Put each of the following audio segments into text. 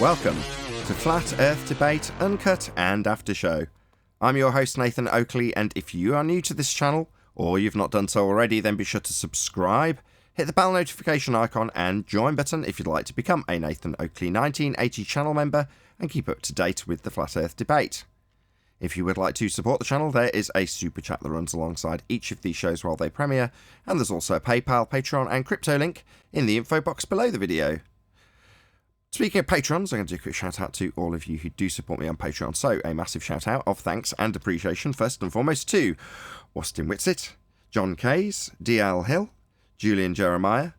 Welcome to Flat Earth Debate, Uncut and After Show. I'm your host Nathan Oakley, and if you are new to this channel, or you've not done so already, then be sure to subscribe, hit the bell notification icon and join button if you'd like to become a Nathan Oakley 1980 channel member and keep up to date with the Flat Earth Debate. If you would like to support the channel, there is a super chat that runs alongside each of these shows while they premiere, and there's also a PayPal, Patreon and crypto link in the info box below the video. Speaking of patrons, I'm going to do a quick shout out to all of you who do support me on Patreon. So a massive shout out of thanks and appreciation first and foremost to Austin Whitsitt, John Kays, DL Hill, Julian Jeremiah,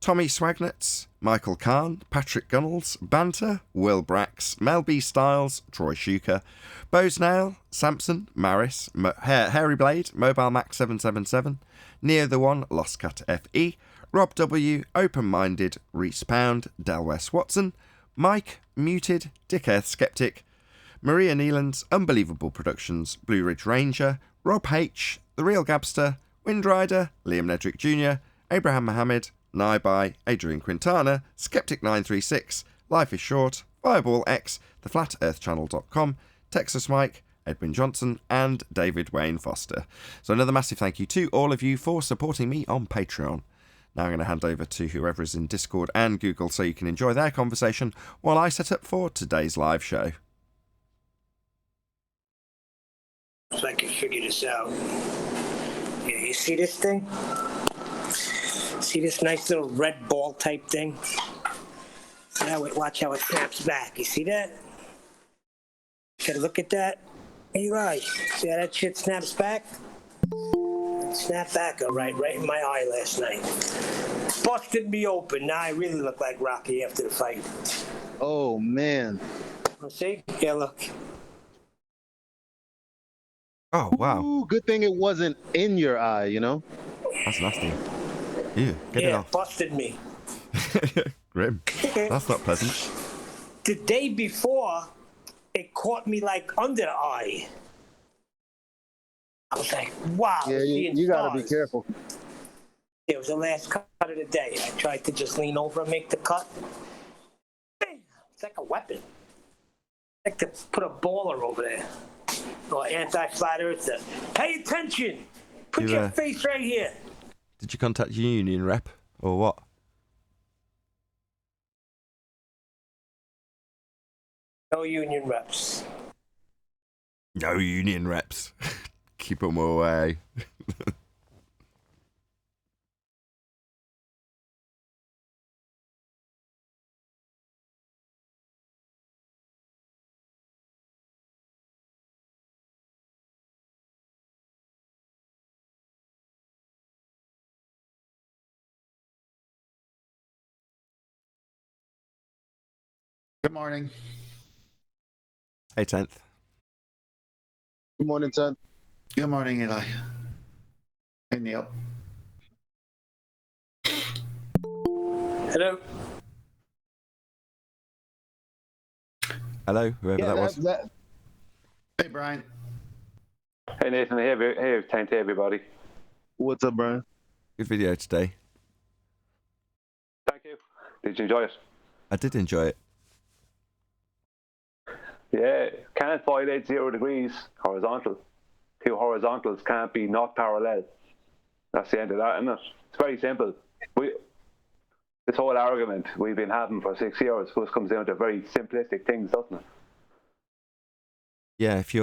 Tommy Swagnitz, Michael Kahn, Patrick Gunnels, Banter, Will Brax, Mel B. Styles, Troy Shuker, Bose Nail, Samson, Maris, Hairy Blade, Mobile Max 777, Neo the One, Lost Cat FE, Rob W, Open Minded, Reese Pound, Del West Watson, Mike, Muted, Dick Earth Skeptic, Maria Nealands, Unbelievable Productions, Blue Ridge Ranger, Rob H, The Real Gabster, Windrider, Liam Nedrick Jr., Abraham Mohammed, Naibai, Adrian Quintana, Skeptic936, Life is Short, Fireball X, TheFlatEarthChannel.com, Texas Mike, Edwin Johnson, and David Wayne Foster. So another massive thank you to all of you for supporting me on Patreon. Now I'm going to hand over to whoever is in Discord and Google so you can enjoy their conversation while I set up for today's live show. So I can figure this out. Yeah, you see this thing? See this nice little red ball type thing? So now watch how it snaps back. You see that? Gotta look at that. Eli, see how that shit snaps back? It snapped back right in my eye last night. Busted me open. Now I really look like Rocky after the fight. Oh, man. See? Yeah, look. Oh, wow. Ooh, good thing it wasn't in your eye, you know? That's nasty. Ew, get it off. Busted me. Grim. That's not pleasant. The day before, it caught me like under the eye. I was like, wow. Yeah, you gotta be careful. It was the last cut of the day. I tried to just lean over and make the cut. Bam! It's like a weapon. Like to put a baller over there. Or anti-flat earther. Pay attention! Put your face right here. Did you contact your union rep or what? No union reps. No union reps. Keep them away. Good morning. Hey, 10th. Good morning, son. Good morning, Eli. Hey, Neil. Hello. Hello, whoever that was. Hey, Brian. Hey Nathan, hey, thank you everybody. What's up, Brian? Good video today. Thank you. Did you enjoy it? I did enjoy it. Yeah, can't violate 0 degrees horizontal. Two horizontals can't be not parallel. That's the end of that, isn't it? It's very simple. This whole argument we've been having for 6 years just comes down to very simplistic things, doesn't it? Yeah, if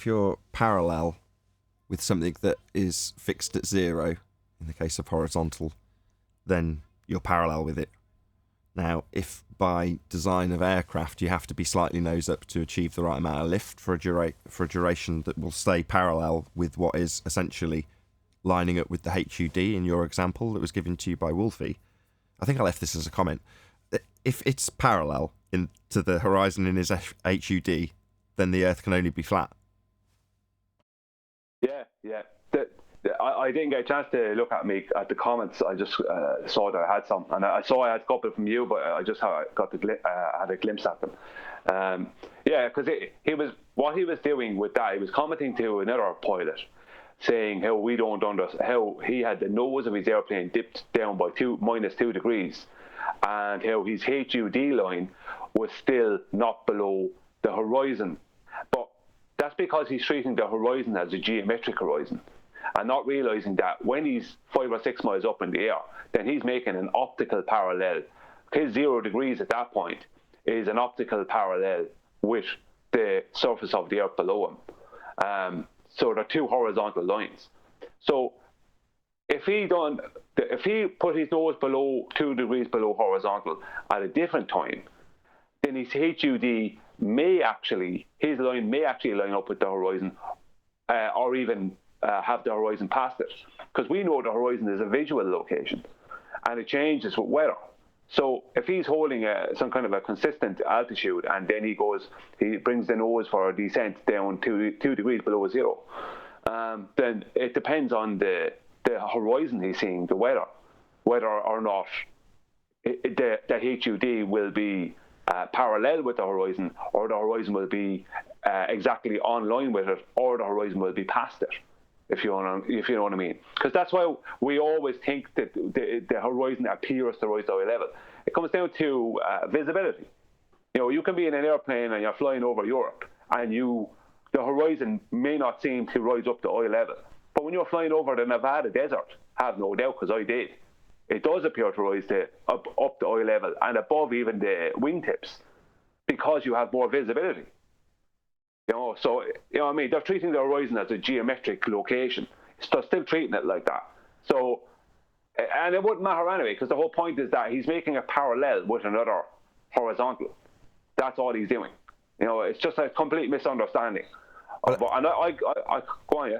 you're parallel with something that is fixed at 0, in the case of horizontal, then you're parallel with it. Now, if by design of aircraft you have to be slightly nose up to achieve the right amount of lift for a duration that will stay parallel with what is essentially lining up with the HUD in your example that was given to you by Wolfie, I think I left this as a comment. If it's parallel to the horizon in his HUD, then the Earth can only be flat. Yeah. I didn't get a chance to look at the comments. I just saw that I had some, and I saw I had a couple from you, but I just had a glimpse at them. Yeah, because what he was doing with that, he was commenting to another pilot, saying how we don't understand how he had the nose of his airplane dipped down by -2 degrees, and how his HUD line was still not below the horizon. But that's because he's treating the horizon as a geometric horizon and not realizing that when he's 5 or 6 miles up in the air, then he's making an optical parallel. His 0 degrees at that point is an optical parallel with the surface of the earth below him. So they're two horizontal lines. So if he put his nose below 2 degrees below horizontal at a different time, then his HUD his line may actually line up with the horizon, or even have the horizon past it, because we know the horizon is a visual location, and it changes with weather. So if he's holding some kind of a consistent altitude, and then he brings the nose for a descent down 2 degrees below zero, then it depends on the horizon he's seeing, the weather, whether or not the HUD will be parallel with the horizon, or the horizon will be exactly on line with it, or the horizon will be past it, if you know what I mean. Because that's why we always think that the horizon appears to rise to eye level. It comes down to visibility. You can be in an airplane and you're flying over Europe, and the horizon may not seem to rise up to eye level. But when you're flying over the Nevada desert, have no doubt, because I did, it does appear to rise up to eye level and above even the wingtips, because you have more visibility. So I mean, they're treating the horizon as a geometric location. They're still treating it like that. So, and it wouldn't matter anyway, because the whole point is that he's making a parallel with another horizontal. That's all he's doing. It's just a complete misunderstanding. But I go on, yeah.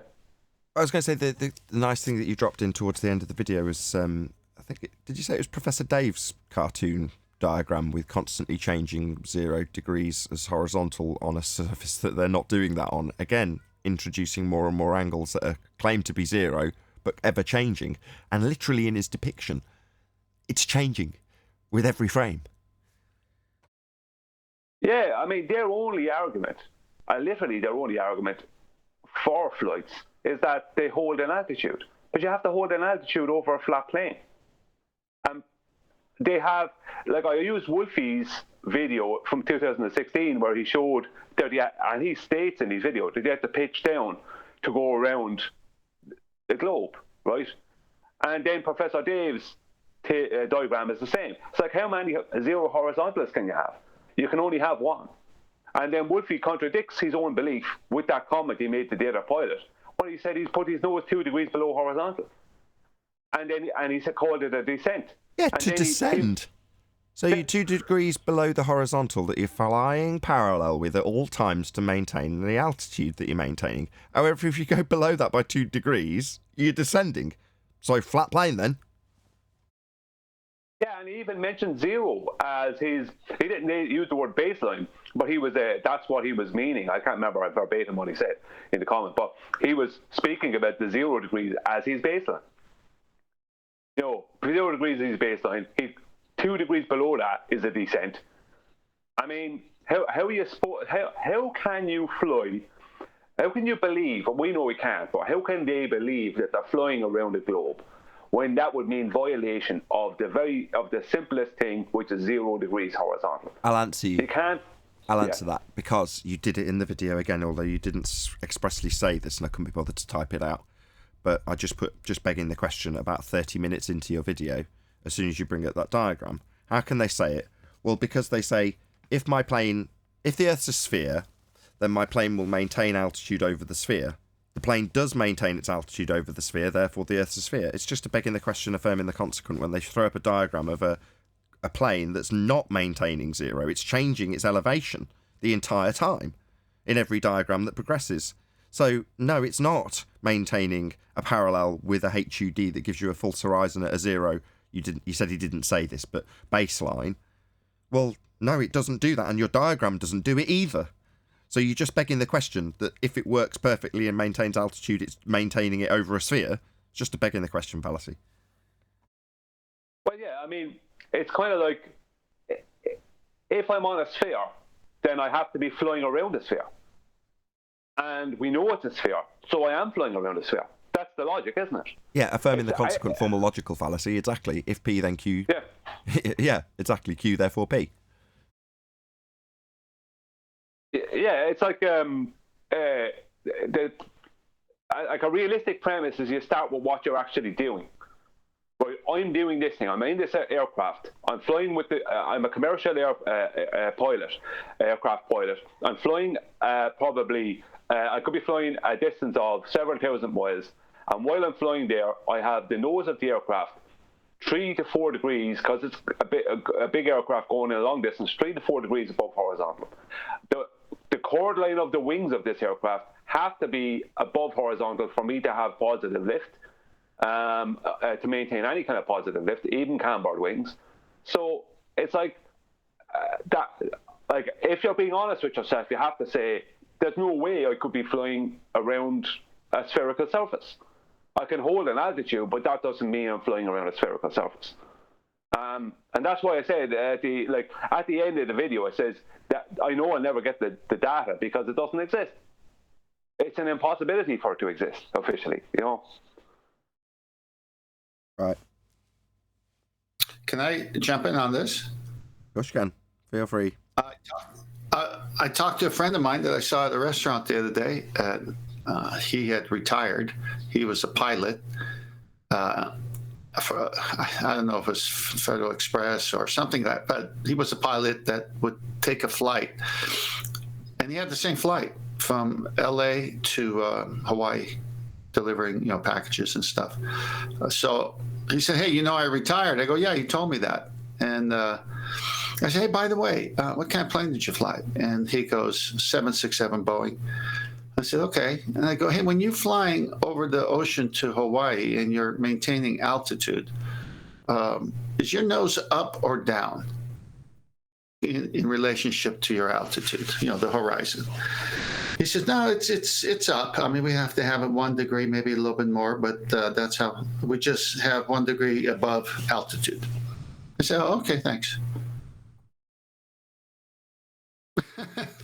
I was going to say the nice thing that you dropped in towards the end of the video was, did you say it was Professor Dave's cartoon diagram with constantly changing 0 degrees as horizontal on a surface that they're not doing that on? Again, introducing more and more angles that are claimed to be 0, but ever changing. And literally in his depiction, it's changing with every frame. Yeah, I mean, their only argument for flights is that they hold an altitude. But you have to hold an altitude over a flat plane. They have, I used Wolfie's video from 2016 where he showed that, and he states in his video that they had to pitch down to go around the globe, right? And then Professor Dave's diagram is the same. It's like, how many 0 horizontals can you have? You can only have one. And then Wolfie contradicts his own belief with that comment he made to the other pilot, when he said he's put his nose 2 degrees below horizontal. And he called it a descent. Yeah, and to descend. So you're 2 degrees below the horizontal that you're flying parallel with at all times to maintain the altitude that you're maintaining. However, if you go below that by 2 degrees, you're descending. So flat plane then. Yeah, and he even mentioned 0 as he didn't use the word baseline, but that's what he was meaning. I can't remember verbatim what he said in the comment, but he was speaking about the 0 degrees as his baseline. 0 degrees is his baseline. 2 degrees below that is a descent. I mean, how can you fly? How can you believe? We know we can't, but how can they believe that they're flying around the globe when that would mean violation of the simplest thing, which is 0 degrees horizontal? I'll answer you. You can't. I'll answer that, because you did it in the video again, although you didn't expressly say this, and I couldn't be bothered to type it out. But I just begging the question about 30 minutes into your video, as soon as you bring up that diagram. How can they say it? Well, because they say, if the Earth's a sphere, then my plane will maintain altitude over the sphere. The plane does maintain its altitude over the sphere, therefore the Earth's a sphere. It's just a begging the question, affirming the consequent, when they throw up a diagram of a plane that's not maintaining 0. It's changing its elevation the entire time in every diagram that progresses. So, no, it's not maintaining a parallel with a HUD that gives you a false horizon at a 0. You said he didn't say this, but baseline. Well, no, it doesn't do that, and your diagram doesn't do it either. So you're just begging the question that if it works perfectly and maintains altitude, it's maintaining it over a sphere. It's just a begging the question fallacy. Well, yeah, I mean, it's kind of like, if I'm on a sphere, then I have to be flying around a sphere. And we know it's a sphere, so I am flying around a sphere. That's the logic, isn't it? Yeah, affirming the consequent form of logical fallacy, exactly. If P, then Q. Yeah. Yeah, exactly. Q, therefore P. yeah, it's like like a realistic premise is you start with what you're actually doing. But I'm doing this thing. I'm in this aircraft. I'm flying with I'm a commercial aircraft pilot. I'm flying probably. I could be flying a distance of several thousand miles. And while I'm flying there, I have the nose of the aircraft 3 to 4 degrees, because it's a big aircraft going in a long distance, 3 to 4 degrees above horizontal. The chord line of the wings of this aircraft have to be above horizontal for me to have positive lift, to maintain any kind of positive lift, even cambered wings. So it's like that. Like, if you're being honest with yourself, you have to say, there's no way I could be flying around a spherical surface. I can hold an altitude, but that doesn't mean I'm flying around a spherical surface. And that's why I said at the end of the video, it says that I know I'll never get the data because it doesn't exist. It's an impossibility for it to exist officially, you know. Right. Can I jump in on this? Gosh, can. Feel free. I talked to a friend of mine that I saw at a restaurant the other day. He had retired. He was a pilot. I don't know if it was Federal Express or something like that, but he was a pilot that would take a flight. And he had the same flight from LA to Hawaii, delivering, packages and stuff. So he said, "Hey, I retired." I go, "Yeah, you told me that." And I said, "Hey, by the way, what kind of plane did you fly?" And he goes, 767 Boeing. I said, "Okay." And I go, "Hey, when you're flying over the ocean to Hawaii and you're maintaining altitude, is your nose up or down in relationship to your altitude, the horizon?" He says, "No, it's up. I mean, we have to have it 1 degree, maybe a little bit more, but that's how we just have 1 degree above altitude." I said, "Oh, okay, thanks."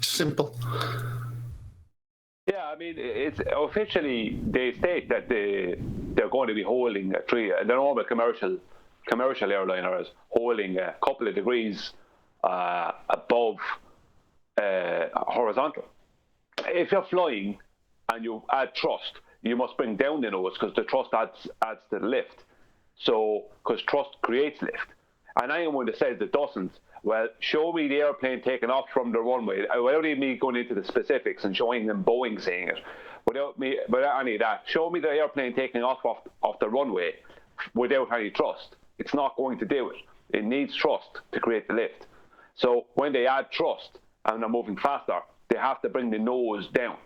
Simple. Yeah, I mean, it's officially, they state that they're going to be holding the normal commercial airliners holding a couple of degrees above horizontal. If you're flying and you add thrust, you must bring down the nose because the thrust adds to the lift. So, because thrust creates lift. And anyone that says it doesn't, well, show me the airplane taking off from the runway, without even me going into the specifics and showing them Boeing saying it, without any of that. Show me the airplane taking off the runway without any thrust. It's not going to do it. It needs thrust to create the lift. So when they add thrust and they're moving faster, they have to bring the nose down,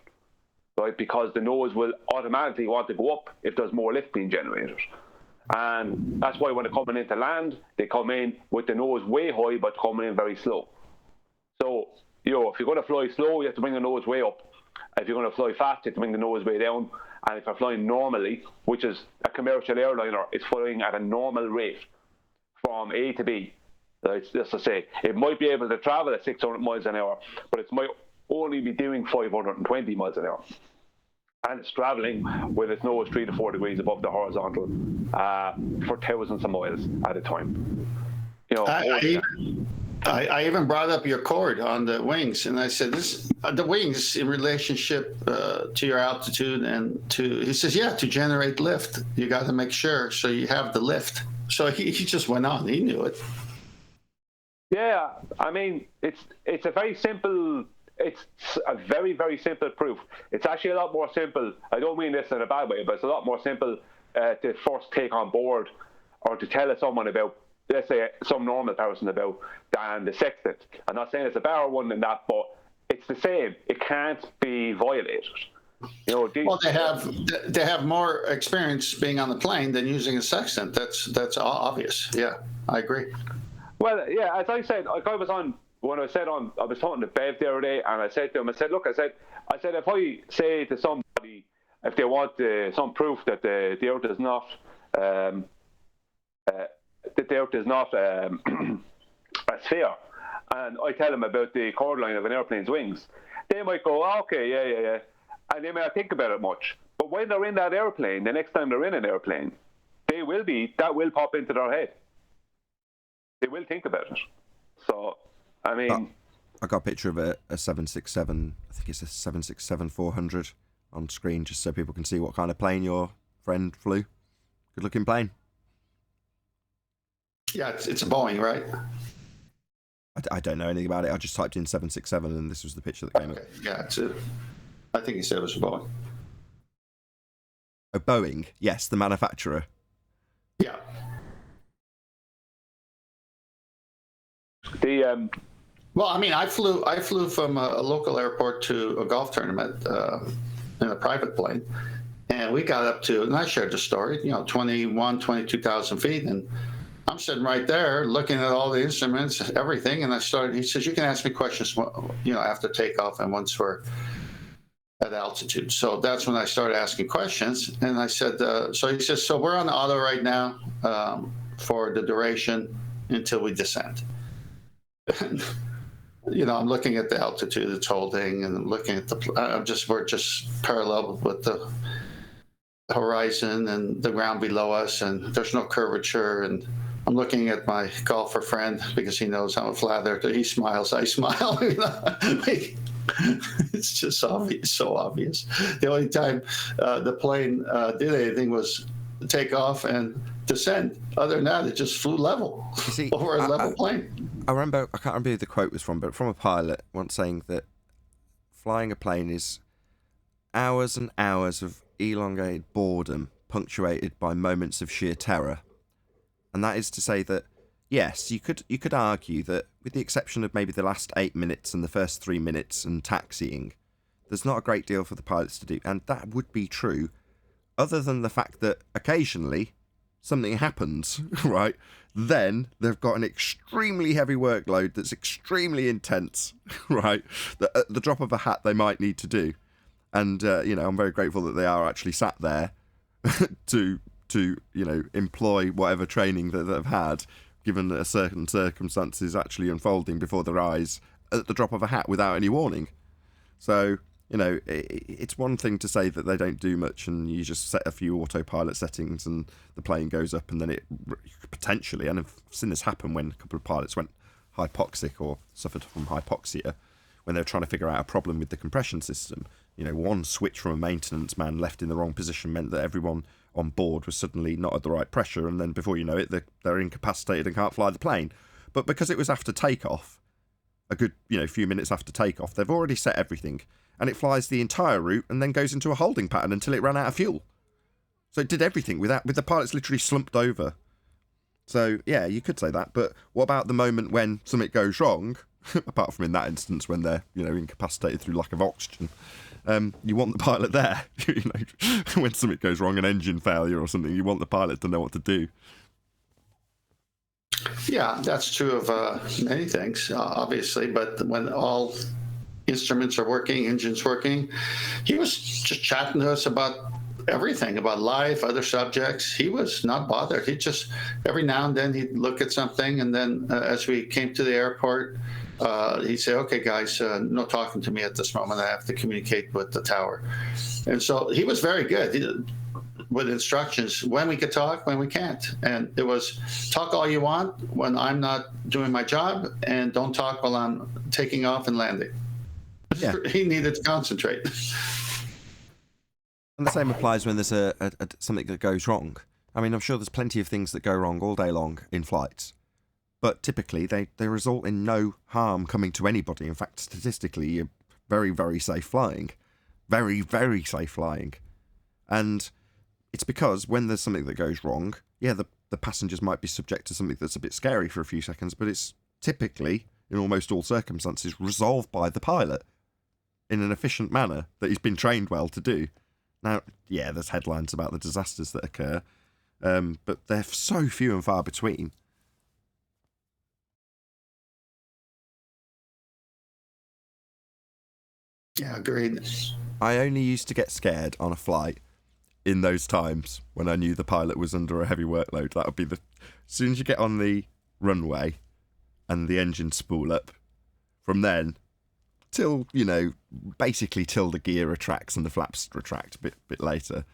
right? Because the nose will automatically want to go up if there's more lift being generated. And that's why when they're coming into land, they come in with the nose way high, but coming in very slow. So, if you're going to fly slow, you have to bring the nose way up. If you're going to fly fast, you have to bring the nose way down. And if you're flying normally, which is a commercial airliner, it's flying at a normal rate from A to B. Just to say, it might be able to travel at 600 miles an hour, but it might only be doing 520 miles an hour. And it's traveling with its nose 3 to 4 degrees above the horizontal for thousands of miles at a time. I even brought up your chord on the wings, and I said, the wings in relationship to your altitude and he says, yeah, to generate lift, you got to make sure so you have the lift. So he just went on. He knew it. Yeah, I mean, it's a very simple. It's a very, very simple proof. It's actually a lot more simple. I don't mean this in a bad way, but it's a lot more simple to first take on board or to tell someone about, let's say, some normal person about, than the Sextant. I'm not saying it's a better one than that, but it's the same. It can't be violated. Well, they have more experience being on the plane than using a Sextant. That's obvious. Yeah, I agree. Well, yeah, as I said, like I was talking to Bev the other day, and I said to him, look, I said, if I say to somebody, if they want some proof that the Earth is not, a sphere, and I tell them about the chord line of an airplane's wings, they might go, oh, okay, yeah, and they may not think about it much. But when they're in that airplane, the next time they're in an airplane, that will pop into their head. They will think about it. So, I mean, I got a picture of a 767, I think it's a 767-400 on screen, just so people can see what kind of plane your friend flew. Good looking plane. Yeah, it's a Boeing, right? I don't know anything about it. I just typed in 767 and this was the picture that came up. Yeah, I think he said it was a Boeing. Oh, Boeing. Yes, the manufacturer. Yeah. Well, I mean, I flew from a local airport to a golf tournament in a private plane, and we got up to, and I shared the story, 22,000 feet, and I'm sitting right there looking at all the instruments, everything, and he says, you can ask me questions, after takeoff and once we're at altitude. So that's when I started asking questions, and I said, so he says, so we're on auto right now for the duration until we descend. I'm looking at the altitude it's holding, and I'm looking at we're just parallel with the horizon and the ground below us, and there's no curvature. And I'm looking at my golfer friend because he knows I'm a flat earther. He smiles, I smile. It's just obvious, so obvious. The only time the plane did anything was take off and descend. Other than that, it just flew level over a level plane. I can't remember who the quote was from, but from a pilot once saying that flying a plane is hours and hours of elongated boredom punctuated by moments of sheer terror. And that is to say that, yes, you could argue that with the exception of maybe the last 8 minutes and the first 3 minutes and taxiing, there's not a great deal for the pilots to do. And that would be true, other than the fact that occasionally something happens, right? Then they've got an extremely heavy workload that's extremely intense, right? That at the drop of a hat they might need to do. And, I'm very grateful that they are actually sat there to employ whatever training that they've had, given that certain circumstances actually unfolding before their eyes at the drop of a hat without any warning. So, it's one thing to say that they don't do much and you just set a few autopilot settings and the plane goes up, and then it potentially, and I've seen this happen when a couple of pilots went hypoxic or suffered from hypoxia when they were trying to figure out a problem with the compression system. One switch from a maintenance man left in the wrong position meant that everyone on board was suddenly not at the right pressure, and then before you know it, they're incapacitated and can't fly the plane. But because it was after takeoff, a good few minutes after takeoff, they've already set everything, and it flies the entire route and then goes into a holding pattern until it ran out of fuel. So it did everything with the pilots literally slumped over. So yeah, you could say that, but what about the moment when something goes wrong? Apart from in that instance when they're incapacitated through lack of oxygen. You want the pilot there. When something goes wrong, an engine failure or something, you want the pilot to know what to do. Yeah, that's true of many things, obviously. But when all instruments are working, engines working, he was just chatting to us about everything, about life, other subjects. He was not bothered. He just, every now and then, he'd look at something, and then as we came to the airport, he'd say, okay, guys, no talking to me at this moment. I have to communicate with the tower. And so he was very good with instructions, when we could talk, when we can't. And it was talk all you want when I'm not doing my job, and don't talk while I'm taking off and landing. Yeah. He needed to concentrate. And the same applies when there's something that goes wrong. I mean, I'm sure there's plenty of things that go wrong all day long in flights. But typically, they result in no harm coming to anybody. In fact, statistically, you're very, very safe flying. Very, very safe flying. And it's because when there's something that goes wrong, yeah, the passengers might be subject to something that's a bit scary for a few seconds, but it's typically, in almost all circumstances, resolved by the pilot in an efficient manner that he's been trained well to do. Now, yeah, there's headlines about the disasters that occur, but they're so few and far between. Yeah, agreed. I only used to get scared on a flight in those times when I knew the pilot was under a heavy workload. That would be as soon as you get on the runway and the engines spool up, from then till, basically till the gear retracts and the flaps retract a bit later.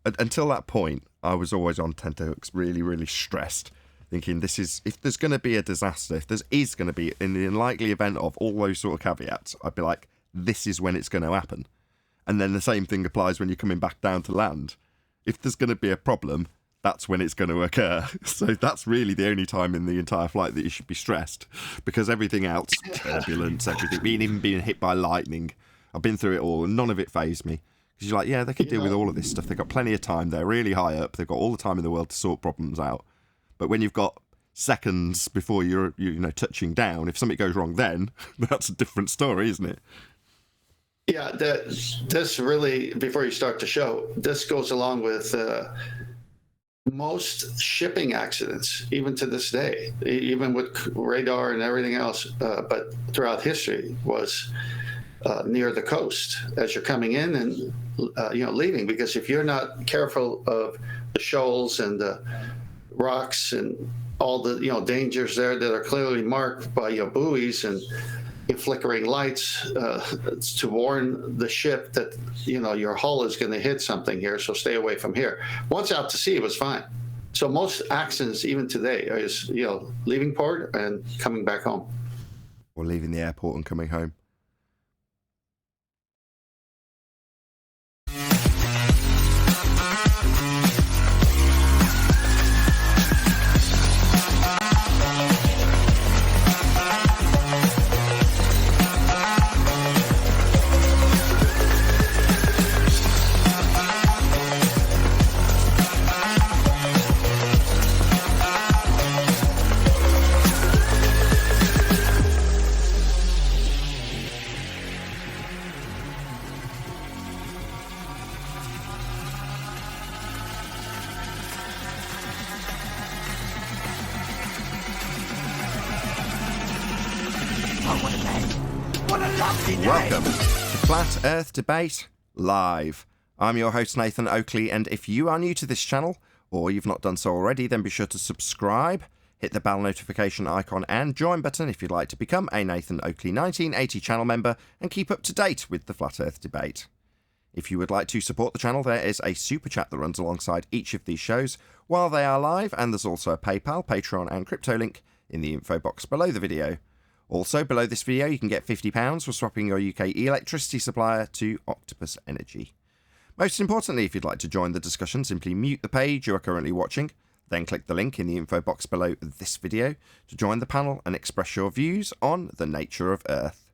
Until that point, I was always on tenterhooks, really, really stressed thinking this is, if there's going to be a disaster, if there is going to be, in the unlikely event of all those sort of caveats, I'd be like, this is when it's going to happen. And then the same thing applies when you're coming back down to land. If there's going to be a problem, that's when it's going to occur. So that's really the only time in the entire flight that you should be stressed, because everything else, turbulence, everything, even being hit by lightning, I've been through it all and none of it fazed me. Because you're like, yeah, they could deal with all of this stuff. They've got plenty of time. They're really high up. They've got all the time in the world to sort problems out. But when you've got seconds before you're touching down, if something goes wrong then, that's a different story, isn't it? Yeah, this really, before you start the show, this goes along with most shipping accidents, even to this day, even with radar and everything else, but throughout history, was near the coast as you're coming in and leaving. Because if you're not careful of the shoals and the rocks and all the dangers there that are clearly marked by buoys and flickering lights to warn the ship that your hull is going to hit something here, so stay away from here. Once out to sea, it was fine. So most accidents, even today, is leaving port and coming back home, or leaving the airport and coming home. Welcome to Flat Earth Debate Live. I'm your host Nathan Oakley, and if you are new to this channel, or you've not done so already, then be sure to subscribe, hit the bell notification icon and join button if you'd like to become a Nathan Oakley 1980 channel member and keep up to date with the Flat Earth Debate. If you would like to support the channel, there is a super chat that runs alongside each of these shows while they are live, and there's also a PayPal, Patreon and crypto link in the info box below the video. Also, below this video, you can get £50 for swapping your UK electricity supplier to Octopus Energy. Most importantly, if you'd like to join the discussion, simply mute the page you are currently watching, then click the link in the info box below this video to join the panel and express your views on the nature of Earth.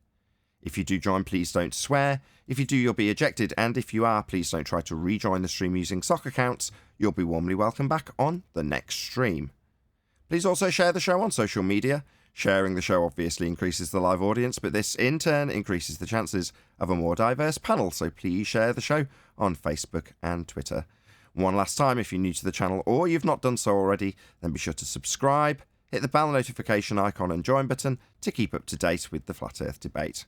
If you do join, please don't swear. If you do, you'll be ejected, and if you are, please don't try to rejoin the stream using sock accounts. You'll be warmly welcome back on the next stream. Please also share the show on social media. Sharing the show obviously increases the live audience, but this in turn increases the chances of a more diverse panel, so please share the show on Facebook and Twitter. One last time, if you're new to the channel or you've not done so already, then be sure to subscribe, hit the bell notification icon and join button to keep up to date with the Flat Earth Debate.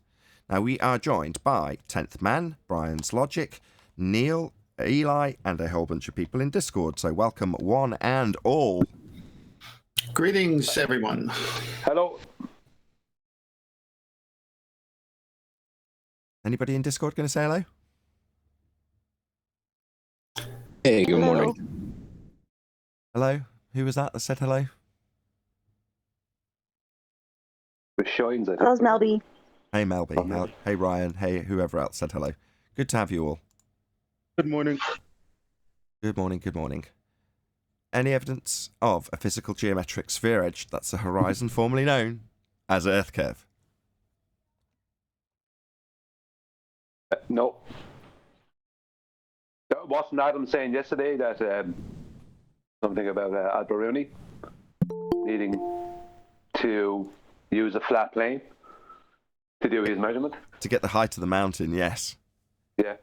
Now, we are joined by 10th Man, Brian's Logic, Neil, Eli, and a whole bunch of people in Discord, so welcome one and all. Greetings, everyone. Hello. Anybody in Discord going to say hello? Hey, good morning. Hello? Who was that said hello? It shines. That was Melby. Hey, Melby. Hey, Ryan. Hey, whoever else said hello. Good to have you all. Good morning. Good morning, good morning. Any evidence of a physical geometric sphere edge that's a horizon formerly known as Earth curve? No. Wasn't Adam saying yesterday that something about Alberuni needing to use a flat plane to do his measurement? To get the height of the mountain, yes. Yeah.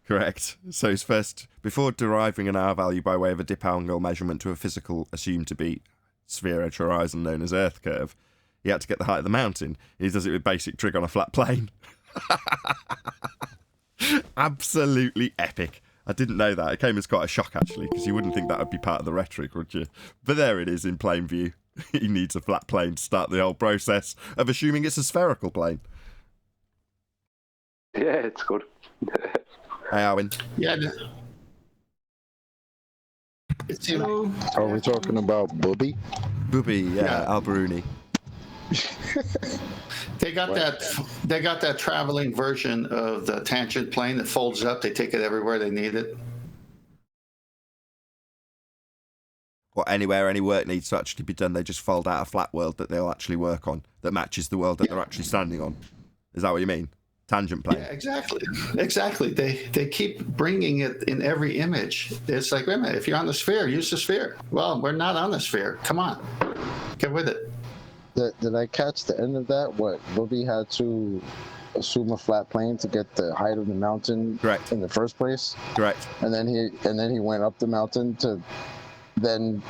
Correct. So his first, before deriving an R value by way of a dip angle measurement to a physical assumed to be sphere edge horizon known as Earth curve, he had to get the height of the mountain. He does it with basic trig on a flat plane. Absolutely epic. I didn't know that. It came as quite a shock, actually, because you wouldn't think that would be part of the rhetoric, would you? But there it is in plain view. He needs a flat plane to start the whole process of assuming it's a spherical plane. Yeah, it's good. Hey, Arwin. Yeah. It's Are we talking about Booby? Booby, Yeah. Al-Biruni. They got that traveling version of the tangent plane that folds up. They take it everywhere they need it. Or anywhere any work needs to actually be done, they just fold out a flat world that they'll actually work on that matches the world that they're actually standing on. Is that what you mean? Tangent plane. Yeah, exactly. They keep bringing it in every image. It's like, wait a minute, if you're on the sphere, use the sphere. Well, we're not on the sphere. Come on, get with it. Did I catch the end of that? What, Booby had to assume a flat plane to get the height of the mountain Correct. in the first place? Correct. And then he went up the mountain to then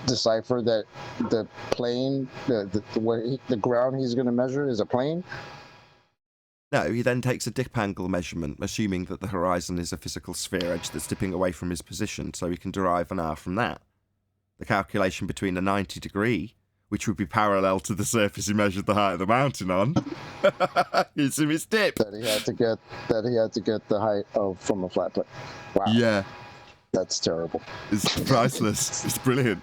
decipher that the plane, the ground he's going to measure is a plane? No, he then takes a dip angle measurement, assuming that the horizon is a physical sphere edge that's dipping away from his position, so he can derive an R from that. The calculation between a 90-degree, which would be parallel to the surface he measured the height of the mountain on, gives him his dip. That he had to get the height of from a flat plane. Wow. Yeah. That's terrible. It's priceless. It's brilliant.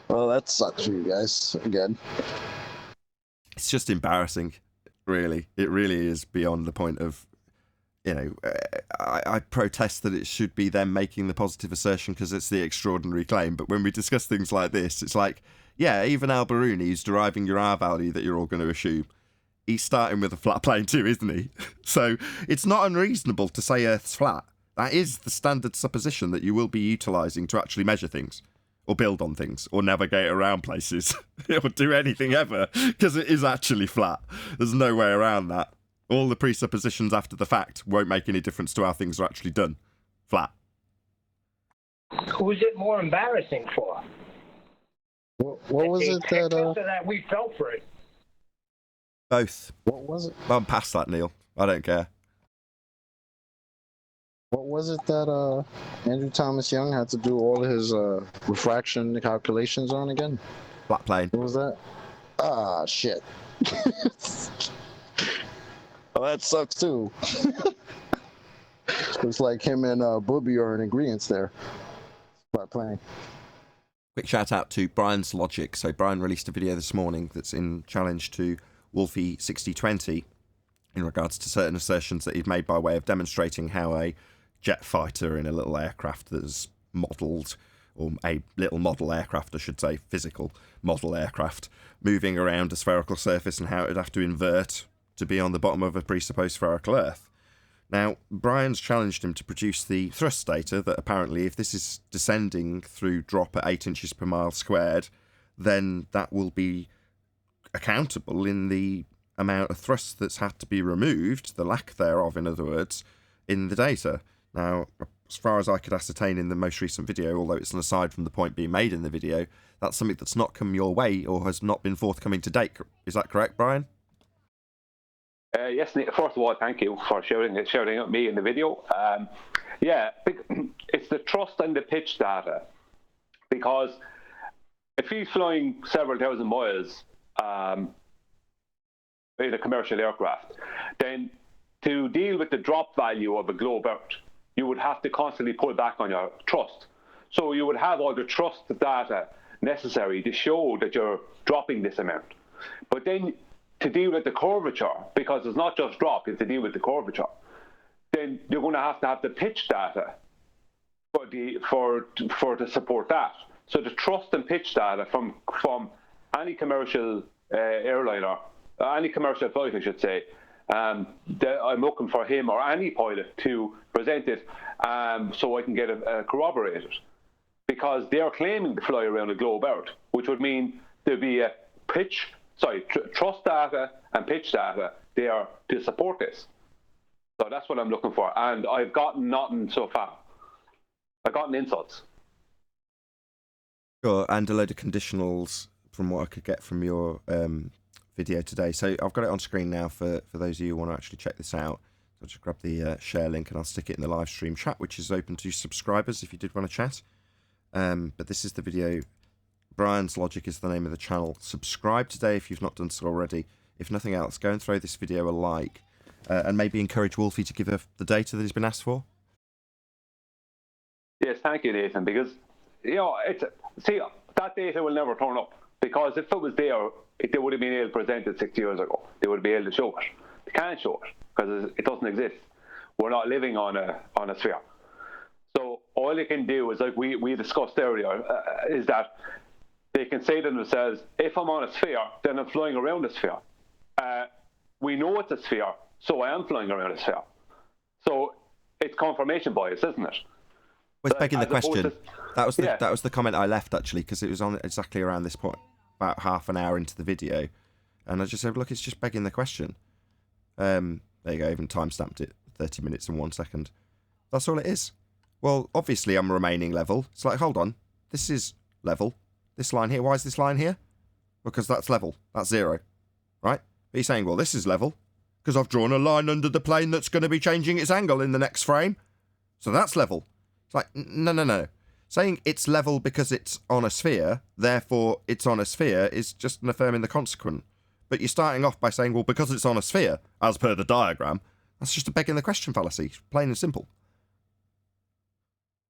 Well, that sucks for you guys again. It's just embarrassing, really. It really is beyond the point of, I protest that it should be them making the positive assertion because it's the extraordinary claim. But when we discuss things like this, it's like, yeah, even Al-Biruni is deriving your R value that you're all going to assume. He's starting with a flat plane too, isn't he? So it's not unreasonable to say Earth's flat. That is the standard supposition that you will be utilising to actually measure things, or build on things, or navigate around places, or do anything ever, because it is actually flat. There's no way around that. All the presuppositions after the fact won't make any difference to how things are actually done. Flat. Who's it more embarrassing for? What was it that we fell for it? Both. What was it? I'm past that, Neil. I don't care. What was it that Andrew Thomas Young had to do all his refraction calculations on again? Flat plane. What was that? Ah, shit. Oh, that sucks too. Looks like him and Booby are in agreement there. Flat plane. Quick shout out to Brian's Logic. So Brian released a video this morning that's in challenge to Wolfie 6020 in regards to certain assertions that he'd made by way of demonstrating how a jet fighter in a little aircraft that's modelled, or a little model aircraft, I should say, physical model aircraft, moving around a spherical surface and how it would have to invert to be on the bottom of a presupposed spherical Earth. Now, Brian's challenged him to produce the thrust data that apparently if this is descending through drop at 8 inches per mile squared, then that will be accountable in the amount of thrust that's had to be removed, the lack thereof, in other words, in the data. Now, as far as I could ascertain in the most recent video, although it's an aside from the point being made in the video, that's something that's not come your way or has not been forthcoming to date. Is that correct, Brian? Yes, Nick, first of all, thank you for shouting at me in the video. It's the thrust and the pitch data, because if he's flying several thousand miles in a commercial aircraft, then to deal with the drop value of a globe out, you would have to constantly pull back on your thrust. So you would have all the thrust data necessary to show that you're dropping this amount. But then to deal with the curvature, because it's not just drop, it's to deal with the curvature, then you're going to have the pitch data to support that. So the thrust and pitch data from any commercial airliner, any commercial flight, I should say, I'm looking for him or any pilot to present it so I can get it corroborated. Because they're claiming to fly around the globe out, which would mean there'd be a thrust data and pitch data there to support this. So that's what I'm looking for. And I've gotten nothing so far. I've gotten insults. Sure, and a load of conditionals from what I could get from your video today. So I've got it on screen now for those of you who want to actually check this out. I'll just grab the share link and I'll stick it in the live stream chat, which is open to subscribers if you did want to chat. But this is the video. Brian's Logic is the name of the channel. Subscribe today if you've not done so already. If nothing else, go and throw this video a like and maybe encourage Wolfie to give the data that he's been asked for. Yes, thank you, Nathan, because it's see that data will never turn up, because if it was there, they would have been able to present it 60 years ago. They would be able to show it. They can't show it because it doesn't exist. We're not living on a sphere. So all they can do is, like we discussed earlier, is that they can say to themselves, if I'm on a sphere, then I'm flying around a sphere. We know it's a sphere, so I am flying around a sphere. So it's confirmation bias, isn't it? Well, it's begging the question. That was the comment I left, actually, because it was on exactly around this point, about half an hour into the video, and I just said, look, it's just begging the question. There you go, even time-stamped it, 30 minutes and 1 second. That's all it is. Well, obviously I'm remaining level. It's like, hold on, this is level. This line here, why is this line here? Because that's level, that's 0, right? But he's saying, well, this is level, because I've drawn a line under the plane that's going to be changing its angle in the next frame. So that's level. It's like, no. Saying it's level because it's on a sphere, therefore it's on a sphere, is just an affirming the consequent. But you're starting off by saying, well, because it's on a sphere, as per the diagram, that's just a begging the question fallacy, plain and simple.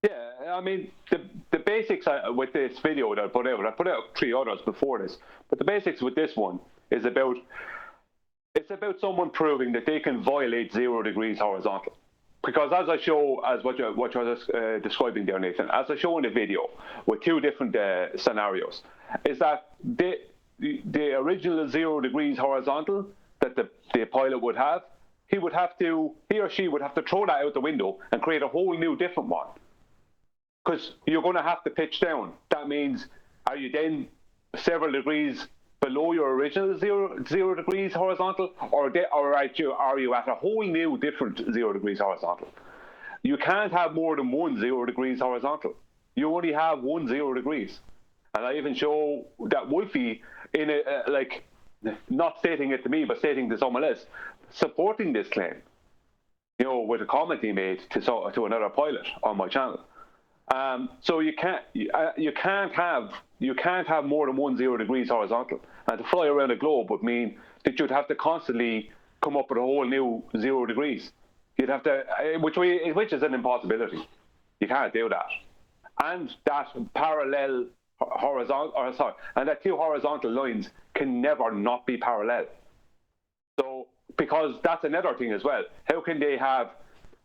Yeah, I mean, the basics with this video that I put out 3 others before this, but the basics with this one is about someone proving that they can violate 0 degrees horizontal. Because as I show, as what you was describing there, Nathan, as I show in the video with 2 different scenarios, is that the original 0 degrees horizontal that the pilot would have, he or she would have to throw that out the window and create a whole new different one. Because you're going to have to pitch down. That means, are you then several degrees below your original 0 degrees horizontal, or are you at a whole new different 0 degrees horizontal? You can't have more than 1 0 degrees horizontal. You only have 1 0 degrees. And I even show that Wolfie, in not stating it to me, but stating to someone else, supporting this claim, with a comment he made to another pilot on my channel. So you can't have more than 1 0 degrees horizontal, and to fly around the globe would mean that you'd have to constantly come up with a whole new 0 degrees. You'd have to, which is an impossibility. You can't do that, and that parallel horizontal, and that 2 horizontal lines can never not be parallel. So, because that's another thing as well. How can they have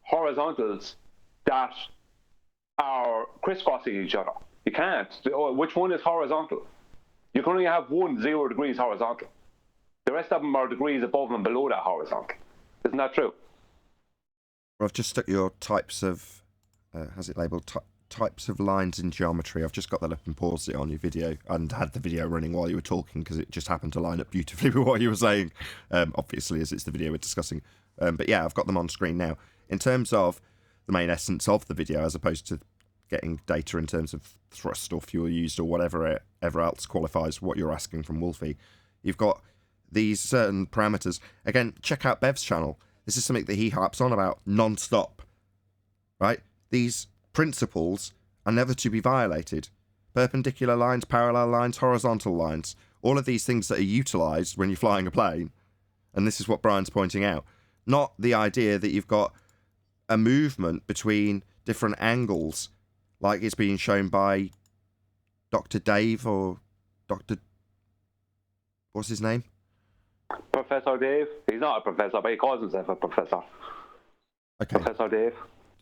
horizontals that are crisscrossing each other? You can't. Which one is horizontal? You can only have 1 0 degrees horizontal. The rest of them are degrees above and below that horizontal. Isn't that true? Well, I've just stuck your types of, has it labelled, types of lines in geometry. I've just got that up and paused it on your video and had the video running while you were talking because it just happened to line up beautifully with what you were saying, obviously, as it's the video we're discussing. But yeah, I've got them on screen now. In terms of the main essence of the video, as opposed to getting data in terms of thrust or fuel used or whatever else qualifies what you're asking from Wolfie, you've got these certain parameters. Again, check out Bev's channel. This is something that he harps on about non-stop, right? These principles are never to be violated. Perpendicular lines, parallel lines, horizontal lines, all of these things that are utilised when you're flying a plane, and this is what Brian's pointing out, not the idea that you've got a movement between different angles like it's being shown by Dr. Dave or Dr. What's his name? Professor Dave. He's not a professor, but he calls himself a professor. Okay. Professor Dave.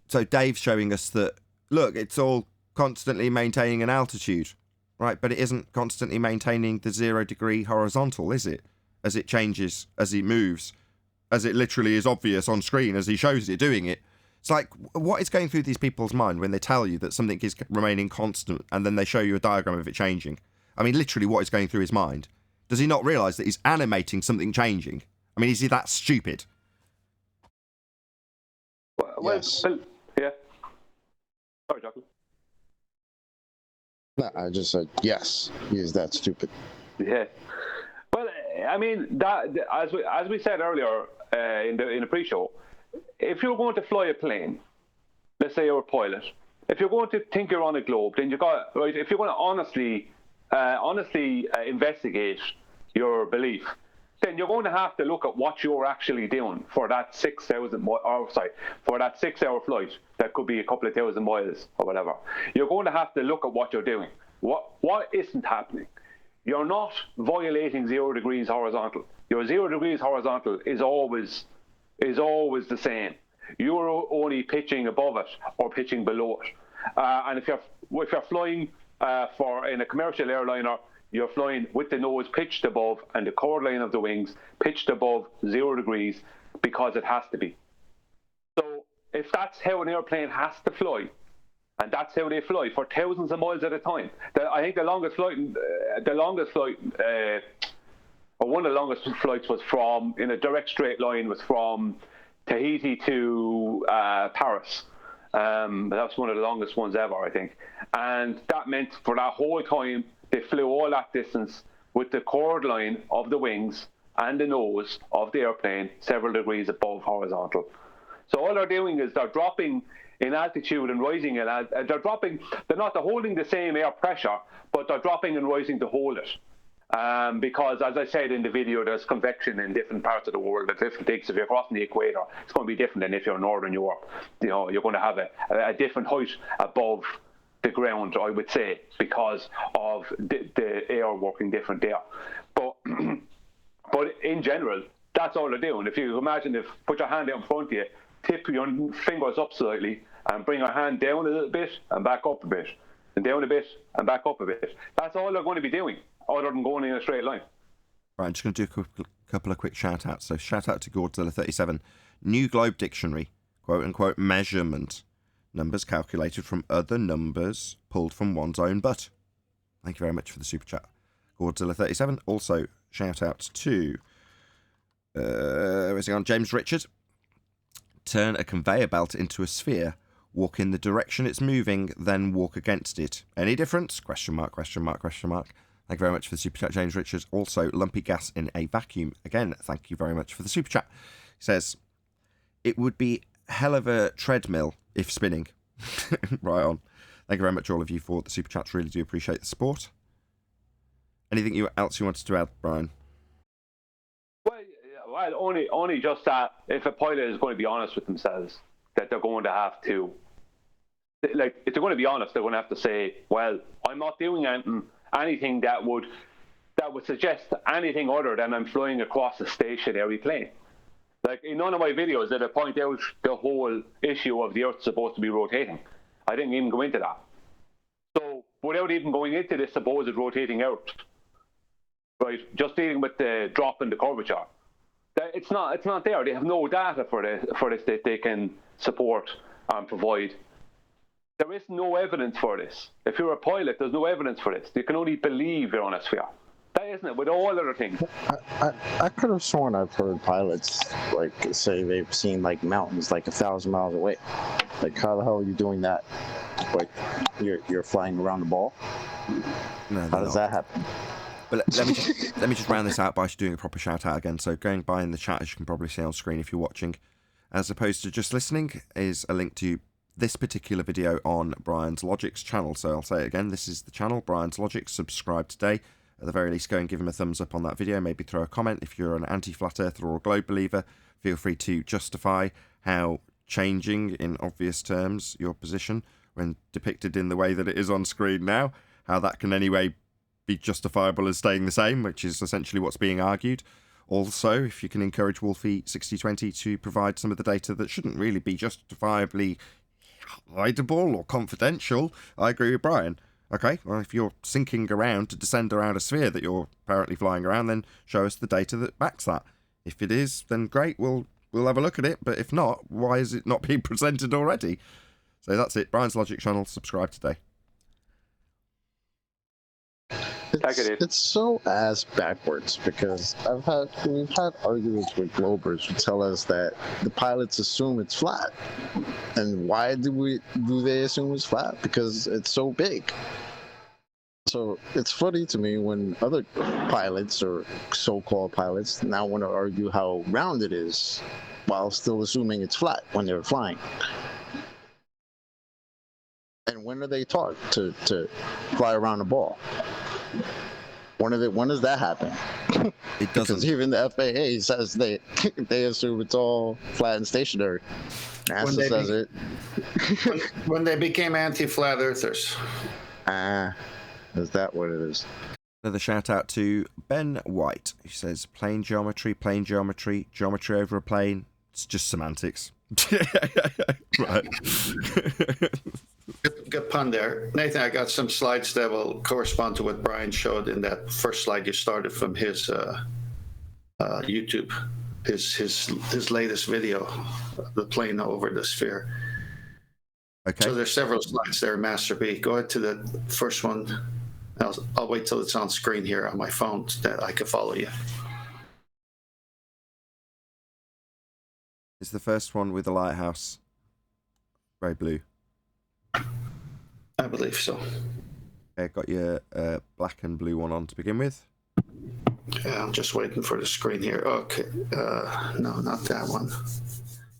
So Dave's showing us that, look, it's all constantly maintaining an altitude, right? But it isn't constantly maintaining the 0 degree horizontal, is it? As it changes, as it moves, as it literally is obvious on screen as he shows it doing it. It's like, what is going through these people's mind when they tell you that something is remaining constant and then they show you a diagram of it changing? I mean, literally, what is going through his mind? Does he not realise that he's animating something changing? I mean, is he that stupid? Well, Yes. yeah. Sorry, Jackie. No, I just said yes. He is that stupid. Yeah. Well, I mean, that as we said earlier in the pre-show, if you're going to fly a plane, let's say you're a pilot, if you're going to think you're on a globe, then if you're going to honestly investigate your belief, then you're going to have to look at what you're actually doing for that 6-hour flight. That could be a couple of thousand miles or whatever. You're going to have to look at what you're doing. What isn't happening? You're not violating 0 degrees horizontal. Your 0 degrees horizontal is always the same. You're only pitching above it or pitching below it. And if you're flying in a commercial airliner, you're flying with the nose pitched above and the chord line of the wings pitched above 0 degrees because it has to be. So if that's how an airplane has to fly, and that's how they fly for thousands of miles at a time. I think one of the longest flights was from, in a direct straight line, was from Tahiti to Paris. That's one of the longest ones ever, I think. And that meant for that whole time, they flew all that distance with the chord line of the wings and the nose of the airplane several degrees above horizontal. So all they're doing is they're dropping in altitude and rising in they're not holding the same air pressure, but they're dropping and rising to hold it. Because, as I said in the video, there's convection in different parts of the world at different things. If you're crossing the equator, it's going to be different than if you're in Northern Europe. You're going to have a different height above the ground, I would say, because of the air working different there. But in general, that's all they're doing. If you imagine, put your hand out in front of you, tip your fingers up slightly, and bring your hand down a little bit and back up a bit, and down a bit and back up a bit. That's all they're going to be doing, other than going in a straight line. Right, I'm just going to do a couple of quick shout-outs. So shout-out to Godzilla37. New Globe Dictionary, quote-unquote, measurement. Numbers calculated from other numbers pulled from one's own butt. Thank you very much for the super chat, Godzilla37. Also, shout-out to... where's he gone? James Richard. Turn a conveyor belt into a sphere. Walk in the direction it's moving, then walk against it. Any difference? Question mark, question mark, question mark. Thank you very much for the super chat, James Richards. Also, lumpy gas in a vacuum. Again, thank you very much for the super chat. He says, it would be hell of a treadmill if spinning. Right on. Thank you very much, all of you, for the super chats. Really do appreciate the support. Anything else you wanted to add, Brian? Well, only just that if a pilot is going to be honest with themselves, that they're going to have to, like, if they're going to be honest, they're going to have to say, well, I'm not doing anything that would suggest anything other than I'm flying across a stationary plane. Like, in none of my videos did I point out the whole issue of the Earth supposed to be rotating. I didn't even go into that. So, without even going into this supposed rotating Earth, right, just dealing with the drop in the curvature, it's not there. They have no data for this that they can support and provide. There is no evidence for this. If you're a pilot, there's no evidence for this. You can only believe you're on a sphere. That isn't it, with all other things. I could have sworn I've heard pilots say they've seen mountains 1,000 miles away. How the hell are you doing that? You're flying around the ball? No, how does that happen? But let me just round this out by doing a proper shout out again. So going by in the chat, as you can probably see on screen if you're watching, as opposed to just listening, is a link to this particular video on Brian's Logic's channel. So I'll say it again, this is the channel, Brian's Logic. Subscribe today. At the very least, go and give him a thumbs up on that video. Maybe throw a comment. If you're an anti-flat earther or a globe believer, feel free to justify how changing, in obvious terms, your position when depicted in the way that it is on screen now, how that can anyway be justifiable as staying the same, which is essentially what's being argued. Also, if you can encourage Wolfie6020 to provide some of the data that shouldn't really be justifiably hideable or confidential, I agree with Brian. Okay, well, if you're sinking around to descend around a sphere that you're apparently flying around, then show us the data that backs that. If it is, then great, we'll have a look at it. But if not, why is it not being presented already? So that's it. Brian's Logic channel. Subscribe today. It's so ass backwards because we've had arguments with Globers who tell us that the pilots assume it's flat. And why do they assume it's flat? Because it's so big. So it's funny to me when other pilots or so-called pilots now want to argue how round it is while still assuming it's flat when they're flying. And when are they taught to fly around the ball? When does that happen? It Because doesn't. even the FAA says they assume it's all flat and stationary. NASA says it. When they became anti-flat earthers. Is that what it is? Another shout out to Ben White, who says plane geometry, geometry over a plane. It's just semantics. Right. Good pun there. Nathan, I got some slides that will correspond to what Brian showed in that first slide you started from his YouTube, his latest video, the plane over the sphere. Okay. So there's several slides there, Master B. Go ahead to the first one. I'll wait till it's on screen here on my phone so that I can follow you. It's the first one with the lighthouse. Very blue. I believe so. Okay, got your black and blue one on to begin with. Yeah, I'm just waiting for the screen here. Okay. No, not that one.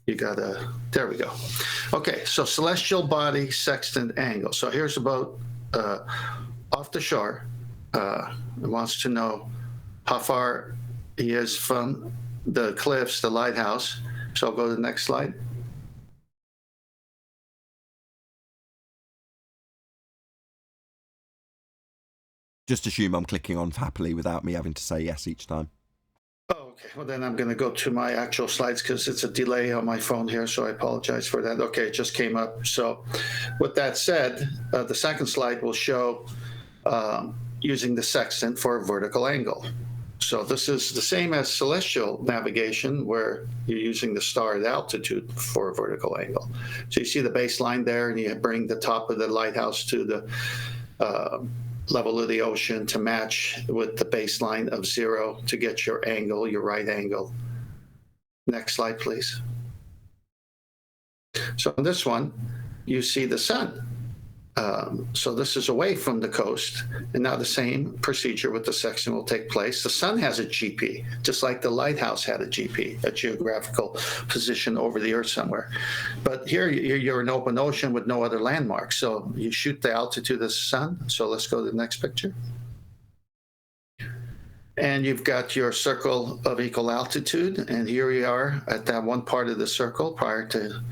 You gotta, there we go. Okay, so celestial body sextant angle. So here's about off the shore. It wants to know how far he is from the cliffs, the lighthouse. So I'll go to the next slide. Just assume I'm clicking on happily without me having to say yes each time. Oh, okay. Well, then I'm going to go to my actual slides because it's a delay on my phone here, so I apologize for that. Okay, it just came up. So with that said, the second slide will show using the sextant for a vertical angle. So this is the same as celestial navigation, where you're using the star at altitude for a vertical angle. So you see the baseline there, and you bring the top of the lighthouse to the level of the ocean to match with the baseline of 0 to get your angle, your right angle. Next slide, please. So in this one, you see the sun. So this is away from the coast, and now the same procedure with the sextant will take place. The sun has a GP, just like the lighthouse had a GP, a geographical position over the Earth somewhere. But here you're in open ocean with no other landmarks. So you shoot the altitude of the sun. So let's go to the next picture. And you've got your circle of equal altitude, and here you are at that one part of the circle prior to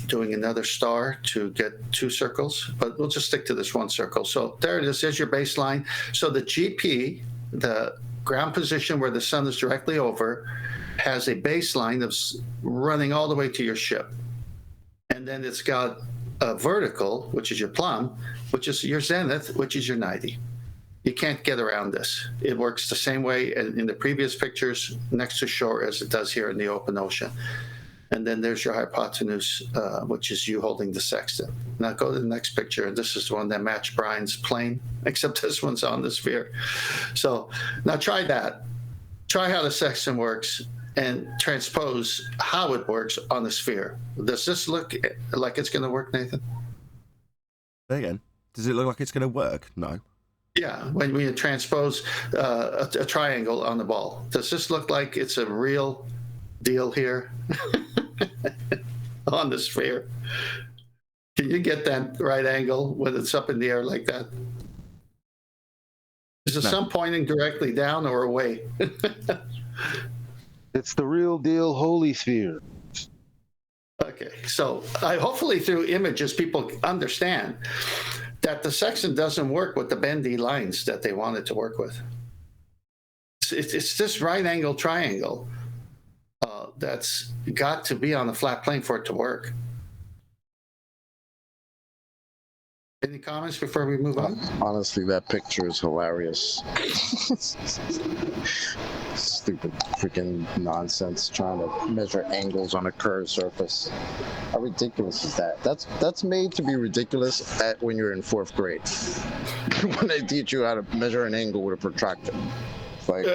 doing another star to get 2 circles, but we'll just stick to this one circle. So there it is, there's your baseline. So the GP, the ground position where the sun is directly over, has a baseline of running all the way to your ship. And then it's got a vertical, which is your plumb, which is your zenith, which is your 90. You can't get around this. It works the same way in the previous pictures next to shore as it does here in the open ocean. And then there's your hypotenuse, which is you holding the sextant. Now go to the next picture. This is the one that matched Brian's plane, except this one's on the sphere. So now try that. Try how the sextant works and transpose how it works on the sphere. Does this look like it's going to work, Nathan? Say again. Does it look like it's going to work? No. Yeah, when you transpose a triangle on the ball. Does this look like it's a real deal here on the sphere? Can you get that right angle when it's up in the air like that? Is the sun pointing directly down or away? It's the real deal holy sphere. Okay, so hopefully through images people understand that the sextant doesn't work with the bendy lines that they want it to work with. It's this right angle triangle that's got to be on a flat plane for it to work. Any comments before we move on? Honestly, that picture is hilarious. Stupid freaking nonsense trying to measure angles on a curved surface. How ridiculous is that? That's made to be ridiculous when you're in 4th grade. When they teach you how to measure an angle with a protractor. Like,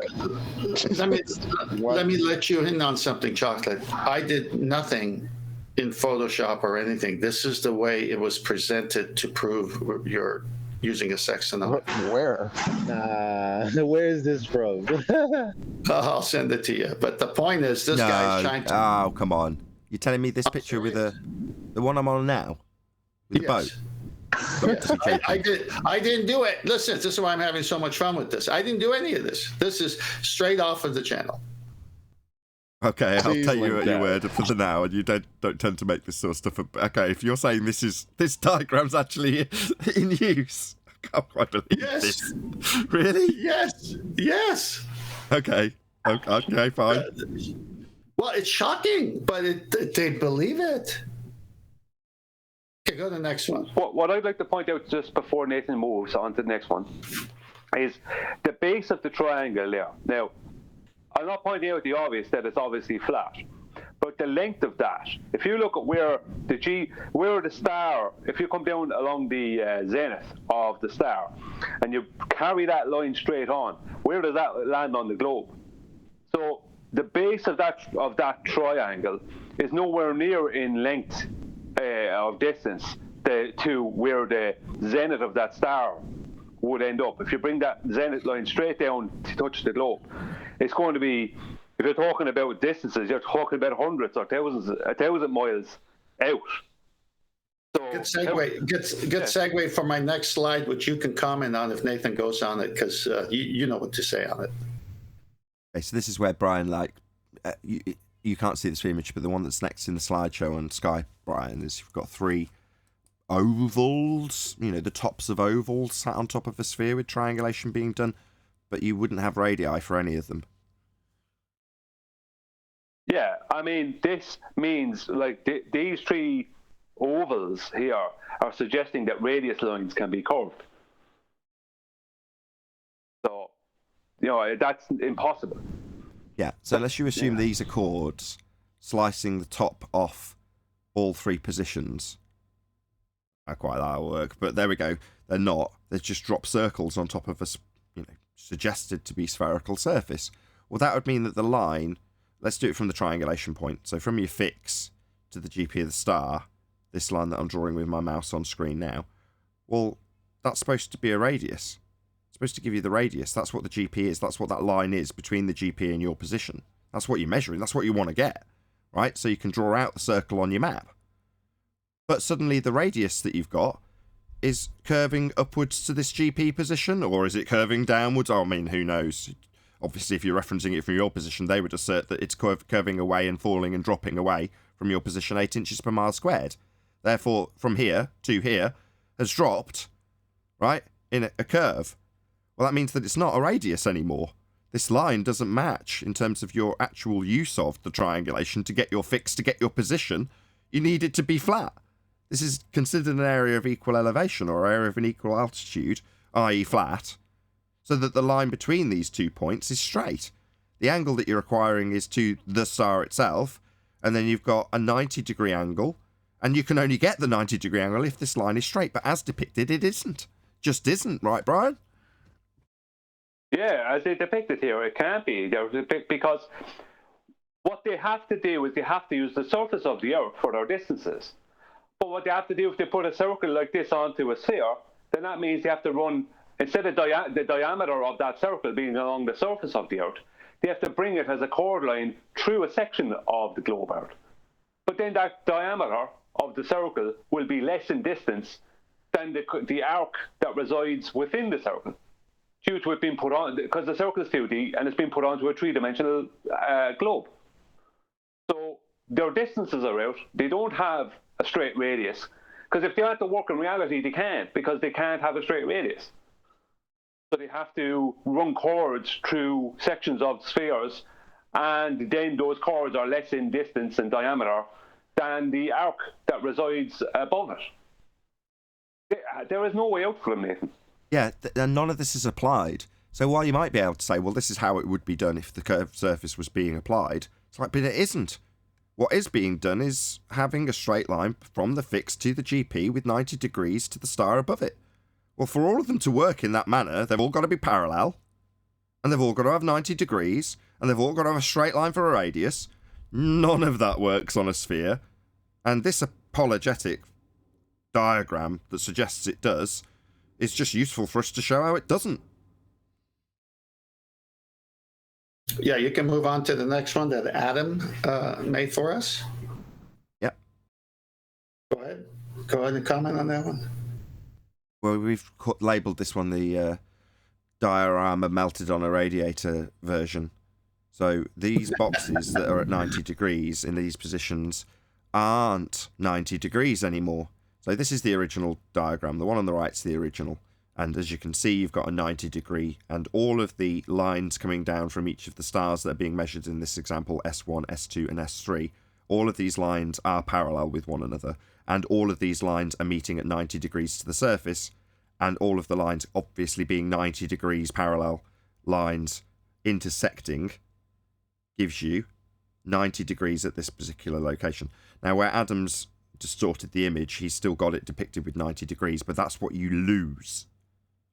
let me let you in on something, Chocolate. I did nothing in Photoshop or anything. This is the way it was presented to prove you're using a sextant. Where? Where is this from? I'll send it to you. But the point is, this guy's trying to. Oh, come on! You're telling me this picture with the one I'm on now, with the boat? I didn't do it. Listen, this is why I'm having so much fun with this. I didn't do any of this. This is straight off of the channel. Okay, I'll Please take you link at your that. word for the now, and you don't tend to make this sort of stuff up. Okay, if you're saying this diagram's actually in use, I can't quite believe this. Really? Yes. Okay, fine. Well, it's shocking, but they believe it. Okay, go to the next one. What I'd like to point out just before Nathan moves on to the next one is the base of the triangle there. Now, I'm not pointing out the obvious that it's obviously flat, but the length of that, if you look at where the star, if you come down along the zenith of the star and you carry that line straight on, where does that land on the globe? So the base of that triangle is nowhere near in length of distance to where the zenith of that star would end up. If you bring that zenith line straight down to touch the globe, it's going to be, if you're talking about distances, you're talking about hundreds or thousands, 1,000 miles out. So, Good segue for my next slide, which you can comment on if Nathan goes on it, because you know what to say on it. Okay, so this is where Brian, you can't see this image, but the one that's next in the slideshow on Sky, Brian, is you've got 3 ovals, the tops of ovals sat on top of a sphere with triangulation being done, but you wouldn't have radii for any of them. Yeah, I mean, this means these 3 ovals here are suggesting that radius lines can be curved. So, that's impossible. Yeah, so unless you assume these are chords slicing the top off all 3 positions, I quite like that work, but there we go. They're not. They're just drop circles on top of a, suggested to be spherical surface. Well, that would mean that the line, let's do it from the triangulation point. So from your fix to the GP of the star, this line that I'm drawing with my mouse on screen now, well, that's supposed to be a radius. It's supposed to give you the radius. That's what the GP is. That's what that line is between the GP and your position. That's what you're measuring. That's what you want to get, right? So you can draw out the circle on your map. But suddenly the radius that you've got is curving upwards to this GP position, or is it curving downwards? I mean, who knows? Obviously, if you're referencing it from your position, they would assert that it's curving away and falling and dropping away from your position 8 inches per mile squared. Therefore, from here to here has dropped, right, in a curve. Well, that means that it's not a radius anymore. This line doesn't match in terms of your actual use of the triangulation to get your fix, to get your position. You need it to be flat. This is considered an area of equal elevation or area of an equal altitude, i.e. flat, so that the line between these 2 points is straight. The angle that you're acquiring is to the star itself, and then you've got a 90-degree angle, and you can only get the 90-degree angle if this line is straight, but as depicted, it isn't. Just isn't, right, Brian? Yeah, as they depicted here, it can't be, because what they have to do is they have to use the surface of the Earth for their distances. But what they have to do, if they put a circle like this onto a sphere, then that means they have to run, instead of the diameter of that circle being along the surface of the Earth, they have to bring it as a chord line through a section of the globe Earth. But then that diameter of the circle will be less in distance than the arc that resides within the circle, due to it being put on, because the circle is 2D and it's been put onto a 3-dimensional globe. So their distances are out. They don't have a straight radius, because if they had to work in reality, they can't, because they can't have a straight radius. So they have to run chords through sections of spheres, and then those chords are less in distance and diameter than the arc that resides above it. There is no way out for them, Nathan. Yeah, and none of this is applied. So while you might be able to say, well, this is how it would be done if the curved surface was being applied, it's like, but it isn't. What is being done is having a straight line from the fix to the GP with 90 degrees to the star above it. Well, for all of them to work in that manner, they've all got to be parallel, and they've all got to have 90 degrees, and they've all got to have a straight line for a radius. None of that works on a sphere. And this apologetic diagram that suggests it does is just useful for us to show how it doesn't. Yeah, you can move on to the next one that Adam made for us. Yep. Go ahead and comment on that one. we've labelled this one the diorama melted on a radiator version. So these boxes that are at 90 degrees in these positions aren't 90 degrees anymore. So this is the original diagram. The one on the right is the original. And as you can see, you've got a 90 degree, and all of the lines coming down from each of the stars that are being measured in this example, S1, S2, and S3, all of these lines are parallel with one another. And all of these lines are meeting at 90 degrees to the surface, and all of the lines obviously being 90 degrees parallel lines intersecting gives you 90 degrees at this particular location. Now, where Adam's distorted the image, he's still got it depicted with 90 degrees, but that's what you lose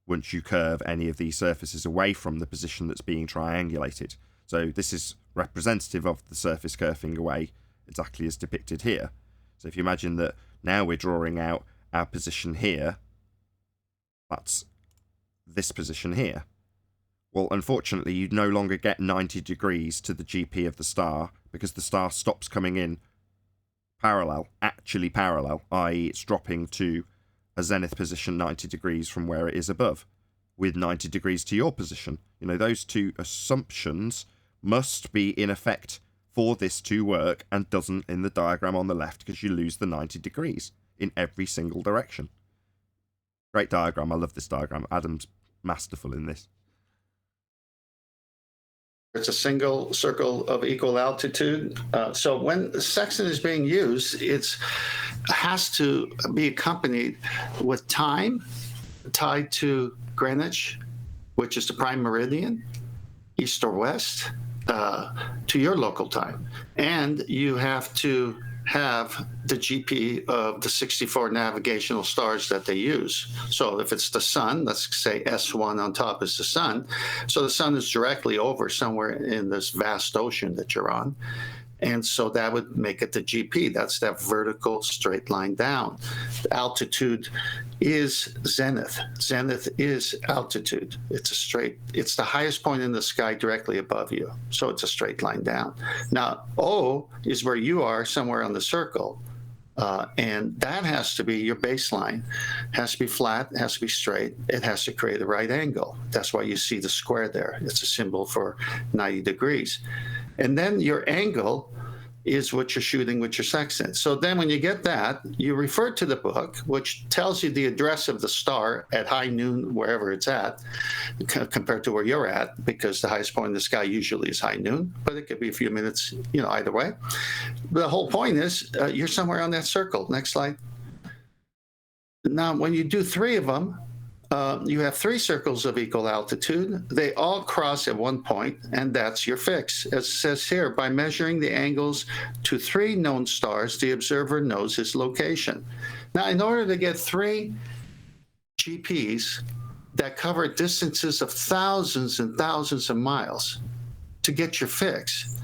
once you curve any of these surfaces away from the position that's being triangulated. So this is representative of the surface curving away exactly as depicted here. So if you imagine that now we're drawing out our position here, that's this position here. Well, unfortunately, you no longer get 90 degrees to the GP of the star because the star stops coming in parallel, actually parallel, i.e. it's dropping to a zenith position 90 degrees from where it is above, with 90 degrees to your position. You know, those two assumptions must be in effect for this to work, and doesn't in the diagram on the left because you lose the 90 degrees in every single direction. Great diagram. I love this diagram. Adam's masterful in this. It's a single circle of equal altitude. So when the sextant is being used, it has to be accompanied with time tied to Greenwich, which is the prime meridian, east or west, to your local time. And you have to have the GP of the 64 navigational stars that they use. So if it's the sun, let's say S1 on top is the sun. So the sun is directly over somewhere in this vast ocean that you're on. And so that would make it the GP. That's that vertical straight line down. The altitude is zenith. Zenith is altitude. It's the highest point in the sky directly above you. So it's a straight line down. Now, O is where you are, somewhere on the circle. And that has to be your baseline. It has to be flat, it has to be straight, it has to create a right angle. That's why you see the square there. It's a symbol for 90 degrees. And then your angle is what you're shooting with your sextant. So then when you get that, you refer to the book, which tells you the address of the star at high noon, wherever it's at, compared to where you're at, because the highest point in the sky usually is high noon, but it could be a few minutes, either way. The whole point is you're somewhere on that circle. Next slide. Now, when you do 3 of them, you have 3 circles of equal altitude. They all cross at one point, and that's your fix. As it says here, by measuring the angles to 3 known stars, the observer knows its location. Now, in order to get 3 GPs that cover distances of thousands and thousands of miles to get your fix,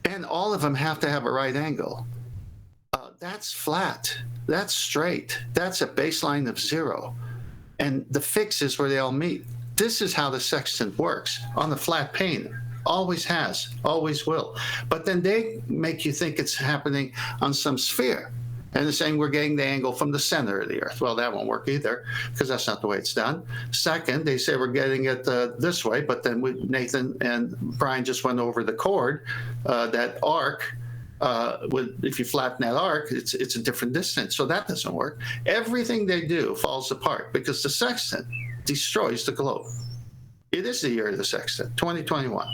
and all of them have to have a right angle, that's flat, that's straight, that's a baseline of 0. And the fix is where they all meet. This is how the sextant works on the flat plane. Always has, always will. But then they make you think it's happening on some sphere. And they're saying we're getting the angle from the center of the Earth. Well, that won't work either, because that's not the way it's done. Second, they say we're getting it this way, but then Nathan and Brian just went over the chord, that arc. If you flatten that arc, it's a different distance. So that doesn't work. Everything they do falls apart because the sextant destroys the globe. It is the year of the sextant, 2021.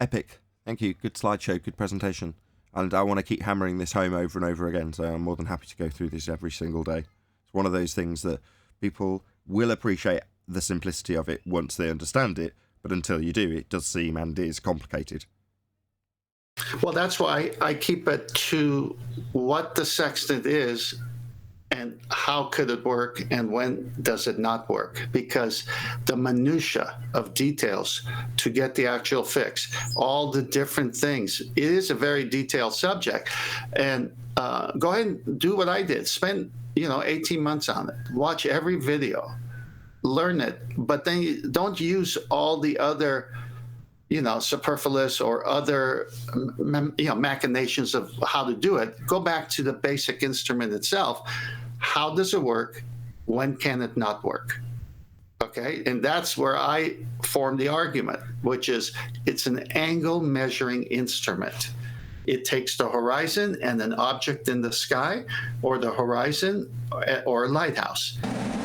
Epic. Thank you. Good slideshow, good presentation. And I want to keep hammering this home over and over again, so I'm more than happy to go through this every single day. It's one of those things that people will appreciate the simplicity of it once they understand it, but until you do, it does seem and is complicated. Well, that's why I keep it to what the sextant is and how could it work and when does it not work, because the minutia of details to get the actual fix, all the different things, it is a very detailed subject. And go ahead and do what I did. Spend 18 months on it. Watch every video, learn it, but then you don't use all the other superfluous or other, machinations of how to do it. Go back to the basic instrument itself. How does it work? when can it not work? Okay, and that's where I form the argument, which is it's an angle measuring instrument. It takes the horizon and an object in the sky, or the horizon or a lighthouse,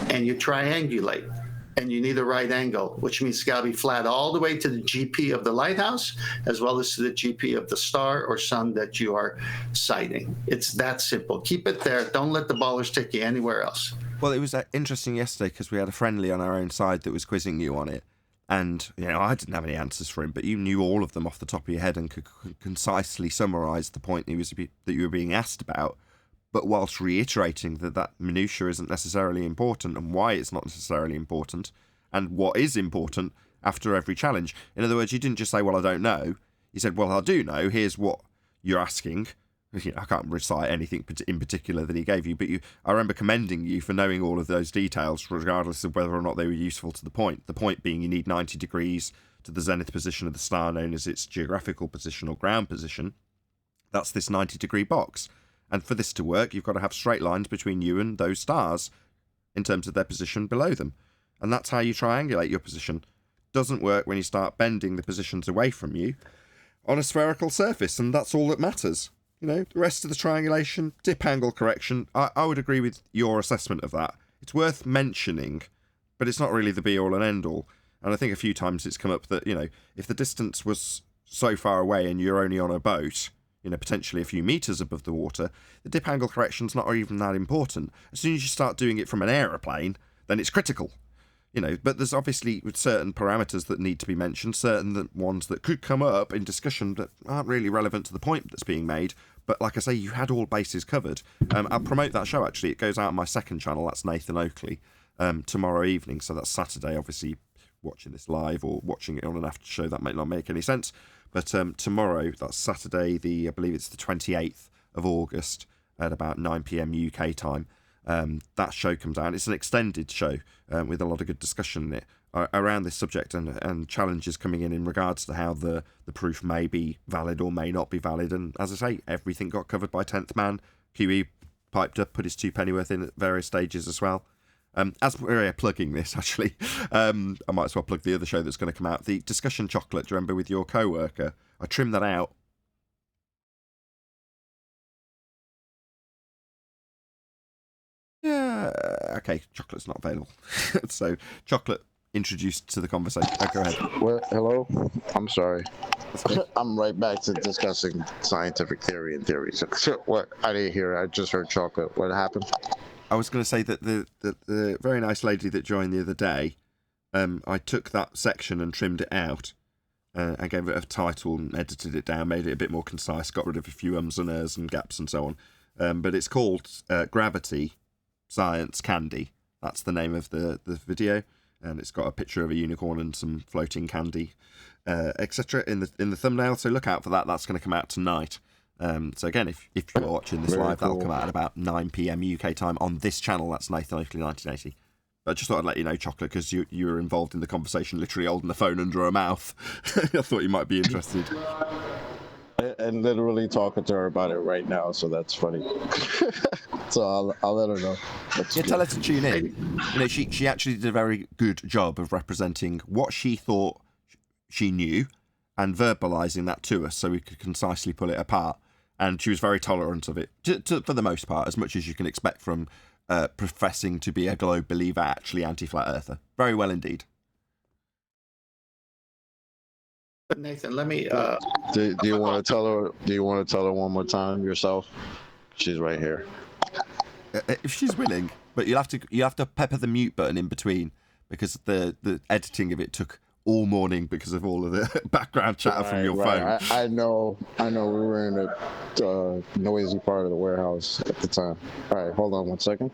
and you triangulate. And you need a right angle, which means it's got to be flat all the way to the GP of the lighthouse, as well as to the GP of the star or sun that you are sighting. It's that simple. Keep it there. Don't let the ballers take you anywhere else. Well, it was interesting yesterday because we had a friendly on our own side that was quizzing you on it. And, I didn't have any answers for him, but you knew all of them off the top of your head and could concisely summarise the point that you were being asked about. But whilst reiterating that minutiae isn't necessarily important and why it's not necessarily important and what is important after every challenge. In other words, you didn't just say, well, I don't know. You said, well, I do know. Here's what you're asking. I can't recite anything in particular that he gave you, but I remember commending you for knowing all of those details, regardless of whether or not they were useful to the point. The point being you need 90 degrees to the zenith position of the star, known as its geographical position or ground position. That's this 90-degree box. And for this to work, you've got to have straight lines between you and those stars in terms of their position below them. And that's how you triangulate your position. Doesn't work when you start bending the positions away from you on a spherical surface, and that's all that matters. The rest of the triangulation, dip angle correction, I would agree with your assessment of that. It's worth mentioning, but it's not really the be-all and end-all. And I think a few times it's come up that, if the distance was so far away and you're only on a boat, potentially a few meters above the water, the dip angle correction's not even that important. As soon as you start doing it from an aeroplane, then it's critical. But there's obviously certain parameters that need to be mentioned, certain ones that could come up in discussion that aren't really relevant to the point that's being made. But like I say, you had all bases covered. I'll promote that show, actually. It goes out on my second channel, that's Nathan Oakley, tomorrow evening. So that's Saturday, obviously, watching this live or watching it on an after show, that might not make any sense. But tomorrow, that's Saturday, I believe it's the 28th of August at about 9 p.m. UK time. That show comes out. It's an extended show with a lot of good discussion in it around this subject and challenges coming in regards to how the proof may be valid or may not be valid. And as I say, everything got covered by 10th Man. QE piped up, put his 2 pennyworth in at various stages as well. As we're plugging this, actually, I might as well plug the other show that's going to come out. The Discussion Chocolate, do you remember, with your co-worker? I trimmed that out. Yeah, okay, chocolate's not available. So, chocolate introduced to the conversation. Go ahead. Well, hello? I'm sorry. I'm right back to discussing scientific theory and theories. So what? I didn't hear. I just heard chocolate. What happened? I was going to say that the very nice lady that joined the other day, I took that section and trimmed it out. I gave it a title and edited it down, made it a bit more concise, got rid of a few ums and ers and gaps and so on. But it's called Gravity Science Candy. That's the name of the video, and it's got a picture of a unicorn and some floating candy, etc. in the thumbnail. So look out for that. That's going to come out tonight. So again, if you're watching this live, that'll come out at about 9 p.m. UK time on this channel. That's Nathan Oakley 1980. But I just thought I'd let you know, Chocolate, because you were involved in the conversation, literally holding the phone under her mouth. I thought you might be interested. And literally talking to her about it right now, so that's funny. So I'll let her know. Tell her to tune in. She actually did a very good job of representing what she thought she knew and verbalising that to us so we could concisely pull it apart. And she was very tolerant of it, for the most part, as much as you can expect from professing to be a globe believer, actually anti-flat earther. Very well indeed. Nathan, let me. Do you want to tell her? Do you want to tell her one more time yourself? She's right here. If she's willing, but you have to pepper the mute button in between, because the editing of it took all morning because of all of the background chatter from your phone. I know. We were in a noisy part of the warehouse at the time. All right, hold on 1 second.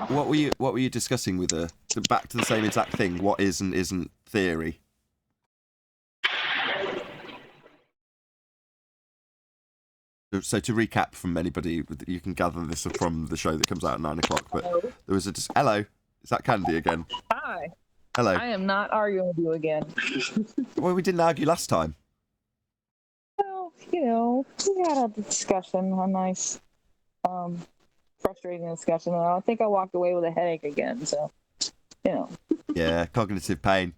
What were you discussing with her? Back to the same exact thing. What is and isn't theory? So to recap from anybody, you can gather this from the show that comes out at 9 o'clock. But there was hello. Is that Candy again? Hi. Hello. I am not arguing with you again. Well, we didn't argue last time. Well, we had a discussion, a nice frustrating discussion, and I think I walked away with a headache again. So, you know. Yeah, cognitive pain.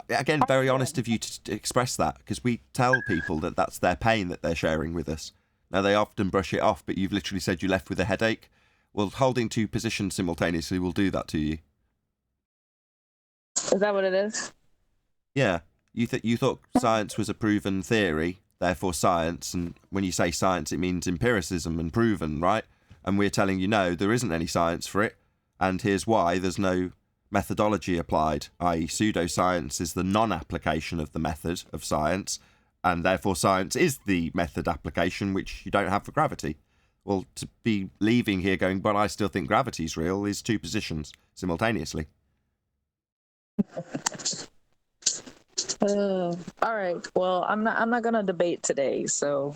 Again, very honest of you to express that, because we tell people that that's their pain that they're sharing with us. Now, they often brush it off, but you've literally said you left with a headache. Well, holding two positions simultaneously will do that to you. Is that what it is? Yeah. You thought science was a proven theory, therefore science, and when you say science, it means empiricism and proven, right? And we're telling you, no, there isn't any science for it, and here's why: there's no methodology applied, i.e. pseudoscience is the non-application of the method of science, and therefore science is the method application, which you don't have for gravity. Well, to be leaving here going, but I still think gravity's real, is two positions simultaneously. All right. Well, I'm not gonna debate today. So,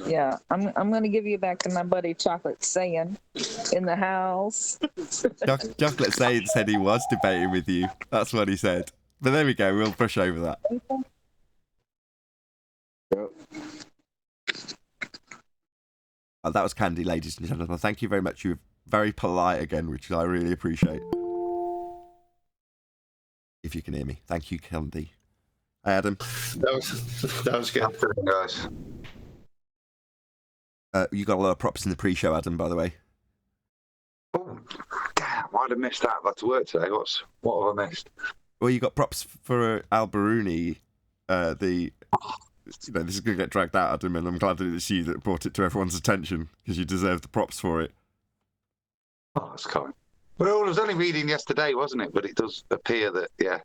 yeah, I'm gonna give you back to my buddy Chocolate saying in the house. Chocolate said he was debating with you. That's what he said. But there we go. We'll brush over that. Yep. That was Candy, ladies and gentlemen. Thank you very much. You were very polite again, which I really appreciate. If you can hear me. Thank you, Candy. Hi, Adam. That was good, guys. You got a lot of props in the pre-show, Adam, by the way. Oh, damn, I'd have missed that. I've had to work today. What have I missed? Well, you got props for Al-Baruni. This is going to get dragged out, Adam, and I'm glad that it's you that brought it to everyone's attention, because you deserve the props for it. Oh, that's kind. Well, I was only reading yesterday, wasn't it? But it does appear that, yeah,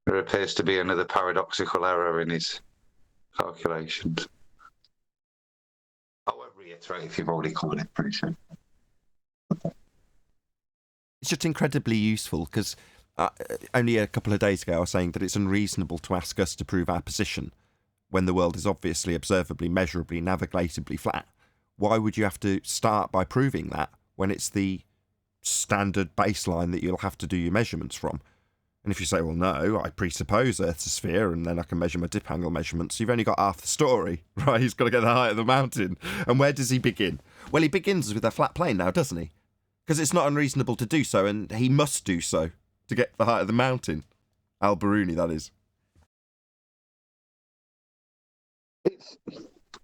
there appears to be another paradoxical error in his calculations. I won't reiterate if you've already covered it pretty soon. It's just incredibly useful, because only a couple of days ago I was saying that it's unreasonable to ask us to prove our position when the world is obviously, observably, measurably, navigatably flat. Why would you have to start by proving that when it's the standard baseline that you'll have to do your measurements from? And if you say, well, no, I presuppose Earth's a sphere and then I can measure my dip angle measurements, you've only got half the story, right? He's got to get the height of the mountain. And where does he begin? Well, he begins with a flat plane now, doesn't he? Because it's not unreasonable to do so, and he must do so to get the height of the mountain. Al-Baruni, that is.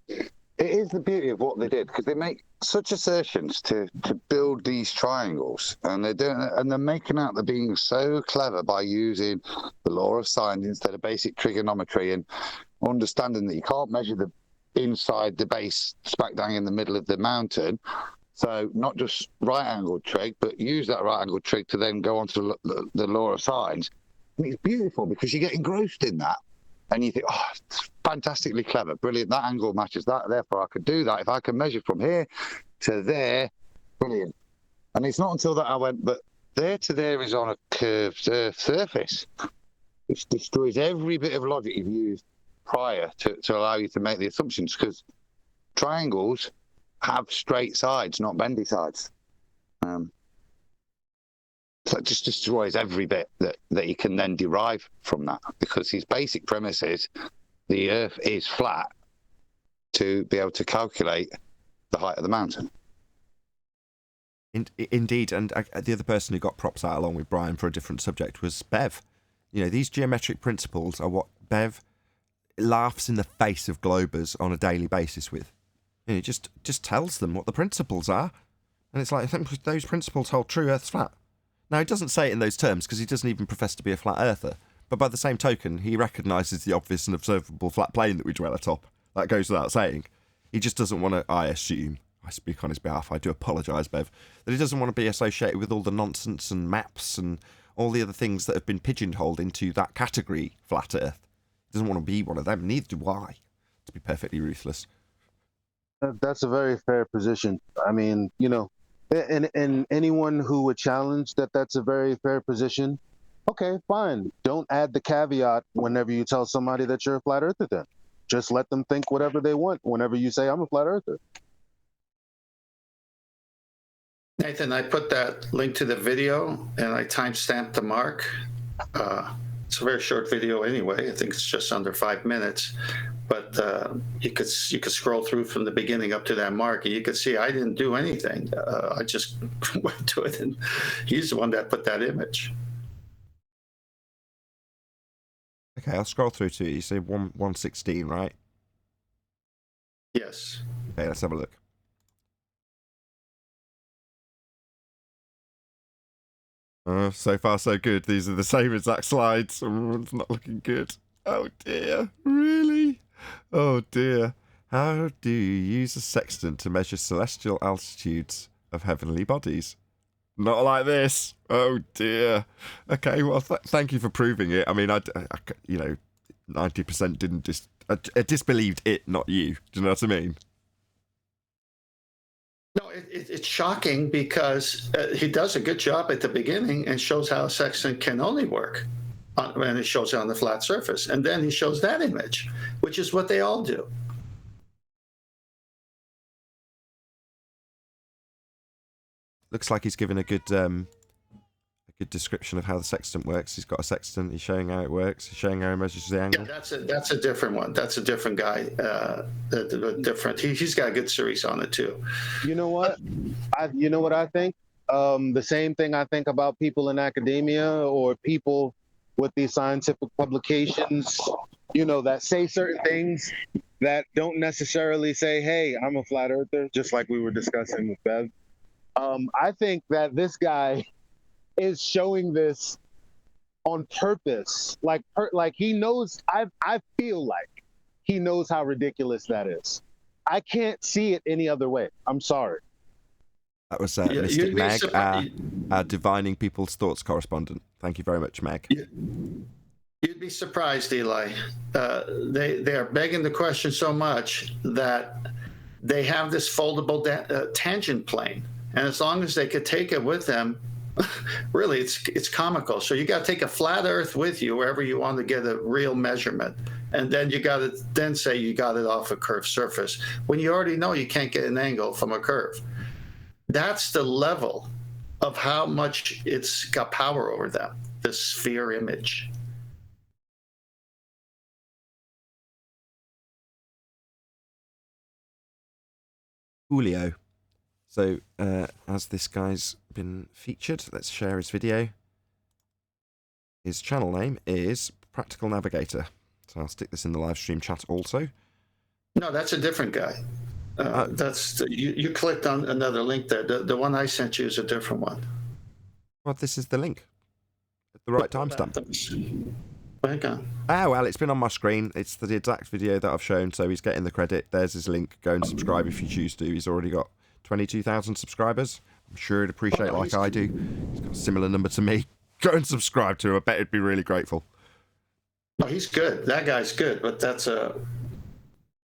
It is the beauty of what they did, because they make such assertions to build these triangles, and they're making out they're being so clever by using the law of sine instead of basic trigonometry, and understanding that you can't measure the inside the base smack bang in the middle of the mountain. So not just right-angled trig, but use that right-angled trig to then go on to the law of sines. And it's beautiful because you get engrossed in that. And you think, oh, it's fantastically clever, brilliant. That angle matches that, therefore I could do that. If I can measure from here to there, brilliant. And it's not until that I went, but there to there is on a curved Earth surface, which destroys every bit of logic you've used prior to allow you to make the assumptions, because triangles have straight sides, not bendy sides. So it just destroys every bit that you can then derive from that, because his basic premise is the Earth is flat to be able to calculate the height of the mountain. Indeed, and the other person who got props out along with Brian for a different subject was Bev. You know, these geometric principles are what Bev laughs in the face of Globers on a daily basis with. You know, it just tells them what the principles are, and it's like, those principles hold true, Earth's flat. Now, he doesn't say it in those terms because he doesn't even profess to be a flat earther. But by the same token, he recognises the obvious and observable flat plane that we dwell atop. That goes without saying. He just doesn't want to, I assume, I speak on his behalf, I do apologise, Bev, that he doesn't want to be associated with all the nonsense and maps and all the other things that have been pigeonholed into that category, flat earth. He doesn't want to be one of them, neither do I, to be perfectly ruthless. That's a very fair position. I mean, you know, and anyone who would challenge that's a very fair position, okay, fine. Don't add the caveat whenever you tell somebody that you're a flat earther then. Just let them think whatever they want whenever you say, I'm a flat earther. Nathan, I put that link to the video and I timestamped the mark. It's a very short video anyway. I think it's just under 5 minutes. But you could scroll through from the beginning up to that mark, and you could see I didn't do anything. I just went to it, and he's the one that put that image. Okay, I'll scroll through to it. You say 116, right? Yes. Okay, let's have a look. So far, so good. These are the same exact slides. It's not looking good. Oh dear. Really? Oh dear. How do you use a sextant to measure celestial altitudes of heavenly bodies? Not like this. Oh dear. Okay, well, thank you for proving it. I mean, I 90% didn't I disbelieved it, not you. Do you know what I mean? No, it's shocking because he does a good job at the beginning and shows how a sextant can only work when it shows it on the flat surface. And then he shows that image, which is what they all do. Looks like he's given a good description of how the sextant works. He's got a sextant. He's showing how it works. He's showing how he measures the angle. Yeah, that's a different one. That's a different guy. Different. He's got a good series on it too. You know what? I think? The same thing I think about people in academia or people with these scientific publications, that say certain things that don't necessarily say, hey, I'm a flat earther, just like we were discussing with Bev. I think that this guy is showing this on purpose. Like he knows, I feel like he knows how ridiculous that is. I can't see it any other way. I'm sorry. That was Mystic Meg, our divining people's thoughts correspondent. Thank you very much, Meg. You'd be surprised, Eli. They are begging the question so much that they have this foldable tangent plane. And as long as they could take it with them, really, it's comical. So you got to take a flat Earth with you wherever you want to get a real measurement, and then you got to then say you got it off a curved surface when you already know you can't get an angle from a curve. That's the level of how much it's got power over them. The sphere image. Julio. So, as this guy's been featured, let's share his video. His channel name is Practical Navigator. So I'll stick this in the live stream chat also. No, that's a different guy. You clicked on another link there. The one I sent you is a different one. Well, this is the link. At the right timestamp. Hang on. Oh, well, it's been on my screen. It's the exact video that I've shown, so he's getting the credit. There's his link. Go and subscribe if you choose to. He's already got 22,000 subscribers. I'm sure he'd appreciate it like I do. He's got a similar number to me. Go and subscribe to him. I bet he'd be really grateful. No, he's good. That guy's good, but that's a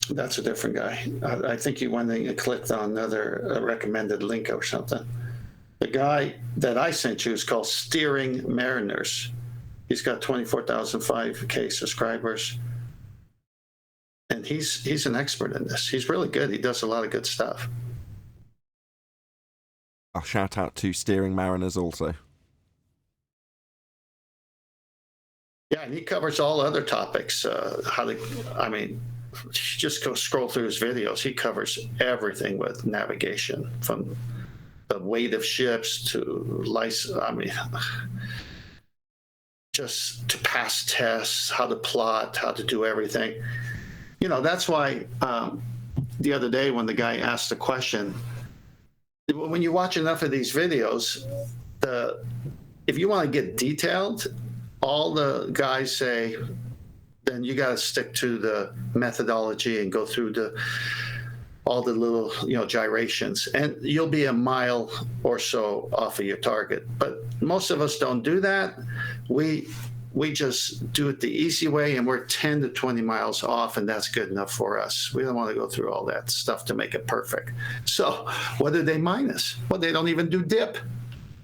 different guy. I think he went and clicked on another recommended link or something. The guy that I sent you is called Steering Mariners. He's got 24,005 subscribers. And he's an expert in this. He's really good. He does a lot of good stuff. I'll shout out to Steering Mariners also. Yeah, and he covers all other topics. Just go scroll through his videos. He covers everything with navigation, from the weight of ships to just to pass tests, how to plot, how to do everything. That's why the other day when the guy asked the question, when you watch enough of these videos, if you want to get detailed, all the guys say, then you got to stick to the methodology and go through all the little gyrations, and you'll be a mile or so off of your target. But most of us don't do that. We just do it the easy way, and we're 10 to 20 miles off, and that's good enough for us. We don't want to go through all that stuff to make it perfect. So what do they minus? Well, they don't even do dip,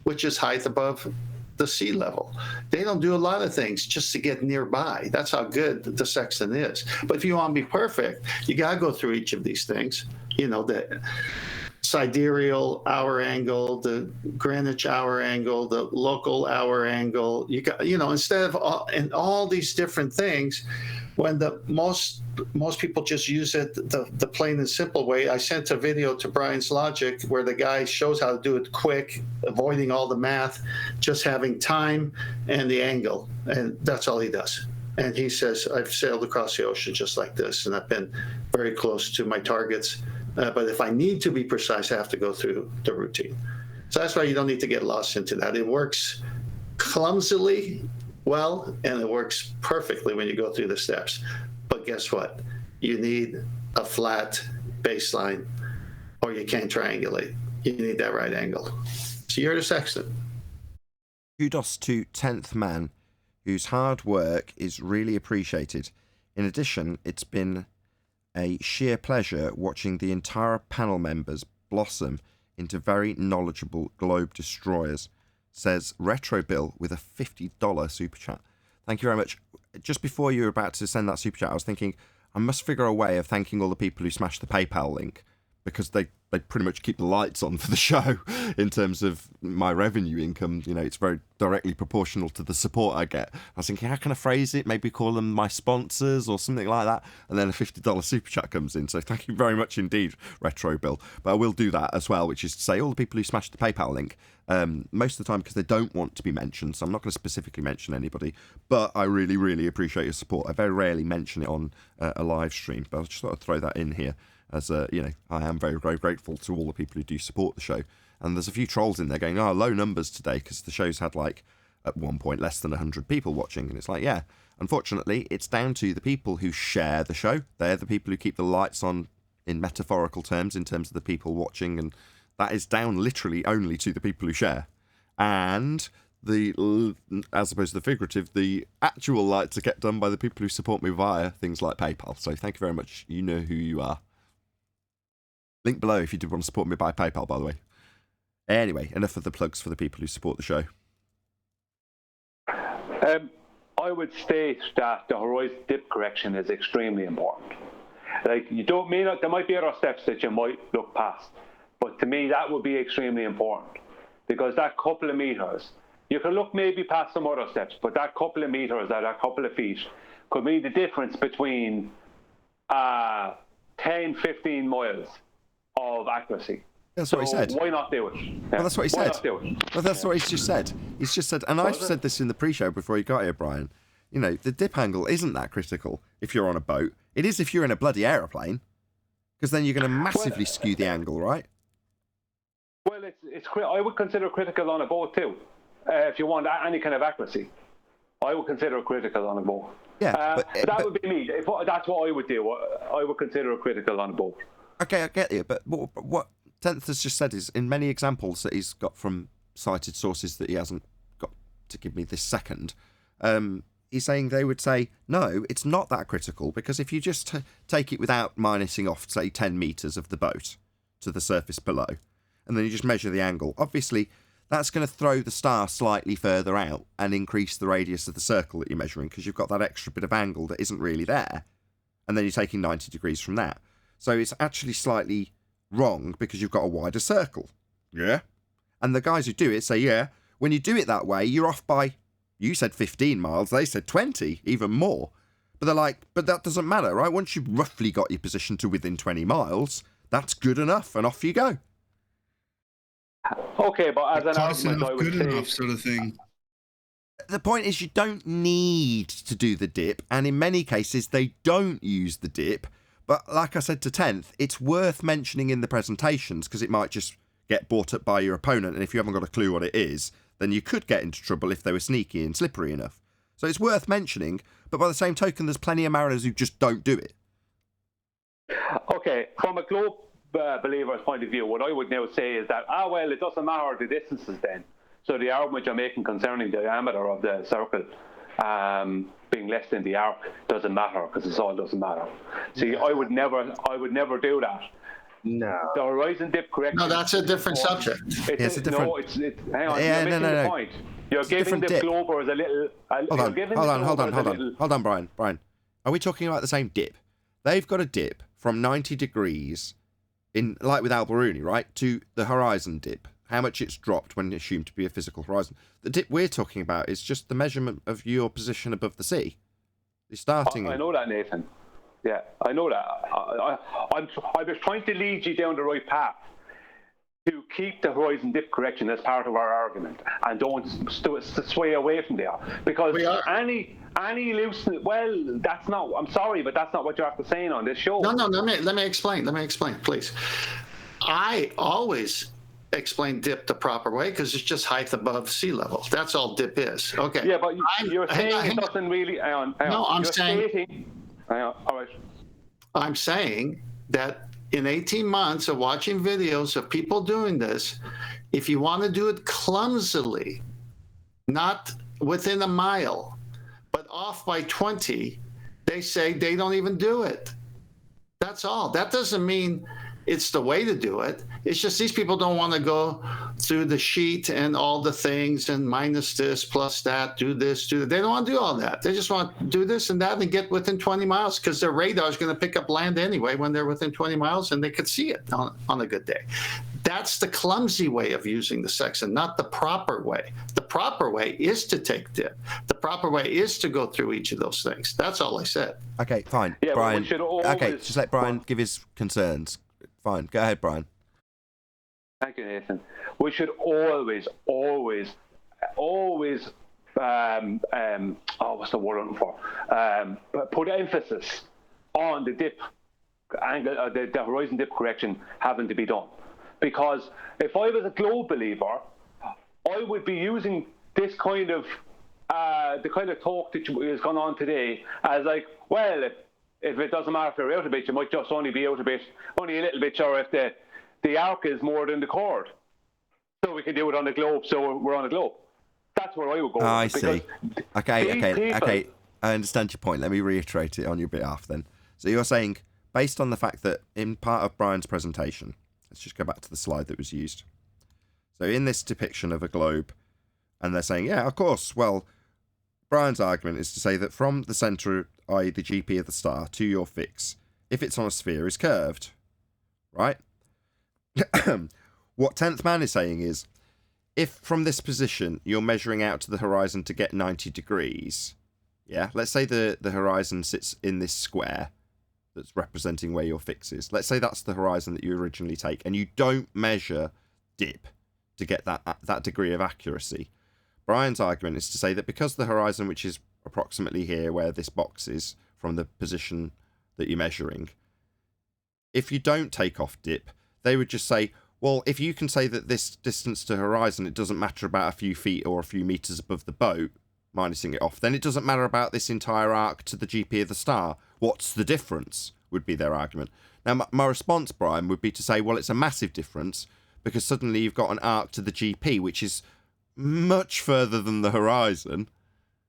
which is height above the sea level. They don't do a lot of things just to get nearby. That's how good the sextant is. But if you want to be perfect, you got to go through each of these things. sidereal hour angle, the Greenwich hour angle, the local hour angle. You got, instead of all these different things, when the most people just use it the plain and simple way. I sent a video to Brian's Logic where the guy shows how to do it quick, avoiding all the math, just having time and the angle, and that's all he does. And he says, I've sailed across the ocean just like this, and I've been very close to my targets. But if I need to be precise, I have to go through the routine. So that's why you don't need to get lost into that. It works clumsily well, and it works perfectly when you go through the steps. But guess what? You need a flat baseline, or you can't triangulate. You need that right angle. So you're the sextant. Kudos to 10th Man, whose hard work is really appreciated. In addition, it's been a sheer pleasure watching the entire panel members blossom into very knowledgeable globe destroyers, says Retro Bill with a $50 super chat. Thank you very much. Just before you were about to send that super chat, I was thinking I must figure a way of thanking all the people who smashed the PayPal link, because they pretty much keep the lights on for the show in terms of my revenue income. It's very directly proportional to the support I get. I was thinking, how can I phrase it? Maybe call them my sponsors or something like that. And then a $50 super chat comes in. So thank you very much indeed, Retro Bill. But I will do that as well, which is to say all the people who smashed the PayPal link, most of the time because they don't want to be mentioned. So I'm not going to specifically mention anybody, but I really, really appreciate your support. I very rarely mention it on a live stream, but I just thought I'd throw that in here. As I am very, very grateful to all the people who do support the show. And there's a few trolls in there going, low numbers today, because the show's had, at one point, less than 100 people watching. And it's like, yeah, unfortunately, it's down to the people who share the show. They're the people who keep the lights on in metaphorical terms, in terms of the people watching. And that is down literally only to the people who share. And as opposed to the figurative, the actual lights are kept done by the people who support me via things like PayPal. So thank you very much. You know who you are. Link below if you did want to support me by PayPal, by the way. Anyway, enough of the plugs for the people who support the show. I would state that the horizon dip correction is extremely important. There might be other steps that you might look past, but to me that would be extremely important, because that couple of meters, you can look maybe past some other steps, but that couple of meters or that couple of feet could be the difference between 10, 15 miles of accuracy. That's what he said. Why not do it? Yeah. Well, that's what he said. Why not do it? Well, that's what he's just said. He's just said, and I've said this in the pre-show before you got here, Brian. The dip angle isn't that critical if you're on a boat. It is if you're in a bloody aeroplane, because then you're going to massively skew the angle, right? Well, I would consider critical on a boat too. If you want any kind of accuracy, I would consider it critical on a boat. Yeah, but that would be me. If that's what I would do, I would consider it critical on a boat. Okay, I get you, but what Tenth has just said is, in many examples that he's got from cited sources that he hasn't got to give me this second, he's saying they would say, no, it's not that critical, because if you just take it without minusing off, say, 10 metres of the boat to the surface below, and then you just measure the angle, obviously that's going to throw the star slightly further out and increase the radius of the circle that you're measuring, because you've got that extra bit of angle that isn't really there, and then you're taking 90 degrees from that. So it's actually slightly wrong because you've got a wider circle. Yeah. And the guys who do it say, yeah, when you do it that way, you're off by, you said 15 miles, they said 20, even more. But they're like, but that doesn't matter, right? Once you've roughly got your position to within 20 miles, that's good enough, and off you go. Okay, but as an close argument, enough, I would good say... enough sort of thing. The point is, you don't need to do the dip, and in many cases, they don't use the dip. But like I said to 10th, it's worth mentioning in the presentations, because it might just get brought up by your opponent, and if you haven't got a clue what it is, then you could get into trouble if they were sneaky and slippery enough. So it's worth mentioning, but by the same token, there's plenty of mariners who just don't do it. Okay, from a globe believer's point of view, what I would now say is that, well, it doesn't matter the distances then. So the argument you're making concerning the diameter of the circle being less than the arc doesn't matter, because it all doesn't matter. See, I would never do that. No. The horizon dip correction. No, that's a different subject. It's a different. No, hang on. Yeah, you're missing the point. You're giving the globers a little. Hold on, Brian. Brian, are we talking about the same dip? They've got a dip from 90 degrees in like with Alberuni, right, to the horizon dip, how much it's dropped when assumed to be a physical horizon. The dip we're talking about is just the measurement of your position above the sea. You're starting. I know that, Nathan. Yeah, I know that. I was trying to lead you down the right path to keep the horizon dip correction as part of our argument, and don't sway away from there. Because any loose, well, that's not. I'm sorry, but that's not what you're after saying on this show. No. Let me explain. Please. I always explain dip the proper way because it's just height above sea level. That's all dip is. Okay. Yeah, but you're saying it doesn't really. Hang on. No, I'm saying. Hang on. All right. I'm saying that in 18 months of watching videos of people doing this, if you want to do it clumsily, not within a mile, but off by 20, they say they don't even do it. That's all. That doesn't mean it's the way to do it. It's just these people don't want to go through the sheet and all the things and minus this, plus that, do this, do that. They don't want to do all that. They just want to do this and that and get within 20 miles because their radar is going to pick up land anyway when they're within 20 miles and they could see it on a good day. That's the clumsy way of using the sextant, not the proper way. The proper way is to take dip. The proper way is to go through each of those things. That's all I said. Okay, fine. Yeah, Brian. Always... Okay, just let Brian give his concerns. Fine. Go ahead, Brian. Thank you, Nathan. We should always, what's the word I'm looking for? Put emphasis on the dip angle, the horizon dip correction having to be done. Because if I was a globe believer, I would be using this kind of, the kind of talk that is going on today as like, well, if it doesn't matter if you're out a bit, you might just only be out a bit, only a little bit sure if the arc is more than the chord. So we can do it on the globe, so we're on the globe. That's where I would go. I see. Okay. I understand your point. Let me reiterate it on your behalf then. So you're saying, based on the fact that in part of Brian's presentation, let's just go back to the slide that was used. So in this depiction of a globe, and they're saying, yeah, of course, well, Brian's argument is to say that from the centre, i.e. the GP of the star, to your fix, if it's on a sphere, is curved, right? What 10th Man is saying is, if from this position you're measuring out to the horizon to get 90 degrees, yeah, let's say the horizon sits in this square that's representing where your fix is. Let's say that's the horizon that you originally take, and you don't measure dip to get that degree of accuracy. Brian's argument is to say that because the horizon, which is approximately here where this box is from the position that you're measuring, if you don't take off dip, they would just say, well, if you can say that this distance to horizon, it doesn't matter about a few feet or a few meters above the boat, minusing it off, then it doesn't matter about this entire arc to the GP of the star. What's the difference, would be their argument. Now, my response, Brian, would be to say, well, it's a massive difference because suddenly you've got an arc to the GP, which is much further than the horizon.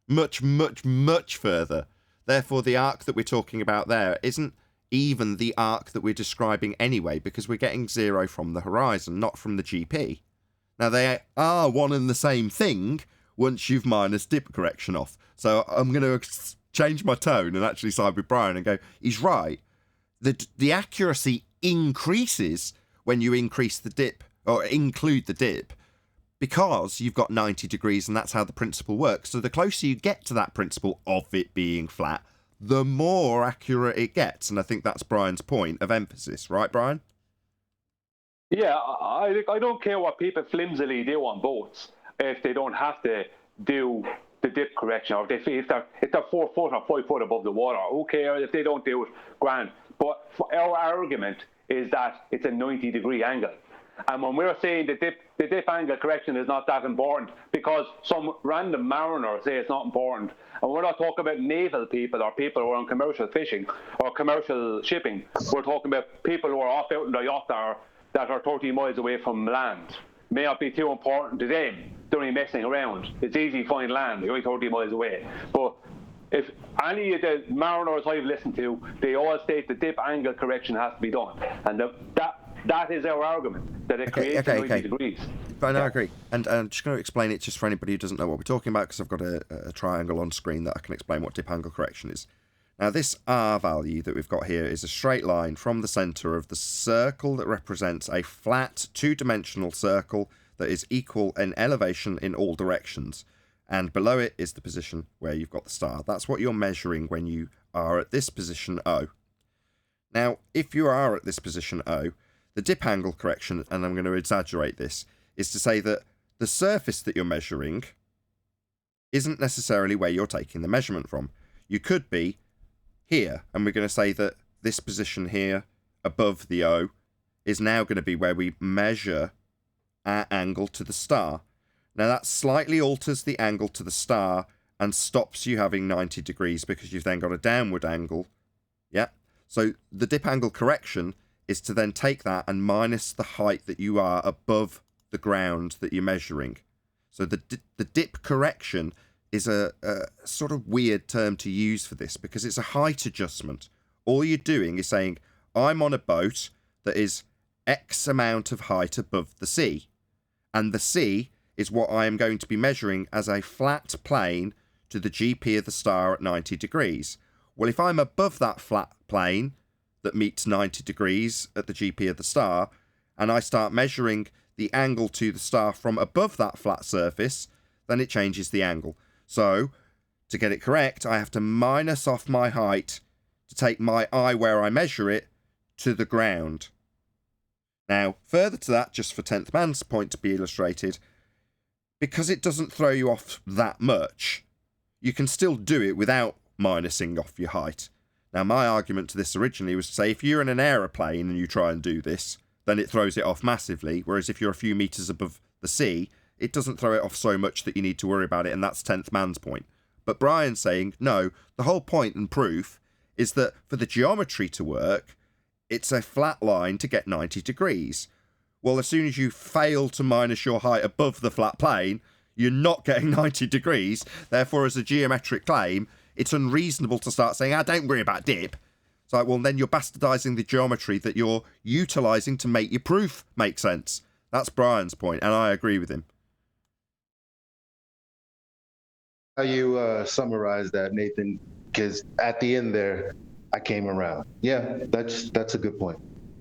Much, much, much further. Therefore, the arc that we're talking about there isn't even the arc that we're describing anyway, because we're getting 0 from the horizon, not from the GP. Now, they are one and the same thing once you've minus dip correction off. So I'm going to change my tone and actually side with Brian and go, he's right. The accuracy increases when you increase the dip, or include the dip, because you've got 90 degrees and that's how the principle works. So the closer you get to that principle of it being flat, the more accurate it gets. And I think that's Brian's point of emphasis. Right, Brian? Yeah, I don't care what people flimsily do on boats if they don't have to do the dip correction, or if they're 4 foot or 5 foot above the water. Who cares if they don't do it? Grand. But our argument is that it's a 90-degree angle. And when we're saying the dip angle correction is not that important because some random mariner say it's not important, and we're not talking about naval people or people who are on commercial fishing or commercial shipping. We're talking about people who are off out in the yacht that are 30 miles away from land. May not be too important to them. They're only messing around. It's easy to find land. They're only 30 miles away. But if any of the mariners I've listened to, they all state the dip angle correction has to be done. And that is our argument, that it creates 90 degrees. But I agree. And I'm just going to explain it just for anybody who doesn't know what we're talking about, because I've got a triangle on screen that I can explain what dip angle correction is. Now this R value that we've got here is a straight line from the centre of the circle that represents a flat two-dimensional circle that is equal in elevation in all directions. And below it is the position where you've got the star. That's what you're measuring when you are at this position O. Now, if you are at this position O, the dip angle correction, and I'm going to exaggerate this, is to say that the surface that you're measuring isn't necessarily where you're taking the measurement from. You could be here, and we're going to say that this position here above the O is now going to be where we measure our angle to the star. Now that slightly alters the angle to the star and stops you having 90 degrees because you've then got a downward angle. Yeah. So the dip angle correction is to then take that and minus the height that you are above the ground that you're measuring. So the dip correction is a sort of weird term to use for this because it's a height adjustment. All you're doing is saying, I'm on a boat that is X amount of height above the sea. And the sea is what I am going to be measuring as a flat plane to the GP of the star at 90 degrees. Well, if I'm above that flat plane that meets 90 degrees at the GP of the star, and I start measuring the angle to the star from above that flat surface, then it changes the angle. So, to get it correct, I have to minus off my height to take my eye where I measure it to the ground. Now, further to that, just for 10th man's point to be illustrated, because it doesn't throw you off that much, you can still do it without minusing off your height. Now, my argument to this originally was to say if you're in an aeroplane and you try and do this, then it throws it off massively, whereas if you're a few metres above the sea, it doesn't throw it off so much that you need to worry about it, and that's 10th man's point. But Brian's saying, no, the whole point and proof is that for the geometry to work, it's a flat line to get 90 degrees. Well, as soon as you fail to minus your height above the flat plane, you're not getting 90 degrees. Therefore, as a geometric claim, it's unreasonable to start saying, don't worry about dip. It's like, well, then you're bastardising the geometry that you're utilising to make your proof make sense. That's Brian's point, and I agree with him. How you summarize that, Nathan? Because at the end there, I came around. Yeah, that's a good point.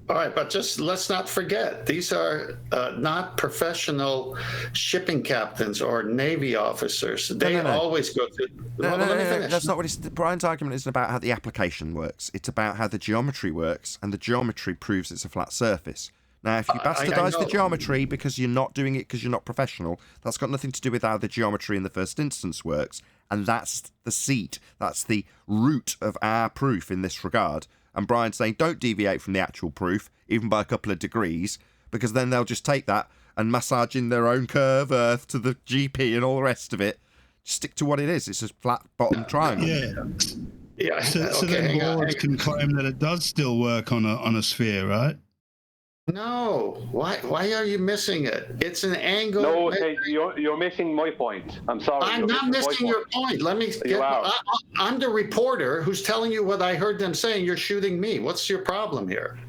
All right, but just let's not forget, these are not professional shipping captains or Navy officers. They always go through. No, that's not what it's. Brian's argument isn't about how the application works. It's about how the geometry works, and the geometry proves it's a flat surface. Now, if you bastardise the geometry because you're not doing it because you're not professional, that's got nothing to do with how the geometry in the first instance works, and that's the seat. That's the root of our proof in this regard. And Brian's saying, don't deviate from the actual proof, even by a couple of degrees, because then they'll just take that and massage in their own curve Earth to the GP and all the rest of it. Just stick to what it is. It's a flat bottom triangle. Yeah. So then boards can claim that it does still work on a sphere, right? No. Why are you missing it? It's an angle. No, hey, you're missing my point. I'm sorry. I'm not missing your point. Let me get. I'm the reporter who's telling you what I heard them saying. You're shooting me. What's your problem here?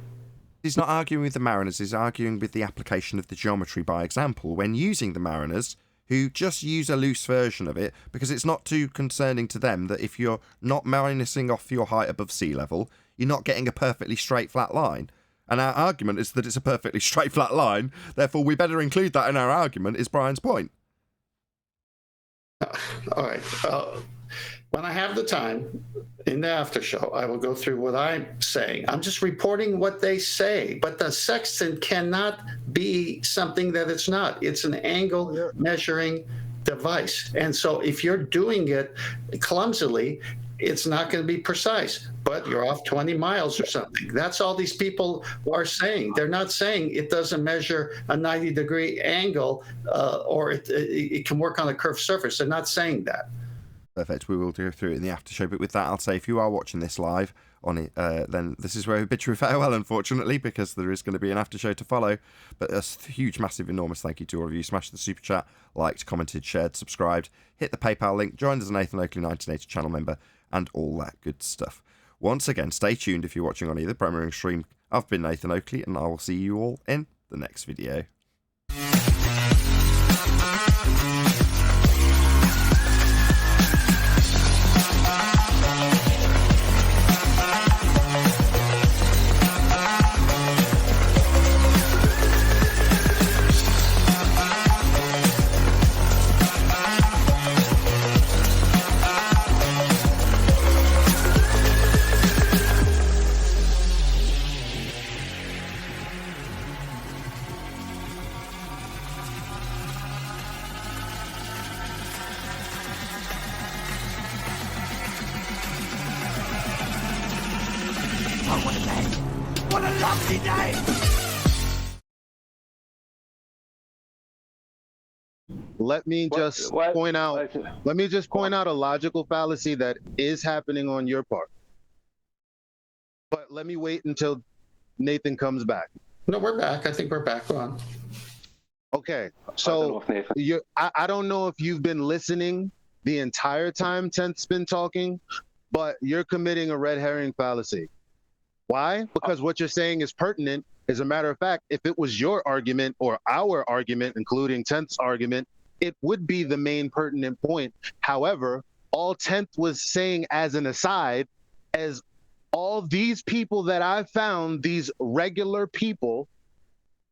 He's not arguing with the mariners. He's arguing with the application of the geometry by example when using the mariners, who just use a loose version of it because it's not too concerning to them that if you're not minusing off your height above sea level, you're not getting a perfectly straight flat line. And our argument is that it's a perfectly straight flat line. Therefore, we better include that in our argument, is Brian's point. All right. When I have the time in the after show, I will go through what I'm saying. I'm just reporting what they say. But the sextant cannot be something that it's not. It's an angle measuring device. And so if you're doing it clumsily, it's not going to be precise, but you're off 20 miles or something. That's all these people are saying. They're not saying it doesn't measure a 90-degree angle or it can work on a curved surface. They're not saying that. Perfect. We will go through it in the after show. But with that, I'll say if you are watching this live on it, then this is where we bid you farewell, unfortunately, because there is going to be an after show to follow. But a huge, massive, enormous thank you to all of you. Smash the super chat, liked, commented, shared, subscribed, hit the PayPal link, joined as a Nathan Oakley 1980 channel member, and all that good stuff. Once again, stay tuned if you're watching on either premiering stream. I've been Nathan Oakley, and I will see you all in the next video. fucking name! Let me just point out a logical fallacy that is happening on your part. But let me wait until Nathan comes back. No, we're back. I think we're back on. Okay, so I don't know if you've been listening the entire time Tenth's been talking, but you're committing a red herring fallacy. Why? Because what you're saying is pertinent. As a matter of fact, if it was your argument or our argument, including Tenth's argument, it would be the main pertinent point. However, all Tenth was saying as an aside, as all these people that I've found, these regular people,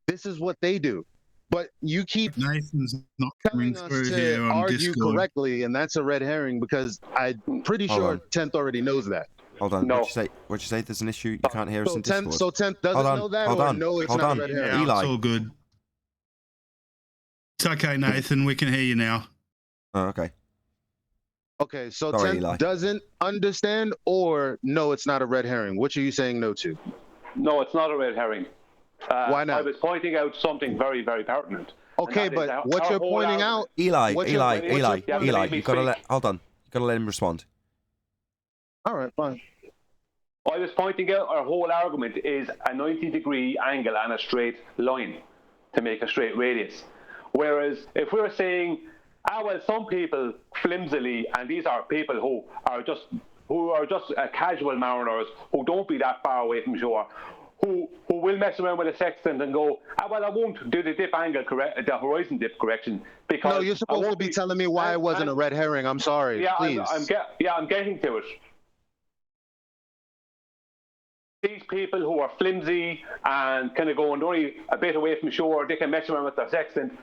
this is what they do. But you keep Nathan's not telling us to argue correctly, and that's a red herring because I'm pretty sure Tenth already knows that. Hold on. What'd you say? There's an issue. You can't hear us in Discord. So Tenth doesn't know that, or no, it's not red herring. Yeah, Eli. it's all good. It's okay, Nathan. We can hear you now. Oh, okay. Okay, so Tenth doesn't understand, or no, it's not a red herring. Which are you saying no to? No, it's not a red herring. Why not? I was pointing out something very, very pertinent. Okay, but what you're pointing out, Eli, you gotta let. Hold on, you gotta let him respond. All right, fine. I was pointing out our whole argument is a 90-degree angle and a straight line to make a straight radius. Whereas if we were saying, well, some people flimsily, and these are people who are just casual mariners who don't be that far away from shore, who will mess around with a sextant and go, well, I won't do the dip angle the horizon dip correction because. No, you're supposed to be telling me why it wasn't a red herring. I'm sorry. Yeah, please. I'm getting to it. These people who are flimsy and kind of going only a bit away from shore, they can mess around with their sextant.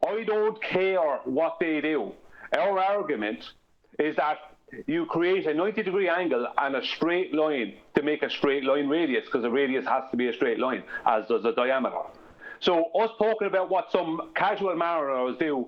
I don't care what they do. Our argument is that you create a 90-degree angle and a straight line to make a straight line radius, because a radius has to be a straight line, as does a diameter. So us talking about what some casual mariners do,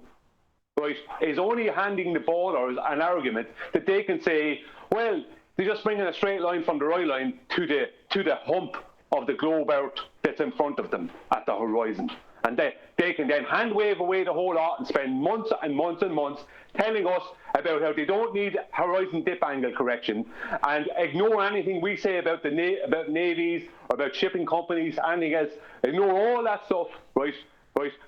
right, is only handing the ballers an argument that they can say, well, they just bring in a straight line from the right line to the hump of the globe out that's in front of them at the horizon. And they can then hand wave away the whole lot and spend months and months and months telling us about how they don't need horizon dip angle correction and ignore anything we say about about navies or about shipping companies, anything else. Ignore all that stuff, right,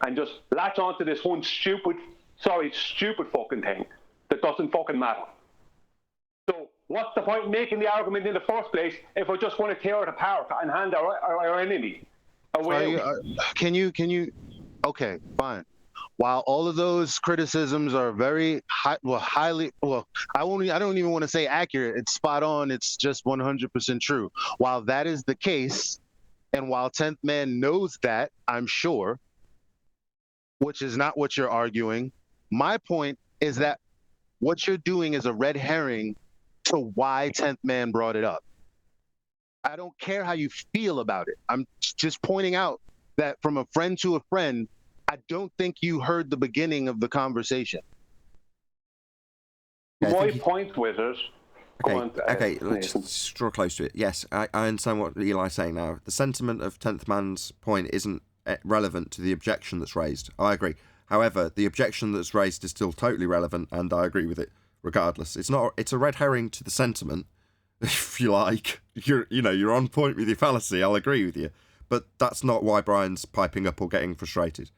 and just latch onto this one stupid fucking thing that doesn't fucking matter. So what's the point in making the argument in the first place if we just want to tear it apart and hand our enemy away? Can you? Okay, fine. While all of those criticisms are very I don't even want to say accurate. It's spot on. It's just 100% true. While that is the case, and while 10th Man knows that, I'm sure, which is not what you're arguing. My point is that what you're doing is a red herring to why 10th Man brought it up. I don't care how you feel about it. I'm just pointing out that from a friend to a friend, I don't think you heard the beginning of the conversation. My point with it. Okay, let's just draw close to it. Yes, I understand what Eli's saying now. The sentiment of 10th Man's point isn't relevant to the objection that's raised. I agree. However, the objection that's raised is still totally relevant, and I agree with it regardless. It's a red herring to the sentiment, if you like. You're on point with your fallacy. I'll agree with you, but that's not why Brian's piping up or getting frustrated.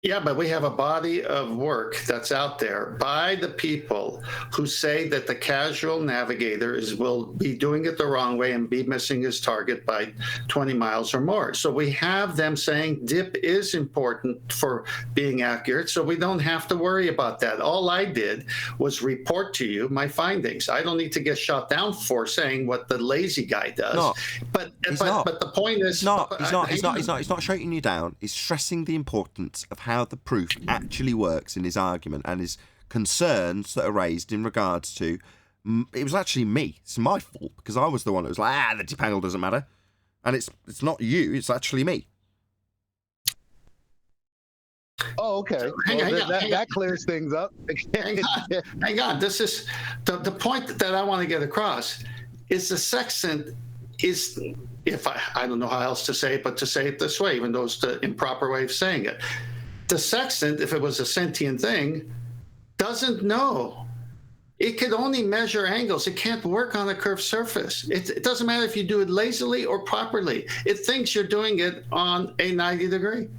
Yeah, but we have a body of work that's out there by the people who say that the casual navigator will be doing it the wrong way and be missing his target by 20 miles or more. So we have them saying dip is important for being accurate, so we don't have to worry about that. All I did was report to you my findings. I don't need to get shot down for saying what the lazy guy does. But the point is, he's not shouting you down. He's stressing the importance of how the proof actually works in his argument and his concerns that are raised in regards to it was actually me. It's my fault because I was the one that was like, the dip angle doesn't matter, and it's not you. It's actually me. Oh, okay. That clears things up. Hang on. This is the point that I want to get across. Is the sextant is, if I don't know how else to say it, but to say it this way, even though it's the improper way of saying it. The sextant, if it was a sentient thing, doesn't know. It can only measure angles. It can't work on a curved surface. It doesn't matter if you do it lazily or properly. It thinks you're doing it on a 90 degree.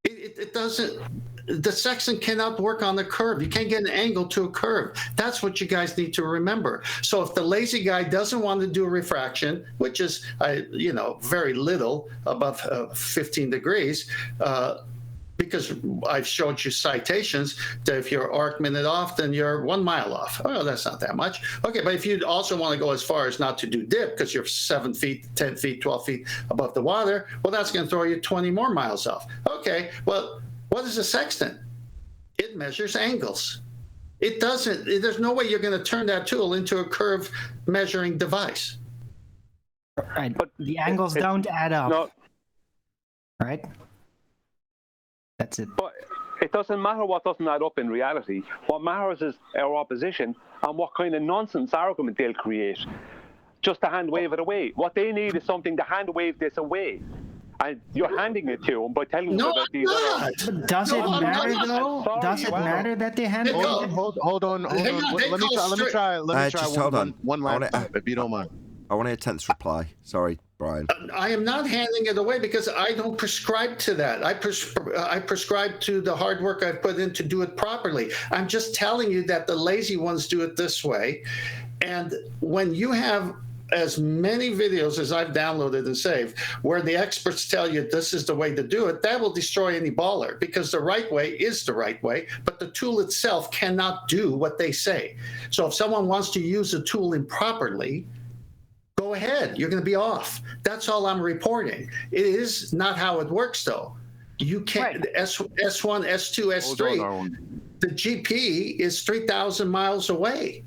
It doesn't. The sextant cannot work on the curve. You can't get an angle to a curve. That's what you guys need to remember. So if the lazy guy doesn't want to do a refraction, which is, very little above 15 degrees, because I've showed you citations that if you're arc minute off, then you're 1 mile off. Oh, that's not that much. Okay, but if you also want to go as far as not to do dip because you're 7 feet, 10 feet, 12 feet above the water, well, that's going to throw you 20 more miles off. Okay, well, what is a sextant? It measures angles. It doesn't, there's no way you're going to turn that tool into a curve measuring device. Right, but the angles don't add up. No. Right? That's it. But it doesn't matter what doesn't add up in reality. What matters is our opposition and what kind of nonsense argument they'll create just to hand wave it away. What they need is something to hand wave this away. And you're handing it to them by telling them about these other... Does it matter, though? Does it matter that they hand it? Hold on. Let me try one last time, if you don't mind. I want a tense reply. Sorry, Brian. I am not handing it away because I don't prescribe to that. I prescribe to the hard work I've put in to do it properly. I'm just telling you that the lazy ones do it this way. And when you have as many videos as I've downloaded and saved where the experts tell you this is the way to do it, that will destroy any baller because the right way is the right way, but the tool itself cannot do what they say. So if someone wants to use a tool improperly, go ahead, you're going to be off. That's all I'm reporting. It is not how it works, though. You can't, right. S1, S2, S3, the GP is 3,000 miles away.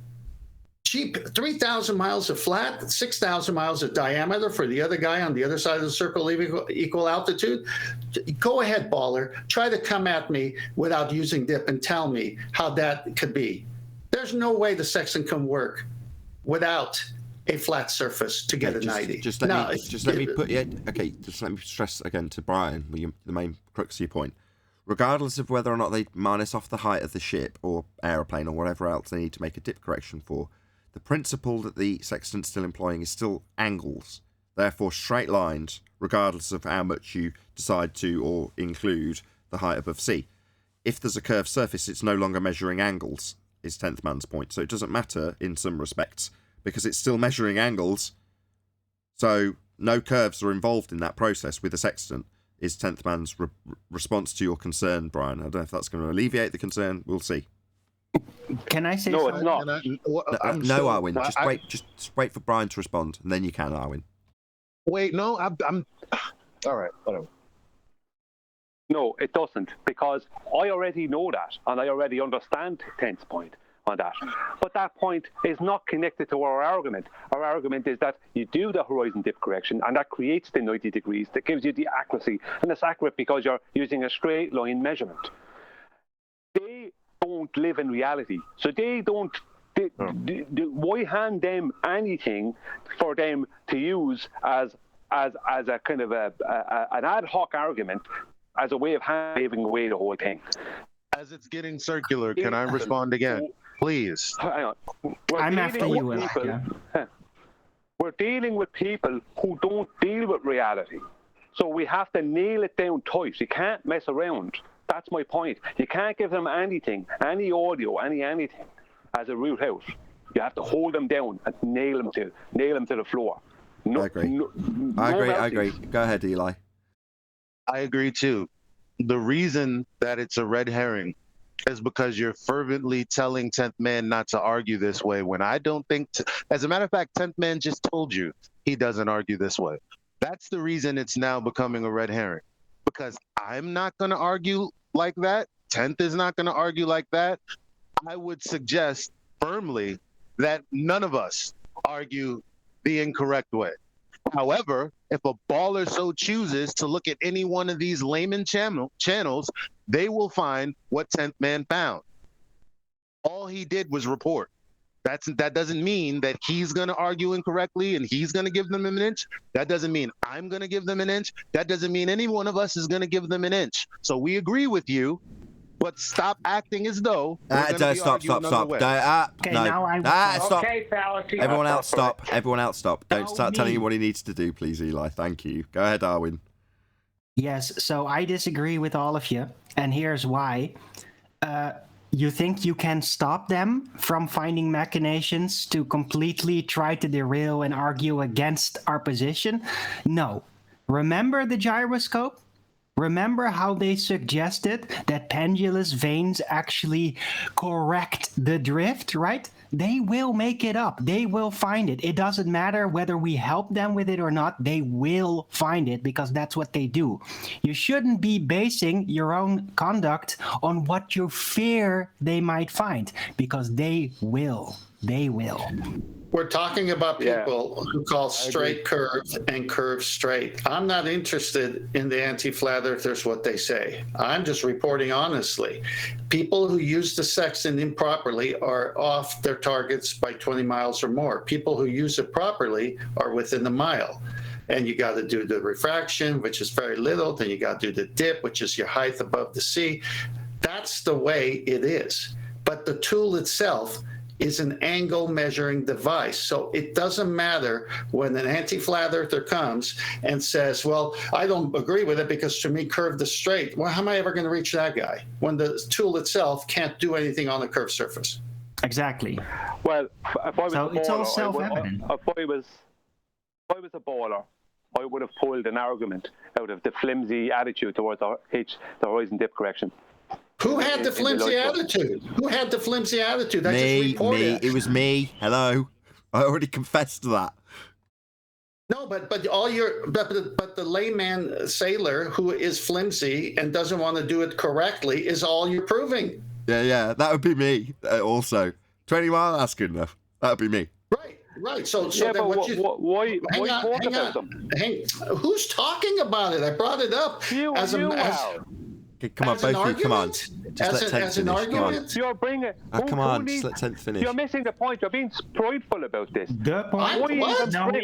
3,000 miles of flat, 6,000 miles of diameter for the other guy on the other side of the circle, equal altitude. Go ahead, baller. Try to come at me without using dip and tell me how that could be. There's no way the sextant can work without a flat surface to get a 90. Just let me stress again to Brian, the main crux of your point. Regardless of whether or not they minus off the height of the ship or aeroplane or whatever else they need to make a dip correction for, the principle that the sextant's still employing is still angles, therefore straight lines, regardless of how much you decide to or include the height above sea. If there's a curved surface, it's no longer measuring angles, is 10th man's point. So it doesn't matter in some respects, because it's still measuring angles. So no curves are involved in that process with a sextant, is 10th man's response to your concern, Brian. I don't know if that's going to alleviate the concern. We'll see. Can I say no, something? It's not. No, Arwin. Just wait for Brian to respond, and then you can, Arwin. Wait, no, I'm... All right, whatever. No, it doesn't, because I already know that, and I already understand 10th's point on that. But that point is not connected to our argument. Our argument is that you do the horizon dip correction, and that creates the 90 degrees, that gives you the accuracy, and it's accurate because you're using a straight line measurement. They don't live in reality, so they don't. Why hand them anything for them to use as a kind of an ad hoc argument as a way of hand-waving away the whole thing? As it's getting circular, can I respond again, please? Hang on. I'm after you, We're dealing with people who don't deal with reality, so we have to nail it down tight. You can't mess around. That's my point. You can't give them anything, any audio, anything as a root out. You have to hold them down and nail them to the floor. No, I agree. I agree. Go ahead, Eli. I agree too. The reason that it's a red herring is because you're fervently telling 10th Man not to argue this way when I don't think... As a matter of fact, 10th Man just told you he doesn't argue this way. That's the reason it's now becoming a red herring. Because I'm not going to argue like that. 10th is not going to argue like that. I would suggest firmly that none of us argue the incorrect way. However, if a baller so chooses to look at any one of these layman channels, they will find what 10th Man found. All he did was report. That doesn't mean that he's going to argue incorrectly and he's going to give them an inch. That doesn't mean I'm going to give them an inch. That doesn't mean any one of us is going to give them an inch. So we agree with you, but stop acting as though stop. Okay, now stop. Okay, Fallacy. Everyone else stop. Everyone else stop. Don't start telling him what he needs to do, please, Eli. Thank you. Go ahead, Darwin. Yes, so I disagree with all of you, and here's why. You think you can stop them from finding machinations to completely try to derail and argue against our position? No. Remember the gyroscope? Remember how they suggested that pendulous vanes actually correct the drift, right? They will make it up. They will find it. It doesn't matter whether we help them with it or not. They will find it because that's what they do. You shouldn't be basing your own conduct on what you fear they might find, because they will. They will. We're talking about people who call straight curved and curved straight. I'm not interested in the anti-flat earthers, what they say. I'm just reporting honestly. People who use the sextant improperly are off their targets by 20 miles or more. People who use it properly are within a mile. And you got to do the refraction, which is very little. Then you got to do the dip, which is your height above the sea. That's the way it is. But the tool itself is an angle measuring device. So it doesn't matter when an anti-flat earther comes and says, well, I don't agree with it because to me curved is straight. Well, how am I ever going to reach that guy when the tool itself can't do anything on a curved surface? Exactly. Well, if I was So a it's all baller, self-evident. if I was a baller, I would have pulled an argument out of the flimsy attitude towards the horizon dip correction. Who had the flimsy attitude? Who had the flimsy attitude? I just reported. It was me. Hello. I already confessed to that. No, but the layman sailor who is flimsy and doesn't want to do it correctly is all you're proving. Yeah, that would be me. Also, 20 mile, that's good enough. That would be me. Right. So yeah, then but why talk about them? Who's talking about it? I brought it up Okay, come on, both of you, come on. Just let Tenth finish, come on. You're bringing... come on, just let Tenth finish. You're missing the point. You're being prideful about this. The point?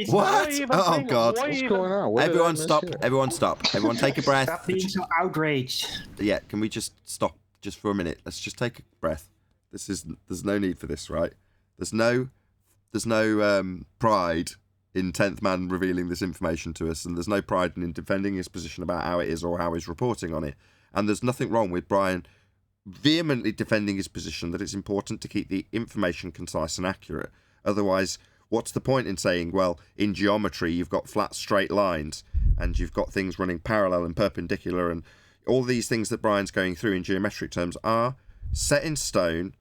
What? Oh, God. What's going on? Everyone stop. Everyone stop. Everyone take a breath. Stop being so outraged. Yeah, can we just stop just for a minute? Let's just take a breath. There's no need for this, right? There's no pride in 10th Man revealing this information to us, and there's no pride in him defending his position about how it is or how he's reporting on it. And there's nothing wrong with Brian vehemently defending his position that it's important to keep the information concise and accurate. Otherwise, what's the point in saying, well, in geometry, you've got flat, straight lines, and you've got things running parallel and perpendicular, and all these things that Brian's going through in geometric terms are set in stone,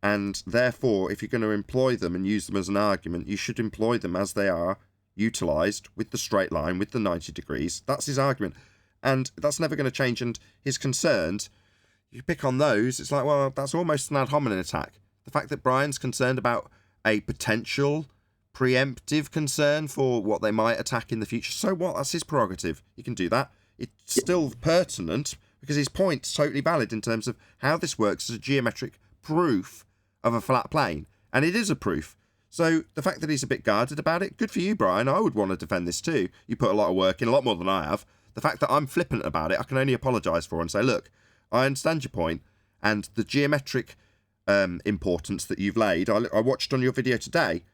and therefore, if you're going to employ them and use them as an argument, you should employ them as they are, utilised with the straight line, with the 90 degrees. That's his argument. And that's never going to change. And his concerns, you pick on those, it's like, well, that's almost an ad hominem attack. The fact that Brian's concerned about a potential preemptive concern for what they might attack in the future, so what? That's his prerogative. He can do that. It's still pertinent because his point's totally valid in terms of how this works as a geometric proof of a flat plane. And it is a proof. So the fact that he's a bit guarded about it, good for you, Brian. I would want to defend this too. You put a lot of work in, a lot more than I have. The fact that I'm flippant about it, I can only apologise for and say, look, I understand your point, and the geometric importance that you've laid, I watched on your video today,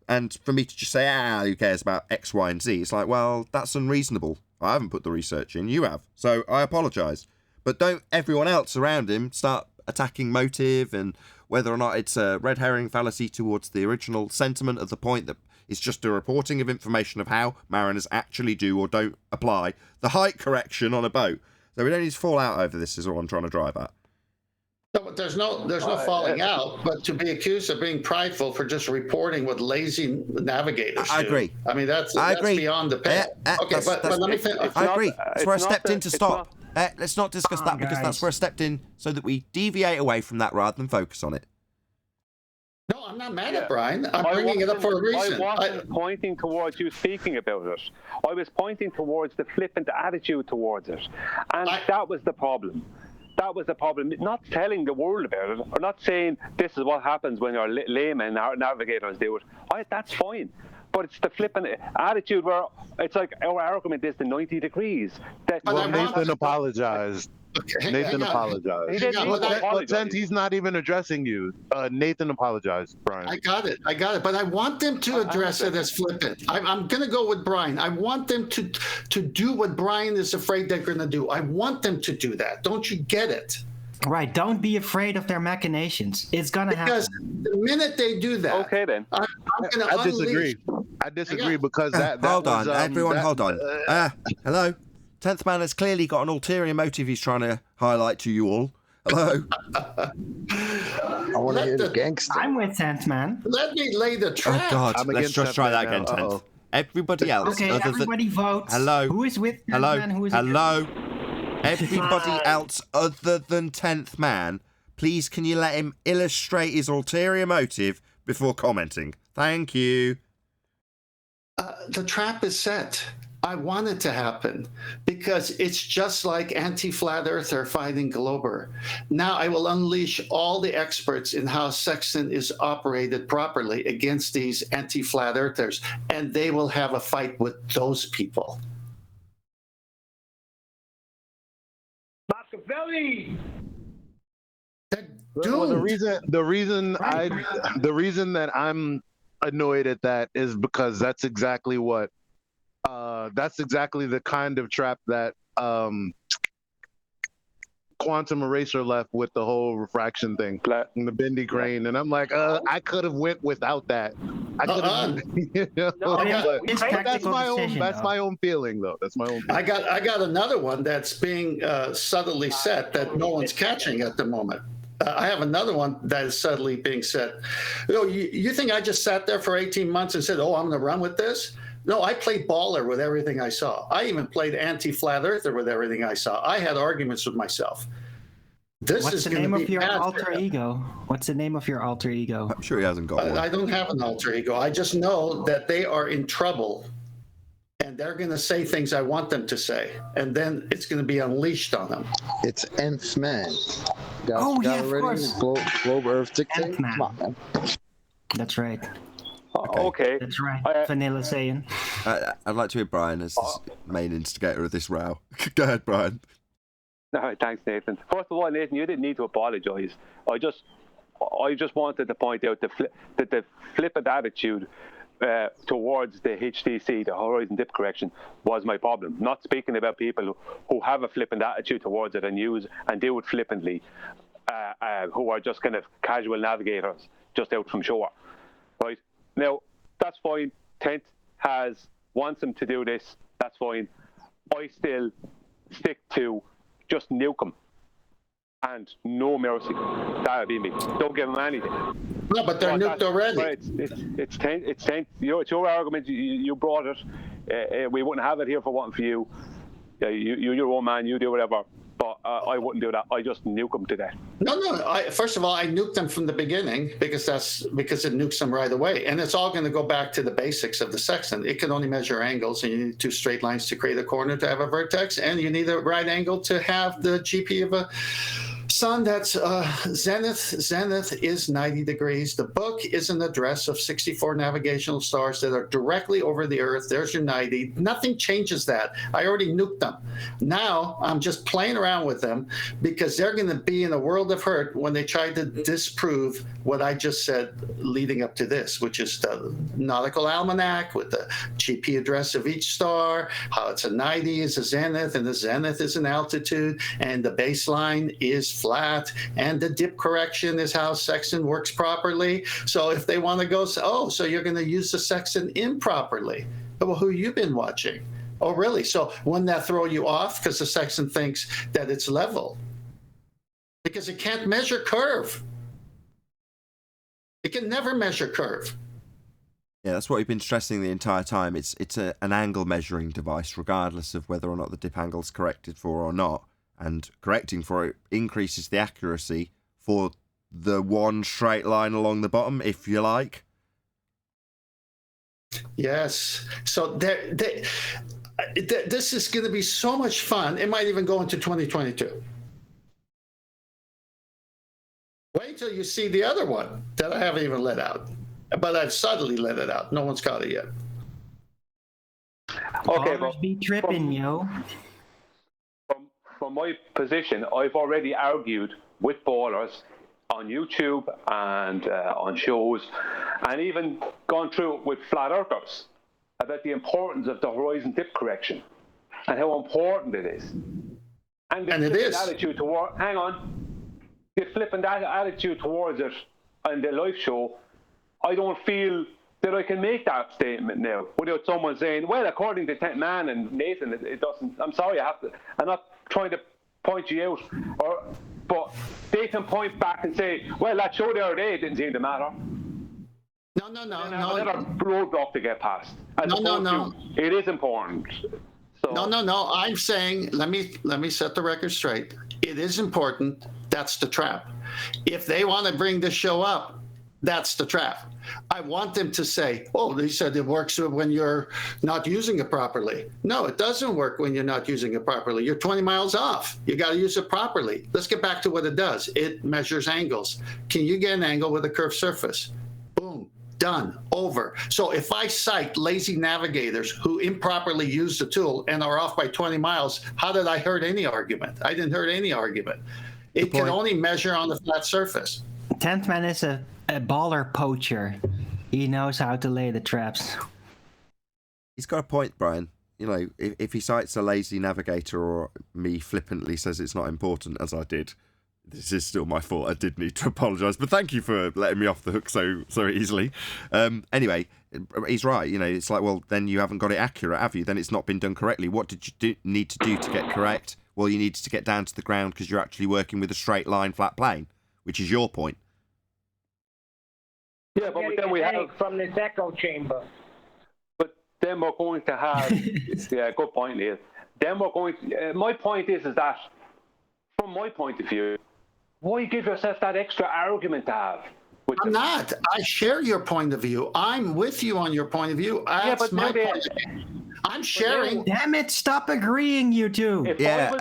and for me to just say, who cares about X, Y, and Z, it's like, well, that's unreasonable. I haven't put the research in, you have. So I apologise. But don't everyone else around him start attacking motive and whether or not it's a red herring fallacy towards the original sentiment of the point that it's just a reporting of information of how mariners actually do or don't apply the height correction on a boat. So we don't need to fall out over this is all I'm trying to drive at. No, but there's no falling out, but to be accused of being prideful for just reporting what lazy navigators do. I agree. I mean, that's beyond the pale. Okay, but let me finish. I agree. That's where I stepped in to stop. Let's not discuss that because that's where I stepped in so that we deviate away from that rather than focus on it. No, I'm not mad at Brian. I'm bringing it up for a reason. I wasn't pointing towards you speaking about it. I was pointing towards the flippant attitude towards it. And that was the problem. That was the problem. Not telling the world about it, or not saying this is what happens when your layman navigators do it. That's fine. But it's the flipping attitude where it's like our argument is the 90 degrees. Nathan apologized. Okay, Nathan apologized. He didn't But since he's not even addressing you, Nathan apologized, Brian. I got it. But I want them to address it as flippant. I'm going to go with Brian. I want them to do what Brian is afraid they're going to do. I want them to do that. Don't you get it? Right. Don't be afraid of their machinations. It's going to happen. Because the minute they do that, okay, then. I'm going to disagree. I disagree because that hold was, on, everyone, hold on. Hello? 10th Man has clearly got an ulterior motive he's trying to highlight to you all. Hello? I want to hear the gangster. I'm with 10th Man. Let me lay the trap. Oh, God. Let's just try that again, 10th. Everybody else. Okay, everybody votes. Hello? Who is with 10th Hello? Man? Who is Hello? Everybody else other than 10th Man, please can you let him illustrate his ulterior motive before commenting? Thank you. The trap is set. I want it to happen because it's just like anti-flat earther fighting Glober. Now I will unleash all the experts in how Sextant is operated properly against these anti-flat earthers, and they will have a fight with those people. Machiavelli! Well, the reason that I'm annoyed at that is because that's exactly the kind of trap that Quantum Eraser left with the whole refraction thing and the bendy grain, and I'm like, I could have went without that. I could have, that's my own feeling, though. That's my own feeling. I got another one that's being subtly set that no one's catching at the moment. I have another one that is subtly being set. You think I just sat there for 18 months and said, I'm going to run with this? No, I played baller with everything I saw. I even played anti-flat earther with everything I saw. I had arguments with myself. What's the name of your alter ego? What's the name of your alter ego? I'm sure he hasn't got one. I don't have an alter ego. I just know that they are in trouble. And they're going to say things I want them to say. And then it's going to be unleashed on them. It's Nth Man. Of course. Globe Earth Dictate. Come on, man. That's right. Okay. That's right. Vanilla saying. I'd like to hear Brian as the main instigator of this row. Go ahead, Brian. No, thanks, Nathan. First of all, Nathan, you didn't need to apologise. I just wanted to point out that the flippant attitude towards the HDC, the Horizon Dip Correction, was my problem. Not speaking about people who have a flippant attitude towards it and do it flippantly, who are just kind of casual navigators just out from shore. Right? Now, that's fine. Tent wants them to do this. That's fine. I still stick to just nuke them. And no mercy. That would be me. Don't give them anything. No, but they're nuked already. It's 10. It's your argument. You brought it. We wouldn't have it here for one for you. You're your own man. You do whatever. But I wouldn't do that. I just nuke them to death. No. First of all, I nuked them from the beginning because it nukes them right away. And it's all going to go back to the basics of the sextant. It can only measure angles, and you need two straight lines to create a corner to have a vertex, and you need a right angle to have the GP of a sun that's zenith. Zenith is 90 degrees. The book is an address of 64 navigational stars that are directly over the Earth. There's your 90. Nothing changes that. I already nuked them. Now I'm just playing around with them because they're going to be in a world of hurt when they try to disprove what I just said leading up to this, which is the nautical almanac with the GP address of each star, how it's a 90 is a zenith, and the zenith is an altitude, and the baseline is flat, and the dip correction is how sextant works properly. So if they want to go, so you're going to use the sextant improperly. Well, who you been watching? Oh, really? So wouldn't that throw you off because the sextant thinks that it's level? Because it can't measure curve. It can never measure curve. Yeah, that's what we've been stressing the entire time. It's an angle measuring device, regardless of whether or not the dip angle is corrected for or not. And correcting for it increases the accuracy for the one straight line along the bottom, if you like. Yes. So this is going to be so much fun. It might even go into 2022. Wait till you see the other one that I haven't even let out. But I've subtly let it out. No one's caught it yet. Okay, Ballers be tripping, yo. From my position, I've already argued with ballers on YouTube and on shows, and even gone through it with flat earthers about the importance of the horizon dip correction and how important it is. And it is. Attitude toward, hang on, you're flipping that attitude towards it on the live show. I don't feel that I can make that statement now without someone saying, well, according to Man and Nathan, it doesn't. I'm sorry, I'm not trying to point you out, but they can point back and say, well, that show the other day didn't seem to matter. No. Another roadblock to get past. No. It is important. So, No. I'm saying, let me set the record straight. It is important. That's the trap. If they want to bring this show up, that's the trap. I want them to say, oh, they said it works when you're not using it properly. No, it doesn't work when you're not using it properly. You're 20 miles off. You got to use it properly. Let's get back to what it does. It measures angles. Can you get an angle with a curved surface? Boom, done, over. So if I cite lazy navigators who improperly use the tool and are off by 20 miles, how did I hurt any argument? I didn't hurt any argument. It can only measure on the flat surface. 10th Man is a baller poacher. He knows how to lay the traps. He's got a point, Brian. You know, if he cites a lazy navigator or me flippantly says it's not important, as I did, this is still my fault. I did need to apologise, but thank you for letting me off the hook so easily. Anyway, he's right. You know, it's like, well, then you haven't got it accurate, have you? Then it's not been done correctly. What did you need to do to get correct? Well, you needed to get down to the ground because you're actually working with a straight line, flat plane, which is your point. Yeah, but then we have from this echo chamber. But then we're going to have yeah, good point, Neil. Then we're going to, my point is that from my point of view, why give yourself that extra argument to have? I'm not. I share your point of view. I'm with you on your point of view. That's my point of view. I'm sharing. Damn it! Stop agreeing, you two. Yeah,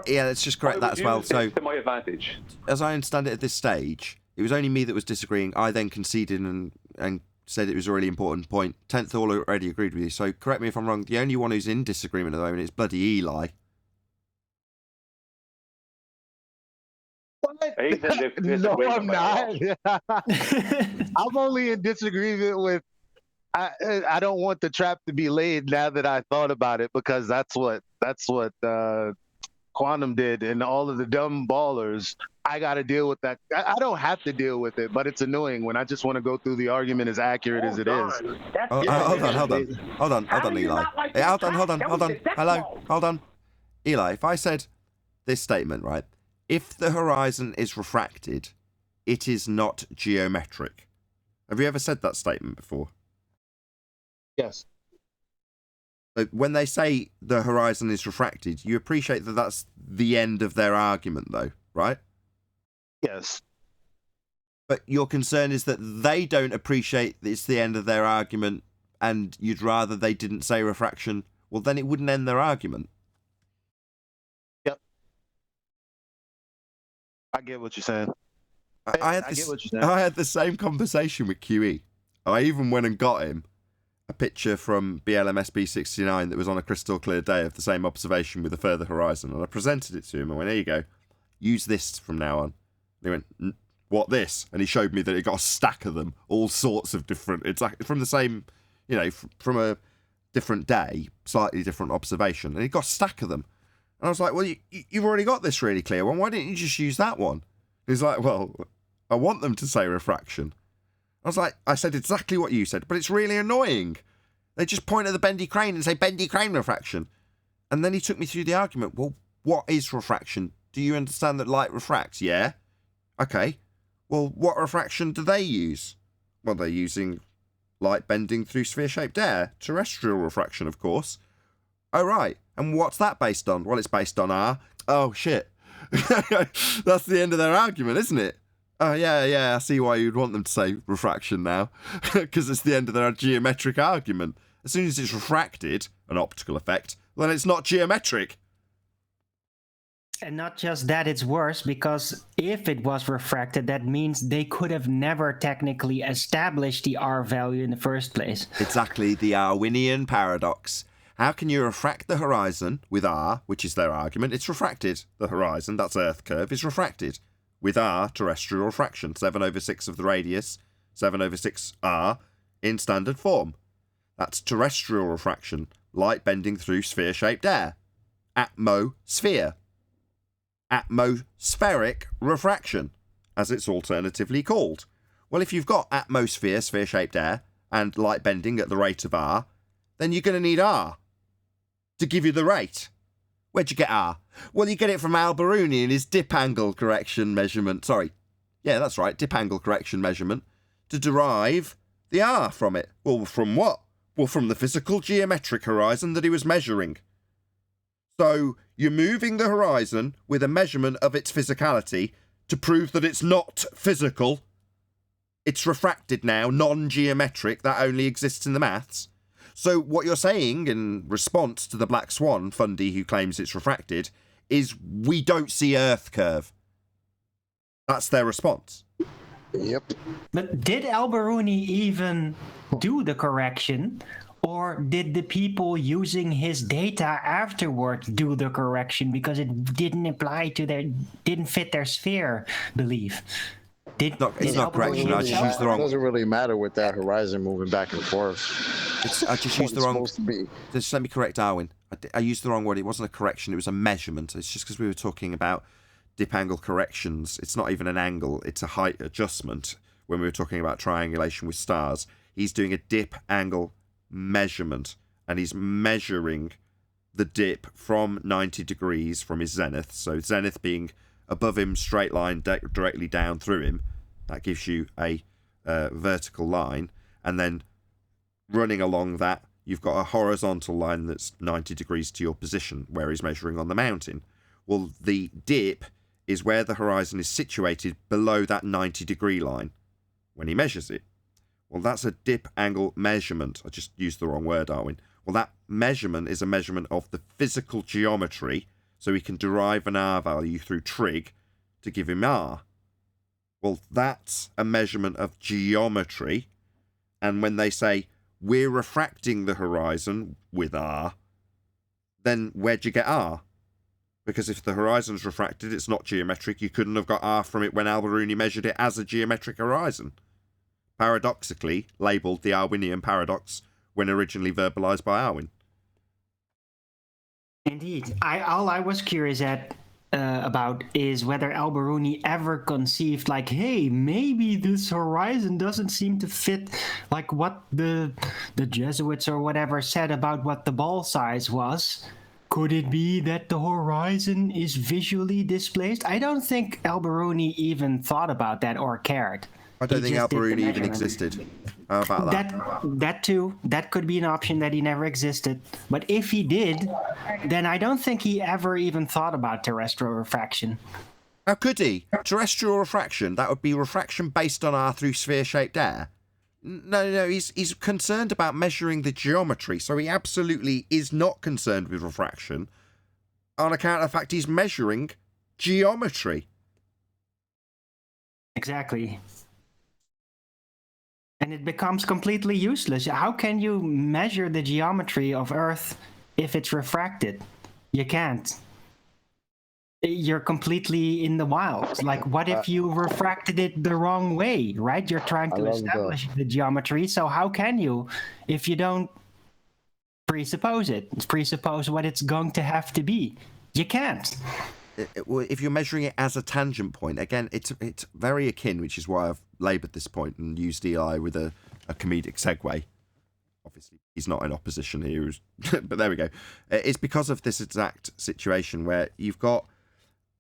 let's just correct that as well. So, to my advantage, as I understand it at this stage, it was only me that was disagreeing. I then conceded and said it was a really important point. 10th already agreed with you. So correct me if I'm wrong. The only one who's in disagreement at the moment is bloody Eli. No, I'm not. I'm only in disagreement with. I don't want the trap to be laid now that I thought about it, because that's what Quantum did, and all of the dumb ballers. I got to deal with that. I don't have to deal with it, but it's annoying when I just want to go through the argument as accurate as it is. Hold on, Eli. Hold on. Hello, hold on. Eli, if I said this statement, right? If the horizon is refracted, it is not geometric. Have you ever said that statement before? Yes. When they say the horizon is refracted, you appreciate that that's the end of their argument, though, right? Yes. But your concern is that they don't appreciate it's the end of their argument, and you'd rather they didn't say refraction. Well, then it wouldn't end their argument. Yep. I get what you're saying. I had the same conversation with QE. I even went and got him a picture from BLMSB69 that was on a crystal clear day of the same observation with a further horizon, and I presented it to him. I went, "There you go. Use this from now on." And he went, "What, this?" And he showed me that it got a stack of them, all sorts of different. It's like from the same, you know, from a different day, slightly different observation, and he got a stack of them. And I was like, "Well, you've already got this really clear one. Why didn't you just use that one?" He's like, "Well, I want them to say refraction." I was like, I said exactly what you said, but it's really annoying. They just point at the bendy crane and say bendy crane refraction. And then he took me through the argument. Well, what is refraction? Do you understand that light refracts? Yeah. Okay. Well, what refraction do they use? Well, they're using light bending through sphere-shaped air. Terrestrial refraction, of course. Oh, right. And what's that based on? Well, it's based on R. Oh, shit. That's the end of their argument, isn't it? Oh, yeah, I see why you'd want them to say refraction now, because it's the end of their geometric argument. As soon as it's refracted, an optical effect, then it's not geometric. And not just that, it's worse because if it was refracted, that means they could have never technically established the R value in the first place. Exactly, the Arwinian paradox. How can you refract the horizon with R, which is their argument? It's refracted. The horizon, that's Earth curve, is refracted. With R, terrestrial refraction, 7/6 of the radius, 7/6 R, in standard form. That's terrestrial refraction, light bending through sphere-shaped air. Atmosphere. Atmospheric refraction, as it's alternatively called. Well, if you've got atmosphere, sphere-shaped air, and light bending at the rate of R, then you're going to need R to give you the rate. Where'd you get R? Well, you get it from Al-Biruni in his dip angle correction measurement. Sorry. Yeah, that's right, dip angle correction measurement, to derive the R from it. Well, from what? Well, from the physical geometric horizon that he was measuring. So you're moving the horizon with a measurement of its physicality to prove that it's not physical. It's refracted now, non-geometric, that only exists in the maths. So what you're saying in response to the Black Swan fundie who claims it's refracted is we don't see Earth curve. That's their response. Yep. But did Al-Biruni even do the correction? Or did the people using his data afterwards do the correction because it didn't fit their sphere belief? It's not correction. I just used the wrong. It doesn't really matter with that horizon moving back and forth. I just used the wrong. Just let me correct Darwin. I used the wrong word. It wasn't a correction. It was a measurement. It's just because we were talking about dip angle corrections. It's not even an angle. It's a height adjustment. When we were talking about triangulation with stars, he's doing a dip angle measurement, and he's measuring the dip from 90 degrees from his zenith. So zenith being above him, straight line directly down through him, that gives you a vertical line, and then running along that you've got a horizontal line that's 90 degrees to your position where he's measuring on the mountain. Well, the dip is where the horizon is situated below that 90 degree line when he measures it. Well, that's a dip angle measurement. I just used the wrong word, Darwin. Well, that measurement is a measurement of the physical geometry, so we can derive an R value through trig to give him R. Well, that's a measurement of geometry, and when they say, we're refracting the horizon with R, then where'd you get R? Because if the horizon's refracted, it's not geometric. You couldn't have got R from it when Al-Biruni measured it as a geometric horizon. Paradoxically labelled the Arwinian paradox when originally verbalised by Arwin. Indeed. All I was curious about is whether Al-Biruni ever conceived, like, hey, maybe this horizon doesn't seem to fit like what the Jesuits or whatever said about what the ball size was. Could it be that the horizon is visually displaced? I don't think Al-Biruni even thought about that or cared. I don't think Al-Biruni even existed. How about that? That too. That could be an option, that he never existed. But if he did, then I don't think he ever even thought about terrestrial refraction. How could he? Terrestrial refraction, that would be refraction based on R through sphere-shaped air. No, he's concerned about measuring the geometry, so he absolutely is not concerned with refraction on account of the fact he's measuring geometry. Exactly. And it becomes completely useless. How can you measure the geometry of Earth if it's refracted? You can't. You're completely in the wild. Like, what if you refracted it the wrong way, right? You're trying to establish the geometry, so how can you if you don't presuppose it? Presuppose what it's going to have to be. You can't. If you're measuring it as a tangent point, again, it's very akin, which is why I've laboured this point and used Eli with a comedic segue. Obviously, he's not in opposition here, but there we go. It's because of this exact situation where you've got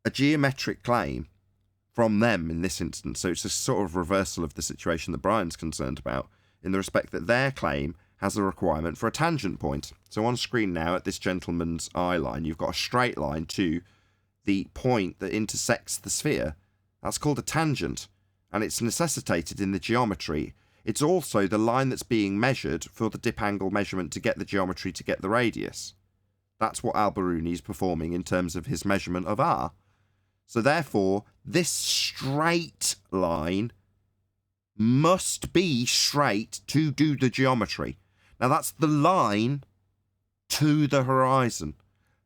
a geometric claim from them in this instance. So it's a sort of reversal of the situation that Brian's concerned about, in the respect that their claim has a requirement for a tangent point. So on screen now, at this gentleman's eye line, you've got a straight line to the point that intersects the sphere. That's called a tangent, and it's necessitated in the geometry. It's also the line that's being measured for the dip angle measurement to get the geometry to get the radius. That's what Al-Biruni is performing in terms of his measurement of R. So therefore, this straight line must be straight to do the geometry. Now that's the line to the horizon.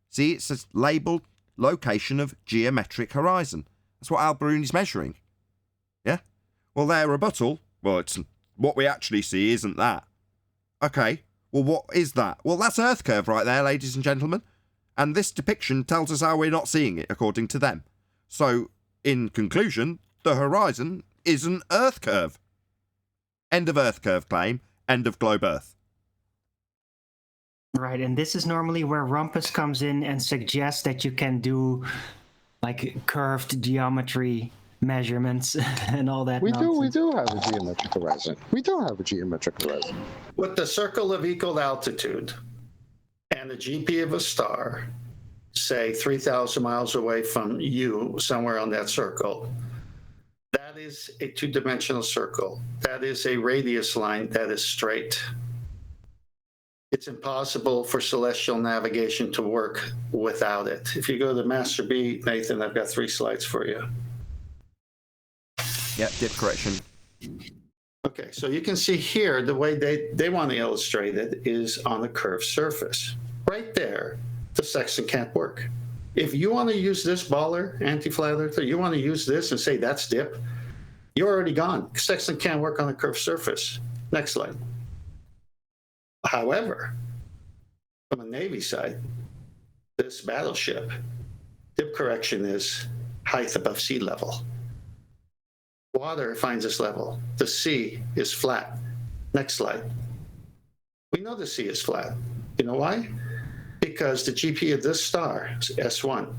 See, it says labelled location of geometric horizon. That's what Al-Biruni's measuring. Yeah? Well, their rebuttal, well, it's what we actually see isn't that. Okay, well, what is that? Well, that's Earth curve right there, ladies and gentlemen. And this depiction tells us how we're not seeing it, according to them. So, in conclusion, the horizon is an Earth curve. End of Earth curve claim, end of globe Earth. Right, and this is normally where Rumpus comes in and suggests that you can do like curved geometry measurements and all that. We do have a geometric horizon. We do have a geometric horizon. With the circle of equal altitude and the GP of a star, say 3,000 miles away from you, somewhere on that circle, that is a two-dimensional circle. That is a radius line that is straight. It's impossible for celestial navigation to work without it. If you go to Master B, Nathan, I've got 3 slides for you. Yep, dip correction. Okay, so you can see here, the way they want to illustrate it is on a curved surface. Right there, the sextant can't work. If you want to use this baller, anti-flat earther, you want to use this and say that's dip, you're already gone. Sextant can't work on a curved surface. Next slide. However, from a Navy side, this battleship, dip correction is height above sea level. Water finds this level. The sea is flat. Next slide. We know the sea is flat. You know why? Because the GP of this star, S1,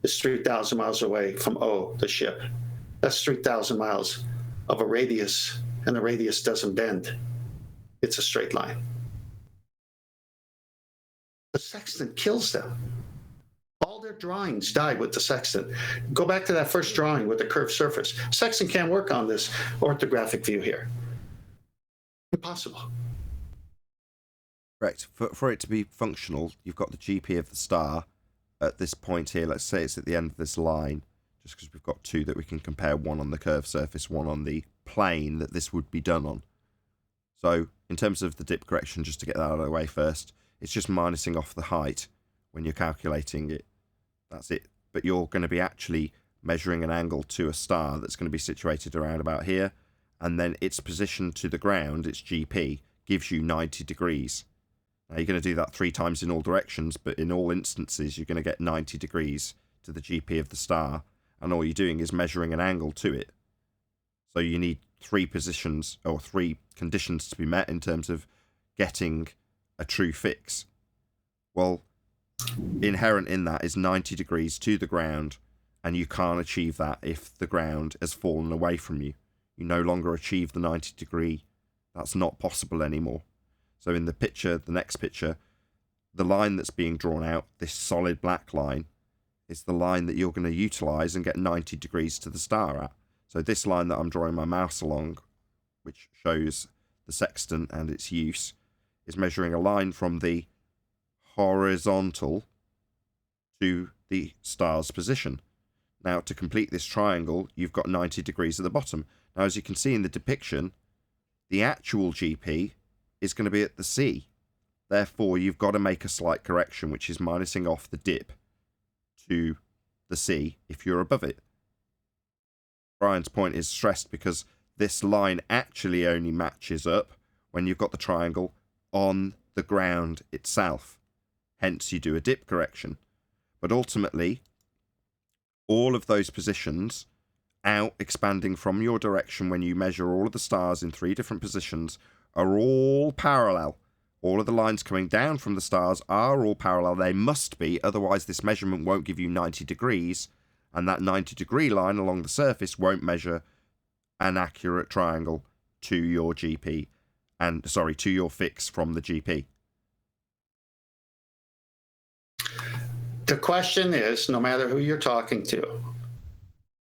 is 3,000 miles away from O, the ship. That's 3,000 miles of a radius, and the radius doesn't bend. It's a straight line. The sextant kills them. All their drawings died with the sextant. Go back to that first drawing with the curved surface. Sextant can't work on this orthographic view here. Impossible. Correct. For it to be functional, you've got the GP of the star at this point here. Let's say it's at the end of this line, just because we've got 2 that we can compare, one on the curved surface, one on the plane that this would be done on. So in terms of the dip correction, just to get that out of the way first, it's just minusing off the height when you're calculating it. That's it. But you're going to be actually measuring an angle to a star that's going to be situated around about here, and then its position to the ground, its GP, gives you 90 degrees. Now you're going to do that 3 times in all directions, but in all instances you're going to get 90 degrees to the GP of the star, and all you're doing is measuring an angle to it. So you need 3 positions or 3 conditions to be met in terms of getting a true fix. Well, inherent in that is 90 degrees to the ground, and you can't achieve that if the ground has fallen away from you. You no longer achieve the 90 degree. That's not possible anymore. So in the picture, the next picture, the line that's being drawn out, this solid black line, is the line that you're going to utilize and get 90 degrees to the star at. So this line that I'm drawing my mouse along, which shows the sextant and its use, is measuring a line from the horizontal to the star's position. Now, to complete this triangle, you've got 90 degrees at the bottom. Now, as you can see in the depiction, the actual GP is going to be at the C. Therefore, you've got to make a slight correction, which is minusing off the dip to the C if you're above it. Brian's point is stressed because this line actually only matches up when you've got the triangle on the ground itself. Hence, you do a dip correction. But ultimately, all of those positions out expanding from your direction when you measure all of the stars in 3 different positions are all parallel. All of the lines coming down from the stars are all parallel. They must be, otherwise this measurement won't give you 90 degrees, and that 90 degree line along the surface won't measure an accurate triangle to your GP, and to your fix from the GP. The question is, no matter who you're talking to,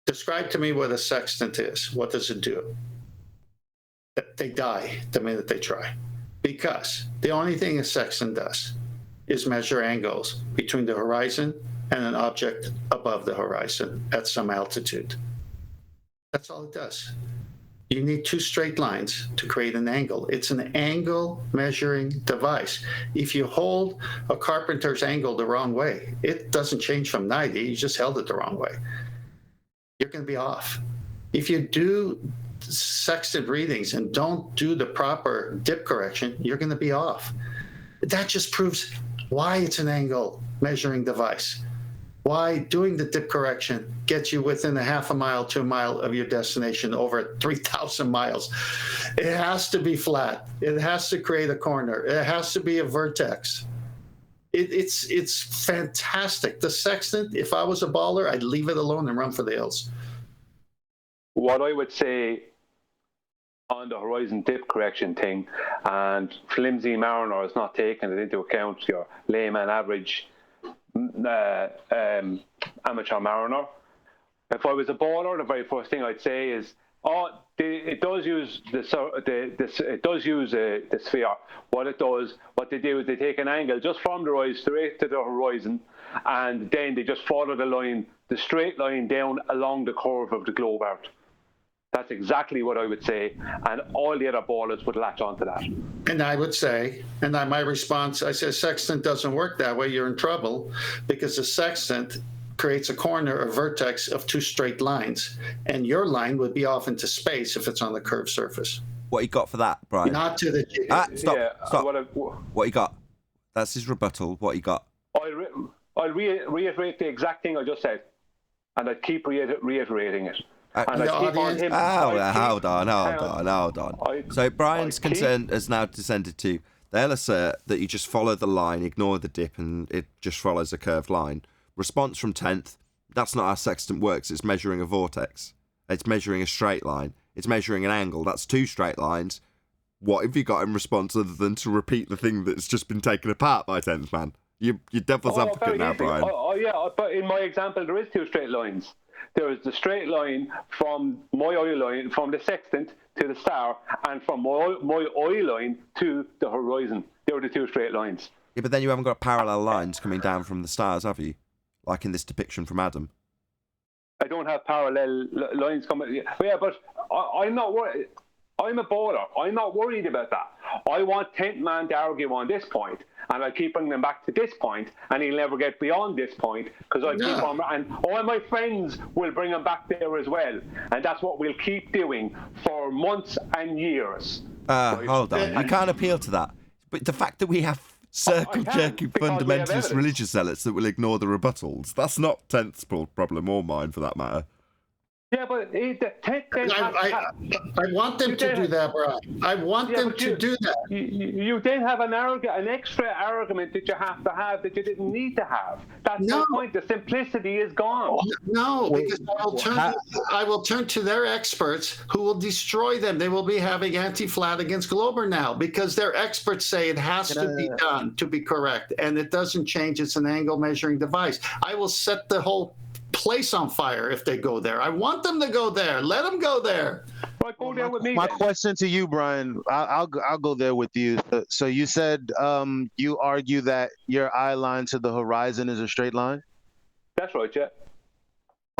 describe to me what a sextant is. What does it do? They die the minute they try. Because the only thing a sextant does is measure angles between the horizon and an object above the horizon at some altitude. That's all it does. You need two straight lines to create an angle. It's an angle measuring device. If you hold a carpenter's angle the wrong way, it doesn't change from 90. You just held it the wrong way. You're going to be off. If you do sextant readings and don't do the proper dip correction, you're going to be off. That just proves why it's an angle measuring device. Why doing the dip correction gets you within a half a mile to a mile of your destination over 3,000 miles. It has to be flat. It has to create a corner. It has to be a vertex. It's fantastic. The sextant, if I was a baller, I'd leave it alone and run for the hills. What I would say on the horizon dip correction thing, and flimsy mariner is not taking it into account, your layman average amateur mariner. If I was a baller, the very first thing I'd say is, it does use the sphere. What they do is they take an angle just from the rise straight to the horizon, and then they just follow the straight line down along the curve of the globe art. That's exactly what I would say, and all the other ballers would latch onto that. And I would say, my response, I say, sextant doesn't work that way. You're in trouble, because the sextant creates a corner or vertex of two straight lines, and your line would be off into space if it's on the curved surface. What you got for that, Brian? Not to the... Stop. Yeah, Stop. What you got? That's his rebuttal. What you got? I'll reiterate the exact thing I just said, and I'd keep reiterating it. Hold on. So Brian's concern has now descended to, they'll assert that you just follow the line, ignore the dip, and it just follows a curved line. Response from 10th, that's not how sextant works. It's measuring a vortex. It's measuring a straight line. It's measuring an angle. That's two straight lines. What have you got in response other than to repeat the thing that's just been taken apart by 10th man? You're devil's advocate now, Brian. Yeah, but in my example, there is two straight lines. There is the straight line from my oil line, from the sextant to the star, and from my oil line to the horizon. There are the two straight lines. Yeah, but then you haven't got parallel lines coming down from the stars, have you? Like in this depiction from Adam. I don't have parallel lines coming. Yeah, but I'm not worried. I'm a baller. I'm not worried about that. I want 10th man to argue on this point, and I keep bringing them back to this point, and he'll never get beyond this point, because I keep on, and all my friends will bring him back there as well, and that's what we'll keep doing for months and years. Right? Hold on, you can't appeal to that. But the fact that we have circle-jerking fundamentalist religious zealots that will ignore the rebuttals, that's not 10th's problem, or mine for that matter. Yeah, but I want them to do that, Brian. I want them to do that. You then have an extra argument that you have to have that you didn't need to have. That's the point. The simplicity is gone. No, because I will turn to their experts who will destroy them. They will be having anti-flat against Glober now, because their experts say it has to be done to be correct, and it doesn't change. It's an angle measuring device. I will set the whole place on fire if they go there. I want them to go there. Let them go there. Right, go there with me. My question to you, Brian, I'll go there with you. So you said you argue that your eye line to the horizon is a straight line? That's right, yeah.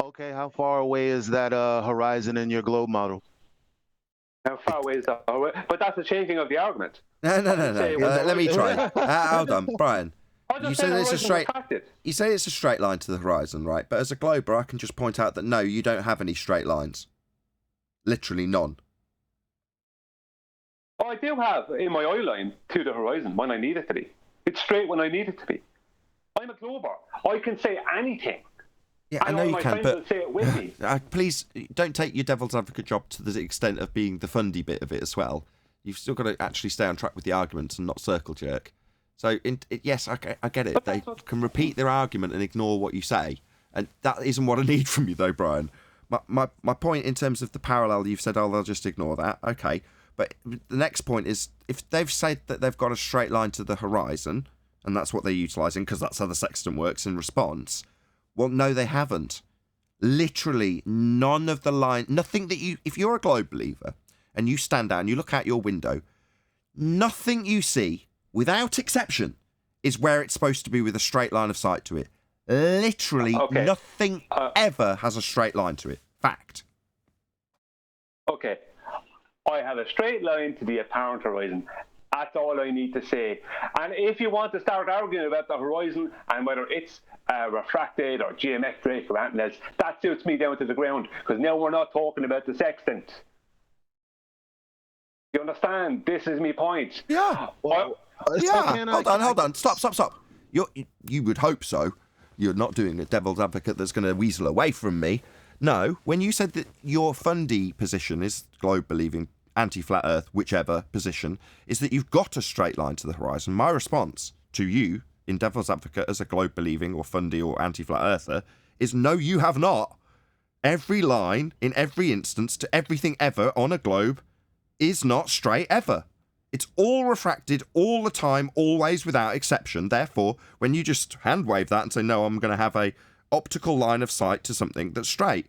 Okay, how far away is that horizon in your globe model? How far away is that? But that's the changing of the argument. No. Let me try. Hold on, Brian. You say it's a straight. You say it's a straight line to the horizon, right? But as a glober, I can just point out that no, you don't have any straight lines. Literally none. Oh, I do have in my eye line to the horizon when I need it to be. It's straight when I need it to be. I'm a glober. I can say anything. Yeah, I know you can, but say it with me. Please don't take your devil's advocate job to the extent of being the fundy bit of it as well. You've still got to actually stay on track with the arguments and not circle jerk. So, yes, I get it. They can repeat their argument and ignore what you say. And that isn't what I need from you, though, Brian. My point in terms of the parallel, you've said, they'll just ignore that. Okay. But the next point is, if they've said that they've got a straight line to the horizon, and that's what they're utilising, because that's how the sextant works in response, well, no, they haven't. Literally, none of the line, nothing that you, if you're a globe believer, and you stand out and you look out your window, nothing you see, without exception, is where it's supposed to be with a straight line of sight to it. Literally nothing ever has a straight line to it. Fact. Okay. I have a straight line to the apparent horizon. That's all I need to say. And if you want to start arguing about the horizon and whether it's refracted or geometric or anything else, that suits me down to the ground, because now we're not talking about the sextant. You understand? This is my point. Yeah. Hold on. Stop. You would hope so. You're not doing a devil's advocate that's going to weasel away from me. No, when you said that your fundy position is globe-believing, anti-flat earth, whichever position, is that you've got a straight line to the horizon. My response to you, in devil's advocate as a globe-believing or fundy or anti-flat earther, is no, you have not. Every line, in every instance, to everything ever on a globe is not straight ever. It's all refracted all the time, always, without exception. Therefore, when you just hand wave that and say, no, I'm going to have a optical line of sight to something that's straight,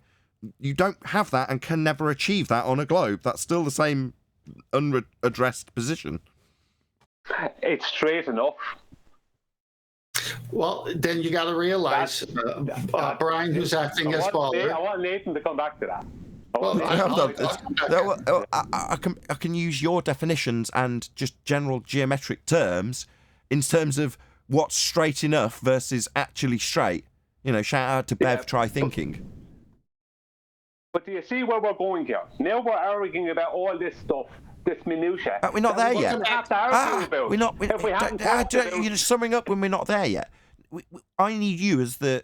you don't have that and can never achieve that on a globe. That's still the same unaddressed position. It's straight enough. Well, then you got to realize, Brian, who's acting as baller. I want Nathan to come back to that. I can use your definitions and just general geometric terms in terms of what's straight enough versus actually straight. You know, shout out to Bev, try thinking. But do you see where we're going here? Now we're arguing about all this stuff, this minutiae. We're not there yet. You're just summing up when we're not there yet. I need you as the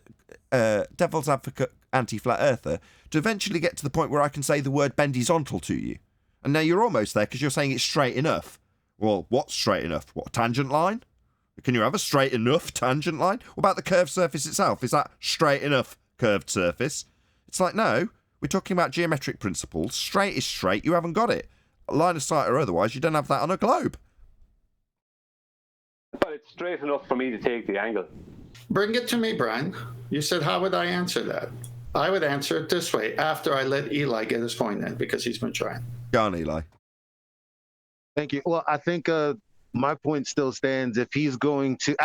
devil's advocate anti-flat earther to eventually get to the point where I can say the word bendizontal to you. And now you're almost there because you're saying it's straight enough. Well, what's straight enough? What, a tangent line? Can you have a straight enough tangent line? What about the curved surface itself? Is that straight enough curved surface? It's like, no, we're talking about geometric principles. Straight is straight, you haven't got it. Line of sight or otherwise, you don't have that on a globe. But it's straight enough for me to take the angle. Bring it to me, Brian. You said, how would I answer that? I would answer it this way, after I let Eli get his point in, because he's been trying. Go on, Eli. Thank you. Well, I think my point still stands. If he's going to...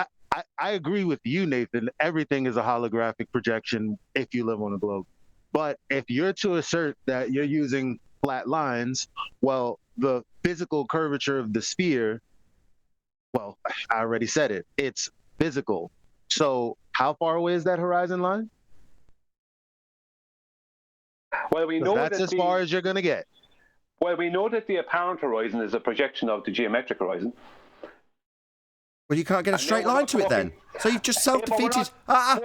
I agree with you, Nathan. Everything is a holographic projection if you live on a globe. But if you're to assert that you're using flat lines, well, the physical curvature of the sphere, well, I already said it. It's physical. So how far away is that horizon line? Well, we know that's as far as you're going to get. Well, we know that the apparent horizon is a projection of the geometric horizon. Well, you can't get a straight line to it then. So you've just self-defeated. As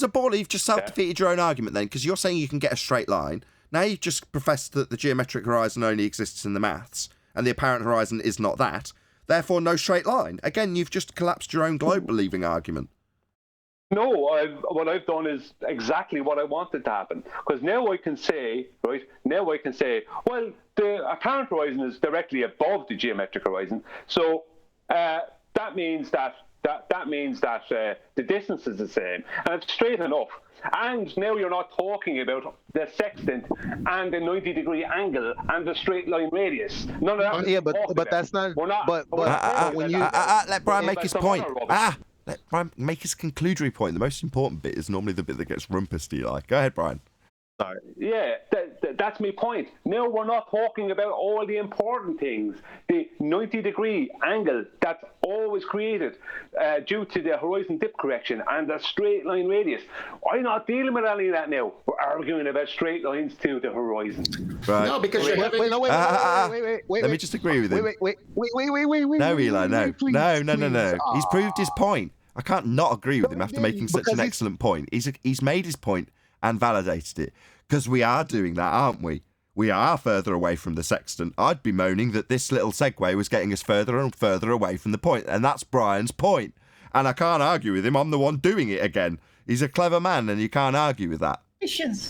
a baller, you've just self-defeated your own argument then, because you're saying you can get a straight line. Now you've just professed that the geometric horizon only exists in the maths, and the apparent horizon is not that. Therefore, no straight line. Again, you've just collapsed your own globe-believing argument. No, what I've done is exactly what I wanted to happen. Because now I can say, well, the apparent horizon is directly above the geometric horizon. So that means that the distance is the same, and it's straight enough. And now you're not talking about the sextant and the 90-degree angle and the straight line radius. None of that. Yeah, but that's not. But when you let Brian make his point. Let Brian make his conclusory point. The most important bit is normally the bit that gets rumpus, Eli. Go ahead, Brian. Sorry. Yeah, that's my point. Now we're not talking about all the important things. The 90-degree angle that's always created due to the horizon dip correction and the straight line radius. I'm not dealing with any of that now. We're arguing about straight lines to the horizon. Right. No, because you're having... Wait. Let me just agree with him. Wait. No, Eli, no. No. He's proved his point. I can't not agree with him after making such an excellent point. He's made his point and validated it. Because we are doing that, aren't we? We are further away from the sextant. I'd be moaning that this little segue was getting us further and further away from the point, and that's Brian's point. And I can't argue with him. I'm the one doing it again. He's a clever man, and you can't argue with that.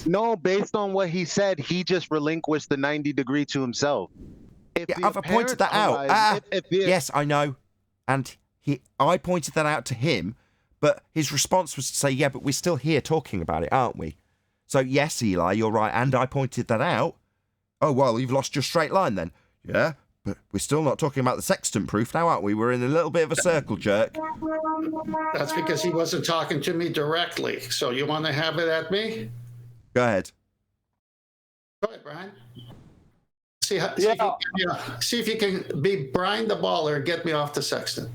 No, based on what he said, he just relinquished the 90-degree to himself. I've pointed that out. Yes, I know. And I pointed that out to him, but his response was to say, yeah, but we're still here talking about it, aren't we? So, yes, Eli, you're right, and I pointed that out. Oh, well, you've lost your straight line then. Yeah, But we're still not talking about the sextant proof now, aren't we? We're in a little bit of a circle jerk. That's because he wasn't talking to me directly. So you want to have it at me? Go ahead. Go ahead, Brian. See if you can be Brian the baller and get me off the sextant.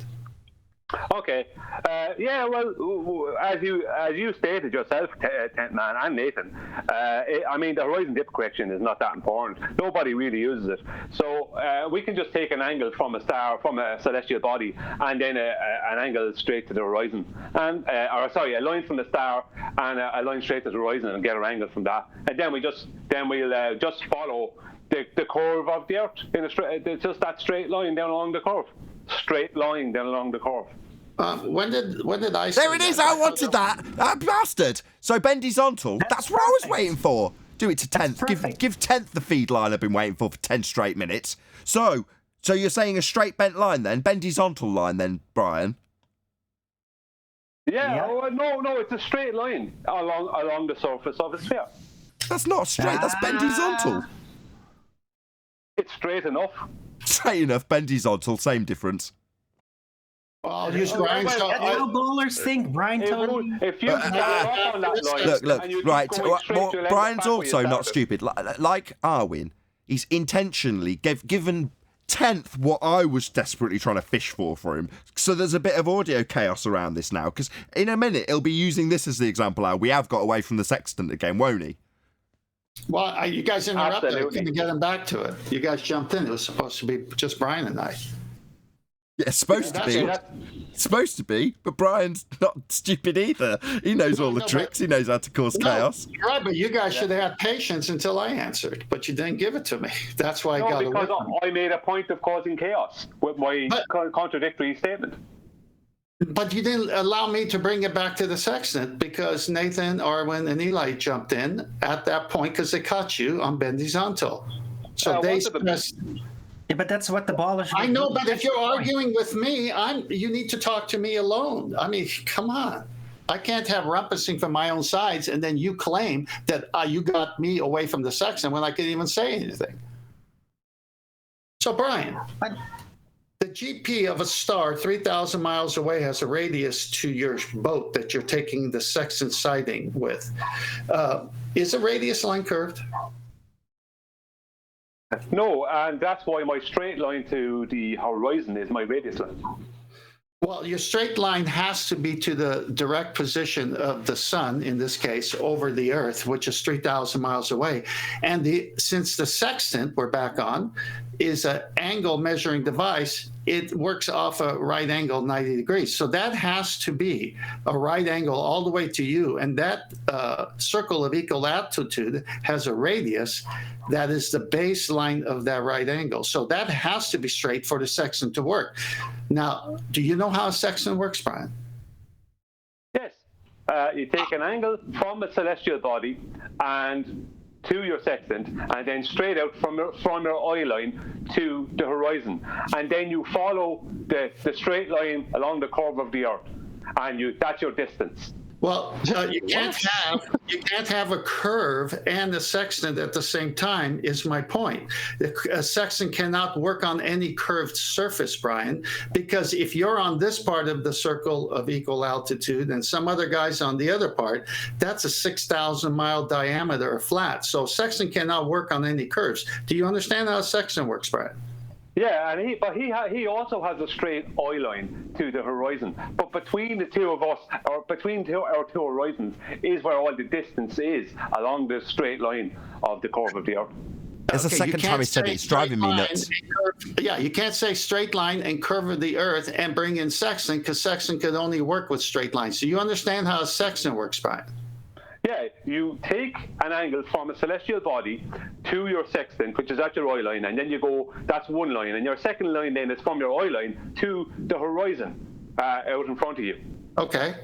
Okay. Well, as you stated yourself, Tent Man and Nathan, I mean, the horizon dip correction is not that important. Nobody really uses it. So we can just take an angle from a star, from a celestial body, and then an angle straight to the horizon, and a line from the star and a line straight to the horizon, and get an angle from that. And then we'll just follow the curve of the Earth in just that straight line down along the curve. Straight line down along the curve. When did I say There it is, I wanted that! Bastard! So Bendizontal, that's what I was waiting for. Do it to 10th. Give 10th the feed line I've been waiting for 10 straight minutes. So you're saying a straight bent line then? Bendizontal line then, Brian? Yeah. No, it's a straight line along the surface of the sphere. That's not straight, that's bendizontal. It's straight enough. Straight enough, bendizontal, same difference. I'll use Brian's. That's how bowlers think. Brian told me. If you on that line, look, right. Brian's also not stupid. Like Arwin, he's intentionally given 10th what I was desperately trying to fish for him. So there's a bit of audio chaos around this now, because in a minute he'll be using this as the example how we have got away from the sextant again, won't he? Well, you guys interrupted. I couldn't get him back to it. You guys jumped in. It was supposed to be just Brian and I. Yeah, it's supposed to be. It's supposed to be, but Brian's not stupid either. He knows all the tricks. He knows how to cause chaos. Right, but you guys should have had patience until I answered, but you didn't give it to me. That's why I got away. Because I made a point of causing chaos with my contradictory statement. But you didn't allow me to bring it back to the sextant because Nathan, Arwin, and Eli jumped in at that point because they caught you on bendizontal. So they stressed. Yeah, but that's what the ballers. I know, but if you're arguing with me, you need to talk to me alone. I mean, come on. I can't have rumpusing from my own sides, and then you claim that you got me away from the sextant when I couldn't even say anything. So, Brian, the GP of a star 3,000 miles away has a radius to your boat that you're taking the sextant sighting with. Is the radius line curved? No, and that's why my straight line to the horizon is my radius line. Well, your straight line has to be to the direct position of the sun, in this case, over the Earth, which is 3,000 miles away. And since the sextant, we're back on, is an angle measuring device, it works off a right angle 90 degrees. So that has to be a right angle all the way to you. And that circle of equal altitude has a radius that is the baseline of that right angle. So that has to be straight for the sextant to work. Now, do you know how a sextant works, Brian? Yes. You take an angle from a celestial body and to your sextant, and then straight out from your eye line to the horizon, and then you follow the straight line along the curve of the Earth, and that's your distance. Well, you can't have a curve and a sextant at the same time, is my point. A sextant cannot work on any curved surface, Brian, because if you're on this part of the circle of equal altitude and some other guy's on the other part, that's a 6,000 mile diameter flat. So sextant cannot work on any curves. Do you understand how a sextant works, Brian? Yeah, and he also has a straight eye line to the horizon. But between the two of us, or between our two horizons, is where all the distance is along the straight line of the curve of the Earth. It's the second time he said it. It's driving me nuts. Yeah, you can't say straight line and curve of the Earth and bring in sextant, because sextant could only work with straight lines. So you understand how a sextant works, Brian? Yeah, you take an angle from a celestial body to your sextant, which is at your eye line, and then you go, that's one line, and your second line then is from your eye line to the horizon out in front of you. Okay.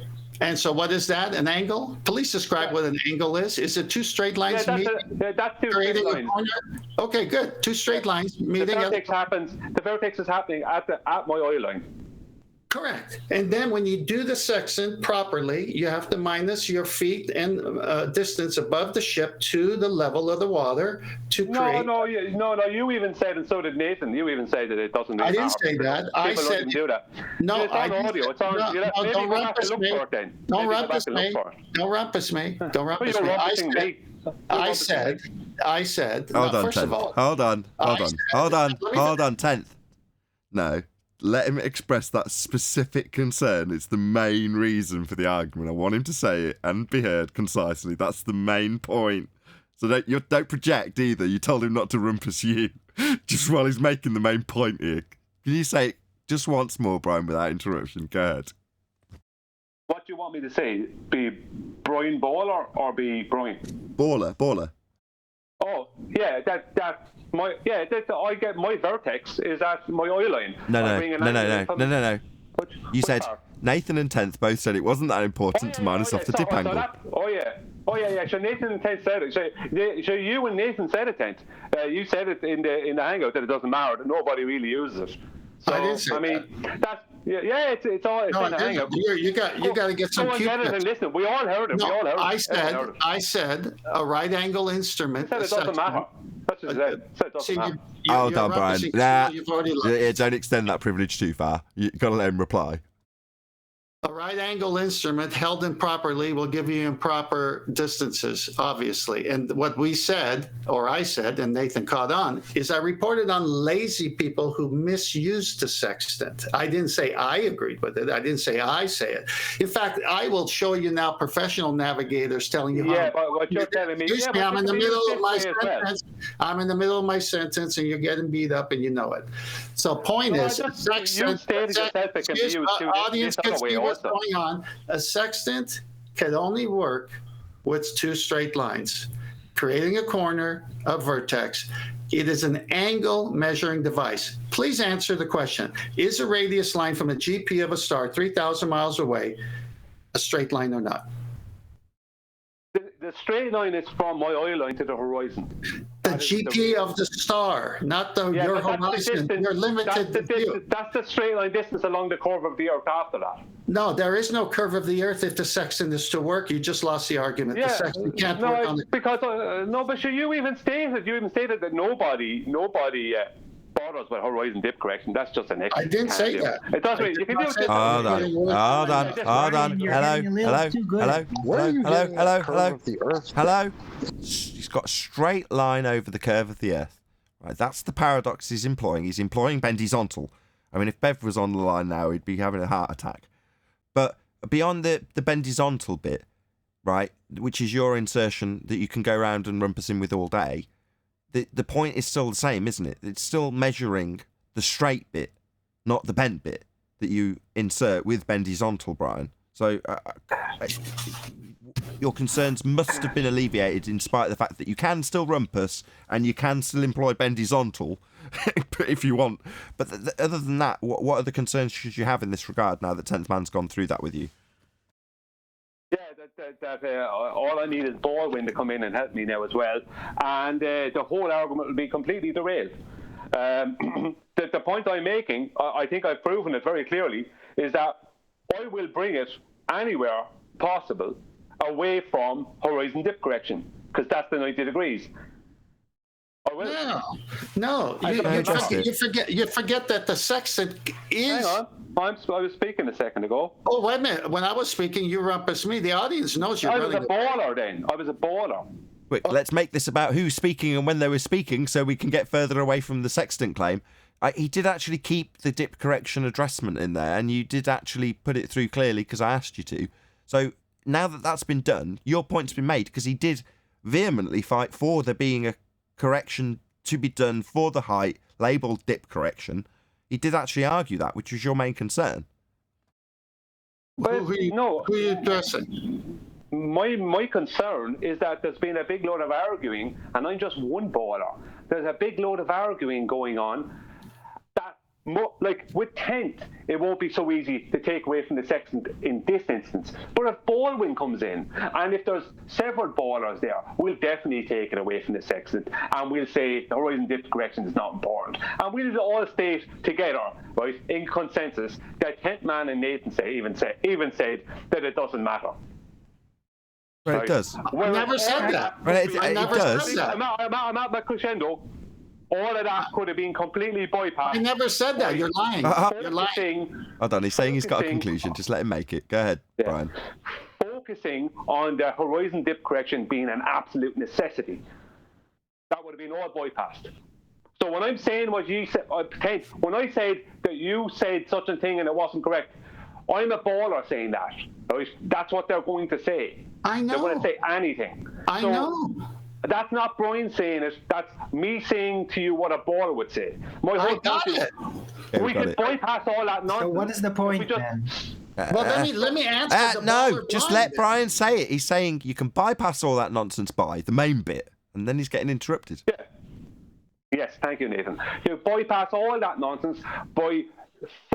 And so what is that, an angle? Please describe what an angle is. Is it two straight lines meeting? That's two straight lines. Okay, good. Two straight lines meeting. The vertex is happening at my eye line. Correct. And then when you do the sextant properly, you have to minus your feet and distance above the ship to the level of the water to create. No. You even said, and so did Nathan. You even said that it doesn't. I didn't say that. I said don't do that. No, it's on audio. It's on. Don't rumpus me. Don't rumpus me. Don't rumpus me. Don't rumpus me. I said. Hold on, first of all, hold on. 10th. No. Let him express that specific concern. It's the main reason for the argument. I want him to say it and be heard concisely. That's the main point. So don't project either. You told him not to rumpus you just while he's making the main point here. Can you say it just once more, Brian, without interruption? Go ahead. What do you want me to say? Be Brian Baller or be Brian? Baller. Oh, yeah, I get my vertex is at my oil line. No. You said Nathan and 10th both said it wasn't that important to minus off the dip angle. So Nathan and 10th said it. So you and Nathan said it, 10th. You said it in the hangout that it doesn't matter, that nobody really uses it. So, I didn't say that. It's all in the hangout. You got to get some get it and listen. We all heard it. No, I said a right angle instrument. It doesn't matter. That's what it said. Hold on, Brian. Don't extend that privilege too far. You've got to let him reply. A right angle instrument held improperly will give you improper distances, obviously. And what we said, or I said, and Nathan caught on, is I reported on lazy people who misused the sextant. I didn't say I agreed with it. I didn't say I say it. In fact, I will show you now professional navigators telling you but what you're telling me. I'm in the middle of my sentence. I'm in the middle of my sentence, and you're getting beat up, and you know it. So point is, sextant. Audience can see what's going on. A sextant can only work with two straight lines, creating a corner, a vertex. It is an angle measuring device. Please answer the question. Is a radius line from a GP of a star 3,000 miles away a straight line or not? The straight line is from my oil line to the horizon. The GP of the star, not your horizon. You're limited to view. That's the straight line distance along the curve of the Earth after that. No, there is no curve of the Earth if the sextant is to work. You just lost the argument. The sextant can't work on the... Because, but sure, you even stated that nobody bothers with horizon dip correction. That's just an extra. I didn't say that. It doesn't mean you can do it. Hold on. Hello. He's got a straight line over the curve of the Earth. Right, that's the paradox he's employing. He's employing bendizontal. I mean, if Bev was on the line now, he'd be having a heart attack. But beyond the bendizontal bit, right, which is your insertion that you can go around and rumpus in with all day, the point is still the same, isn't it? It's still measuring the straight bit, not the bent bit that you insert with bendizontal, Brian. So your concerns must have been alleviated in spite of the fact that you can still rumpus and you can still employ bendizontal if you want. But other than that, what other concerns should you have in this regard now that 10th Man's gone through that with you? Yeah, all I need is Baldwin to come in and help me now as well, and the whole argument will be completely derailed. The point I'm making, I think I've proven it very clearly, is that I will bring it anywhere possible away from horizon dip correction, because that's the 90 degrees. I will. No. You forget that the sextant is... Hang on. I was speaking a second ago. Oh, wait a minute. When I was speaking, you rumpus me. The audience knows you're running. I was a baller. Quick, let's make this about who's speaking and when they were speaking so we can get further away from the sextant claim. He did actually keep the dip correction addressment in there, and you did actually put it through clearly because I asked you to. So now that that's been done, your point's been made, because he did vehemently fight for there being a correction to be done for the height, labelled dip correction. He did actually argue that, which was your main concern. But who are you addressing? My concern is that there's been a big load of arguing, and I'm just one baller. There's a big load of arguing going on that like with tent, it won't be so easy to take away from the sextant in this instance. But if ball wind comes in, and if there's several ballers there, we'll definitely take it away from the sextant, and we'll say the horizon dip correction is not important, and we'll all state together, right, in consensus, that Tent Man and Nathan even said that it doesn't matter. Well, right? it does. I never said that. Well, it does. Said that. I'm at my crescendo. All of that could have been completely bypassed. I never said that. You're lying. You're lying. Hold on, he's saying he's got a conclusion. Just let him make it. Go ahead, Brian. Focusing on the horizon dip correction being an absolute necessity, that would have been all bypassed. So when I'm saying what you said, when I said that you said such a thing and it wasn't correct, I'm a baller saying that. Right? That's what they're going to say. I know. They're going to say anything. I know. That's not Brian saying it. That's me saying to you what a baller would say. I got it. We can bypass all that nonsense. So what is the point then? Well, let me answer the no, baller just blind let Brian say it. He's saying you can bypass all that nonsense by the main bit, and then he's getting interrupted. Yeah. Yes, thank you, Nathan. You bypass all that nonsense by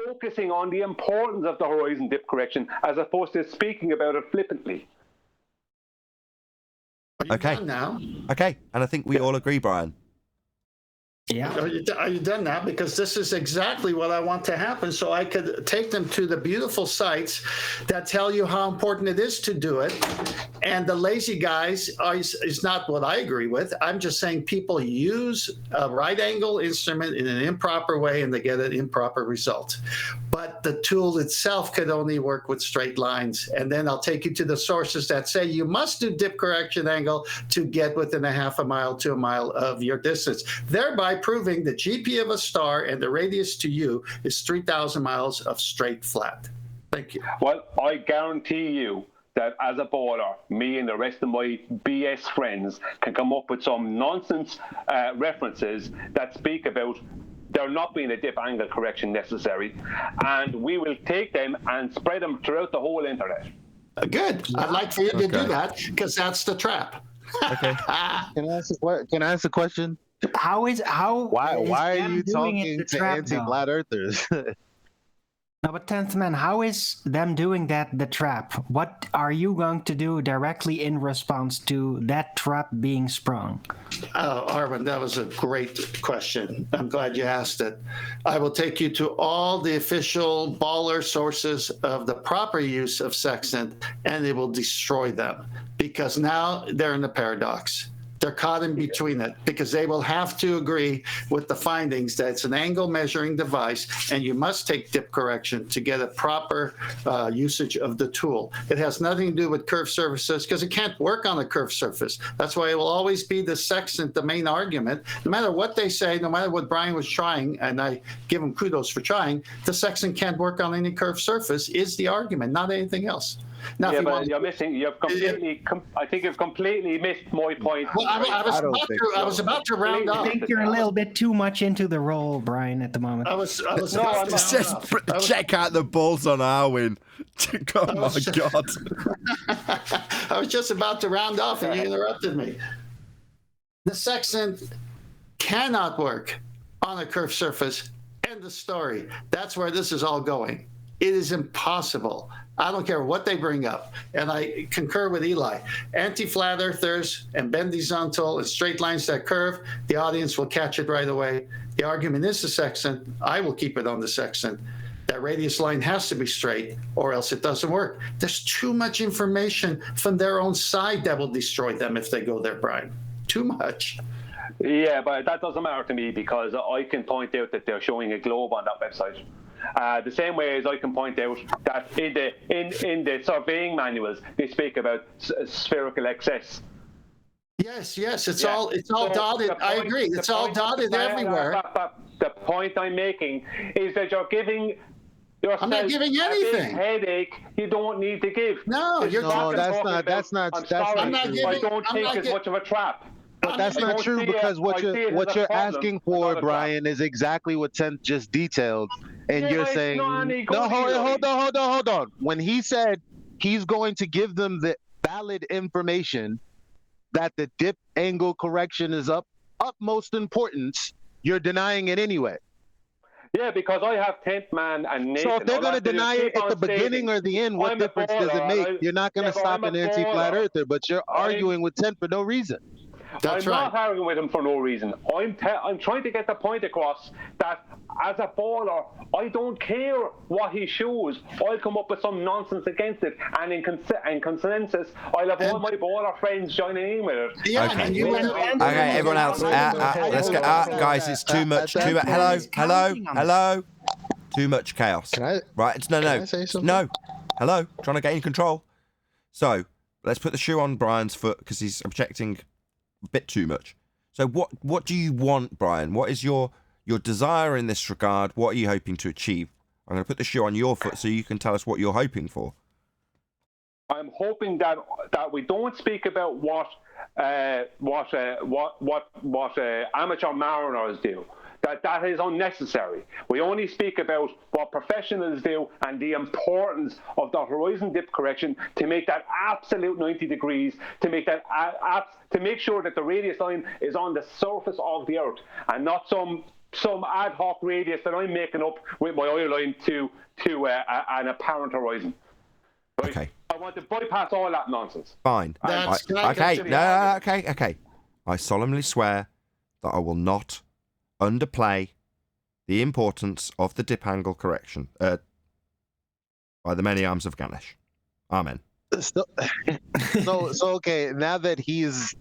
focusing on the importance of the horizon dip correction as opposed to speaking about it flippantly. Okay. Now? Okay, and I think we all agree, Brian. Yeah. Are you done now? Because this is exactly what I want to happen, so I could take them to the beautiful sites that tell you how important it is to do it. And the lazy guys is not what I agree with. I'm just saying people use a right angle instrument in an improper way and they get an improper result. But the tool itself could only work with straight lines. And then I'll take you to the sources that say you must do dip correction angle to get within a half a mile to a mile of your distance, thereby proving the GP of a star and the radius to you is 3,000 miles of straight flat. Thank you. Well, I guarantee you that as a baller, me and the rest of my BS friends can come up with some nonsense references that speak about there not being a dip angle correction necessary, and we will take them and spread them throughout the whole internet. Good. I'd like for you to do that, because that's the trap. Okay. Can I ask a question? Why are you talking to anti-flat earthers? No, but 10th Man, how is them doing that the trap? What are you going to do directly in response to that trap being sprung? Oh, Arvin, that was a great question. I'm glad you asked it. I will take you to all the official baller sources of the proper use of sextant, and it will destroy them, because now they're in the paradox. They're caught in between it, because they will have to agree with the findings that it's an angle measuring device and you must take dip correction to get a proper usage of the tool. It has nothing to do with curved surfaces, because it can't work on a curved surface. That's why it will always be the sextant, the main argument. No matter what they say, no matter what Brian was trying, and I give him kudos for trying, the sextant can't work on any curved surface is the argument, not anything else. Now, yeah, but you're missing. I think you've completely missed my point. Well, I was about to round up. I think you're a little bit too much into the role, Brian, at the moment. I was check out the balls on Arwin. Oh my God. I was just about to round off and you interrupted me. The sextant cannot work on a curved surface. End of story. That's where this is all going. It is impossible. I don't care what they bring up. And I concur with Eli. Anti-flat earthers and bendizontal and straight lines that curve, the audience will catch it right away. The argument is the sextant. I will keep it on the sextant. That radius line has to be straight or else it doesn't work. There's too much information from their own side that will destroy them if they go there, Brian. Too much. Yeah, but that doesn't matter to me, because I can point out that they're showing a globe on that website. The same way as I can point out that in the surveying manuals they speak about spherical excess. Yes, it's all dotted. I agree. It's all dotted everywhere. The point I'm making is that you're giving yourself I'm not giving anything. A big headache you don't need to give. No, that's not. I don't think it's much of a trap. But that's not true, because what you're asking for, Brian, is exactly what Tent just detailed, and you're saying no. Hold on. When he said he's going to give them the valid information that the dip angle correction is utmost importance, you're denying it anyway. Yeah, because I have 10th Man and Nathan. So if they're going to deny it at the beginning or the end, what difference does it make? You're not going to stop an anti-flat earther, but you're arguing with 10 for no reason. I'm not arguing with him for no reason. I'm trying to get the point across that as a baller, I don't care what he shows. I'll come up with some nonsense against it, and in consensus, I'll have all my baller friends joining in with it. Yeah, okay, everyone else, let's get guys. It's too much. Hello. Too much chaos. Right? No. Hello. Trying to gain control. So let's put the shoe on Brian's foot because he's objecting a bit too much. So what do you want, Brian? What is your desire in this regard? What are you hoping to achieve? I'm going to put the shoe on your foot so you can tell us what you're hoping for. I'm hoping that we don't speak about what amateur mariners do. That is unnecessary. We only speak about what professionals do and the importance of the horizon dip correction to make that absolute 90 degrees, to make that to make sure that the radius line is on the surface of the Earth and not some ad hoc radius that I'm making up with my oil line to an apparent horizon. Right? Okay. I want to bypass all that nonsense. Fine. Okay. I solemnly swear that I will not underplay the importance of the dip angle correction by the many arms of Ganesh. Amen. So okay, now that he's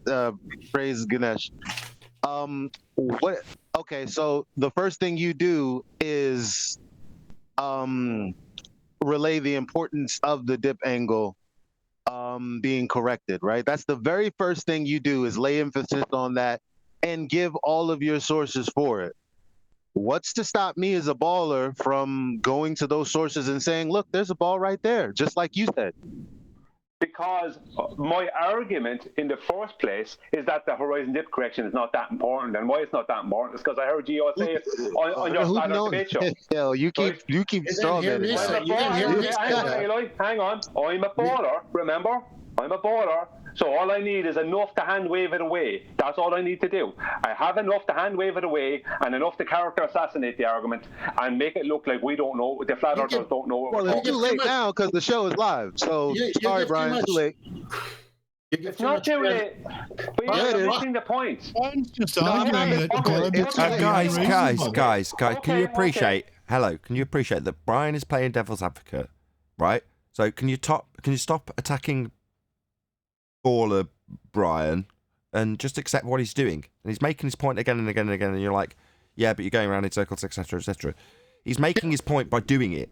praised Ganesh, okay, so the first thing you do is relay the importance of the dip angle being corrected, right? That's the very first thing you do is lay emphasis on that and give all of your sources for it. What's to stop me as a baller from going to those sources and saying, look, there's a ball right there, just like you said? Because my argument in the first place is that the horizon dip correction is not that important. And why it's not that important is because I heard you all say it on your Saturday debate show. Hell, you keep strong at it. Hang on. I'm a baller, remember? I'm a baller. So all I need is enough to hand wave it away. That's all I need to do. I have enough to hand wave it away and enough to character assassinate the argument and make it look like we don't know, the flat earthers don't know what we're talking about. Well, it's too late now because the show is live. So sorry, Brian, too late. It's not too late. But you're missing the point. Just arguing that guys, can you appreciate? Hello, can you appreciate that Brian is playing devil's advocate, right? So can you stop attacking baller Brian and just accept what he's doing? And he's making his point again and again and again, and you're like, yeah, but you're going around in circles, etc., etc. He's making his point by doing it.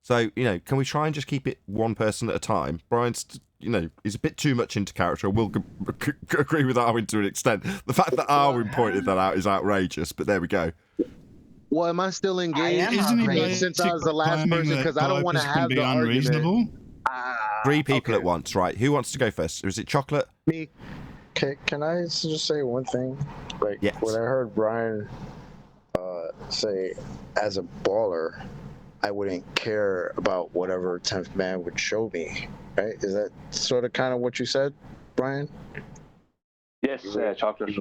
So, can we try and just keep it one person at a time? Brian's, he's a bit too much into character. We'll agree with Arwin to an extent. The fact that Arwin pointed that out is outrageous, but there we go. Well, am I still engaged since I was the last person? Because I don't want to have the argument. 3 people at once, right? Who wants to go first? Is it Chocolate? Me. Can I just say one thing? Like, yes. When I heard Brian say, as a baller, I wouldn't care about whatever 10th man would show me, right? Is that sort of kind of what you said, Brian? Yes, Chocolate.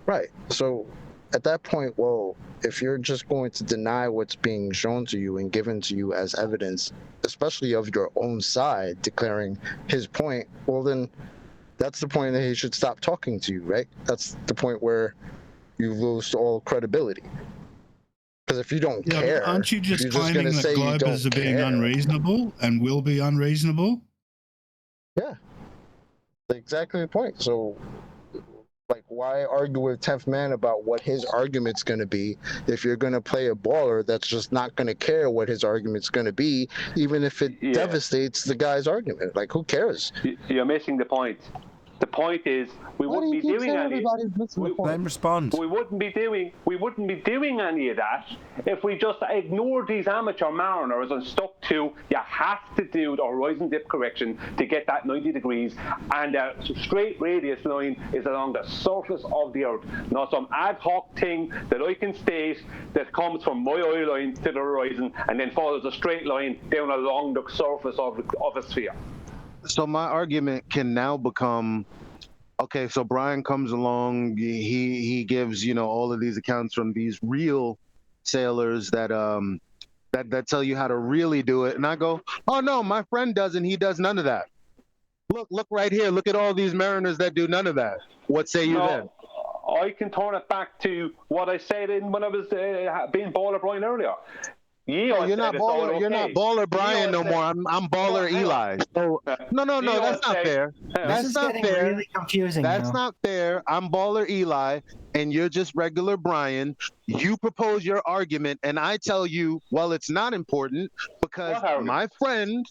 Right. So at that point, well, if you're just going to deny what's being shown to you and given to you as evidence, especially of your own side, declaring his point, well, then that's the point that he should stop talking to you, right? That's the point where you lose all credibility. Because if you don't care, aren't you just claiming that globers are being unreasonable and will be unreasonable? Yeah, exactly the point. So, like, why argue with 10th man about what his argument's going to be if you're going to play a baller that's just not going to care what his argument's going to be, even if it devastates the guy's argument? Like, who cares? You're missing the point. The point is, we wouldn't be doing any. Then respond. We wouldn't be doing any of that if we just ignored these amateur mariners and stuck to you have to do the horizon dip correction to get that 90 degrees, and the straight radius line is along the surface of the Earth, not some ad hoc thing that I can state that comes from my oil line to the horizon and then follows a straight line down along the surface of a sphere. So my argument can now become, okay, so Brian comes along, he gives, all of these accounts from these real sailors that that tell you how to really do it, and I go, oh no, my friend doesn't. He does none of that. Look right here. Look at all these mariners that do none of that. What say you then? I can turn it back to what I said when I was being Baller Brian earlier. Yeah, you're not baller. Okay. You're not Baller Brian no more. I'm Baller Eli. So no, that's not fair. That's not fair. Really confusing. That's not fair. I'm Baller Eli, and you're just regular Brian. You propose your argument, and I tell you, well, it's not important because my friend,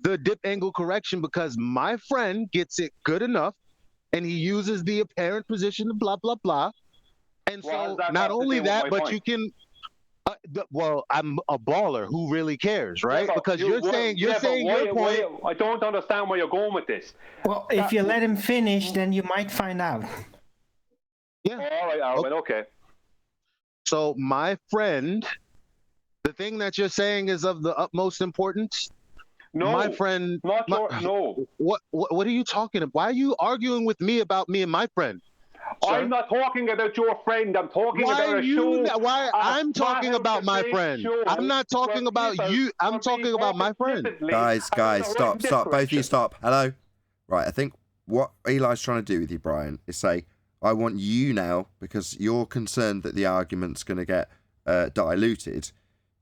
the dip angle correction, because my friend gets it good enough, and he uses the apparent position of blah blah blah, and so not only that, but you can. Well, I'm a baller who really cares, right? Because you're saying your point. I don't understand where you're going with this. Well, if you let him finish, then you might find out. Yeah. All right, Arvin, okay. So my friend, the thing that you're saying is of the utmost importance. No, my friend. No. What are you talking about? Why are you arguing with me about me and my friend? Sir? I'm not talking about your friend. I'm talking about a show. I'm talking about my friend. I'm not talking about you. I'm talking about my friend. Guys, stop. Both of you stop. Hello? Right, I think what Eli's trying to do with you, Brian, is say, I want you now, because you're concerned that the argument's going to get diluted,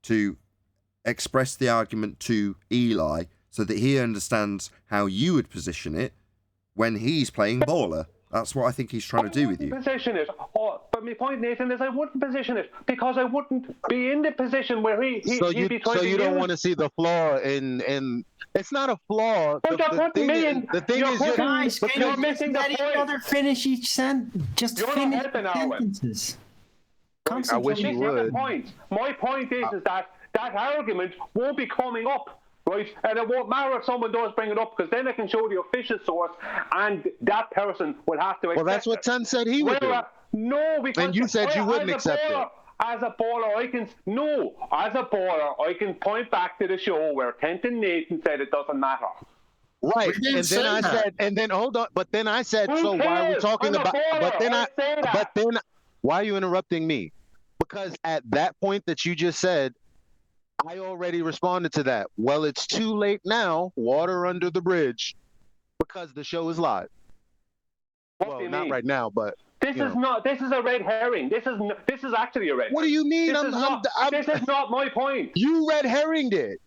to express the argument to Eli so that he understands how you would position it when he's playing baller. That's what I think he's trying to do with you. Position it. But my point, Nathan, is I wouldn't position it because I wouldn't be in the position where he'd be trying to So you don't want to see the flaw in it's not a flaw. The thing is, you're missing the point. Each other finish each sentence. Just finish sentences. I wish you would. My point is that argument won't be coming up. Right, and it won't matter if someone does bring it up because then I can show the official source, and that person will have to accept. Well, that's what Ten said he would do. No, because and you said you wouldn't accept it. As a baller, I can point back to the show where Kent and Nathan said it doesn't matter. Right, and then I said, and then hold on, but then I said, so why are we talking about? But then, why are you interrupting me? Because at that point that you just said, I already responded to that. Well, it's too late now. Water under the bridge, because the show is live. What do you mean? Not right now, but this is not. This is a red herring. This is actually a red. What do you mean? This is not my point. You red herringed it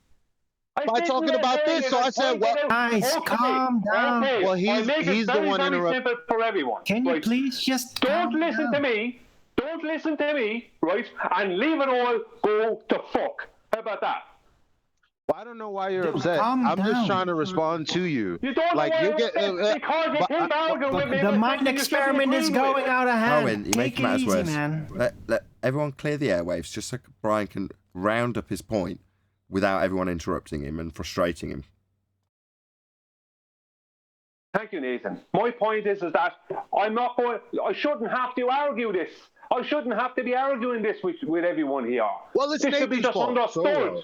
by talking about this. So I said, "Well, guys, calm down." Okay. Well, he's the one interrupting. Simple for everyone. Can you please just don't listen to me? Don't listen to me, right? And leave it all go to fuck. How about that? Well, I don't know why you're upset. I'm just trying to respond to you. You don't know why you're upset because you keep arguing with me. The mind experiment is going out of hand. Owen, you make matters worse. Man. Let everyone clear the airwaves just so Brian can round up his point without everyone interrupting him and frustrating him. Thank you, Nathan. My point is that I shouldn't have to argue this. I shouldn't have to be arguing this with everyone here. Well, it's this should be just understood. So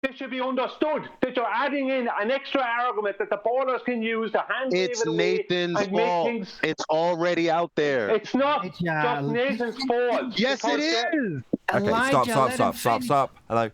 this should be understood that you're adding in an extra argument that the ballers can use to hand it's it away. Nathan's fault. It's already out there. It's not just Nathan's fault. Yes, it is. Okay, stop. Hello.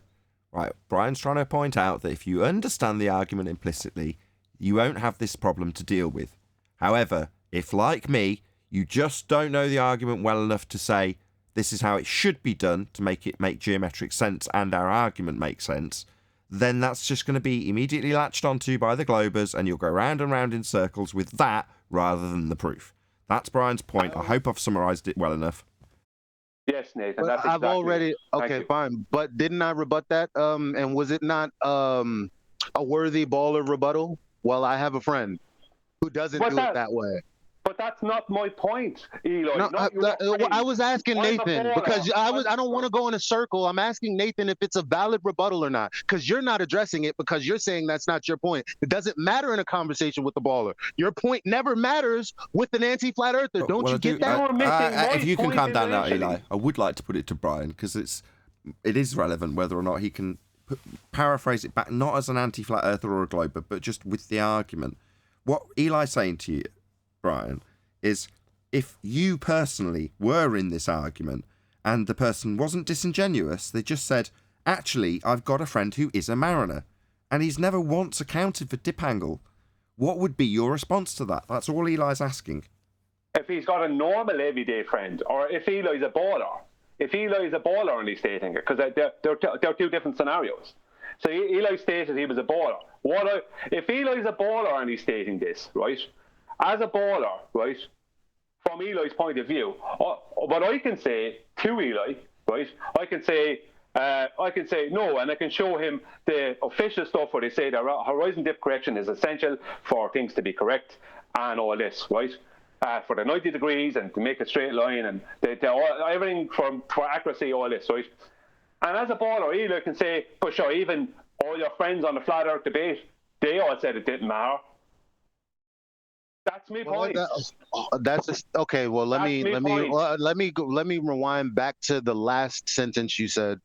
Right, Brian's trying to point out that if you understand the argument implicitly, you won't have this problem to deal with. However, if, like me, you just don't know the argument well enough to say, this is how it should be done to make it make geometric sense and our argument make sense, then that's just going to be immediately latched onto by the Globers and you'll go round and round in circles with that rather than the proof. That's Brian's point. I hope I've summarised it well enough. Yes, Nathan. That's exactly already... Okay, fine. But didn't I rebut that? And was it not a worthy baller rebuttal? Well, I have a friend who doesn't do it that way. But that's not my point, Eli. No, I was asking Nathan because I don't want to go in a circle. I'm asking Nathan if it's a valid rebuttal or not, because you're not addressing it because you're saying that's not your point. It doesn't matter in a conversation with the baller. Your point never matters with an anti-flat earther. Don't you get that? If you can calm down now, Eli, I would like to put it to Brian because it is relevant whether or not he can paraphrase it back, not as an anti-flat earther or a glober, but just with the argument. What Eli's saying to you, Brian, is if you personally were in this argument and the person wasn't disingenuous, they just said, actually, I've got a friend who is a mariner, and he's never once accounted for dip angle, what would be your response to that? That's all Eli's asking. If he's got a normal everyday friend, or if Eli's a baller, and he's stating it, because they're two different scenarios. So Eli stated he was a baller. If Eli's a baller and he's stating this, right? As a baller, right? From Eli's point of view, what I can say to Eli, right? I can say no, and I can show him the official stuff where they say that horizon dip correction is essential for things to be correct and all this, right? For the 90 degrees and to make a straight line and everything for accuracy, all this, right? And as a baller, Eli can say, for sure, even all your friends on the flat earth debate, they all said it didn't matter. That's my point. That's just, okay. Well, let me rewind back to the last sentence you said.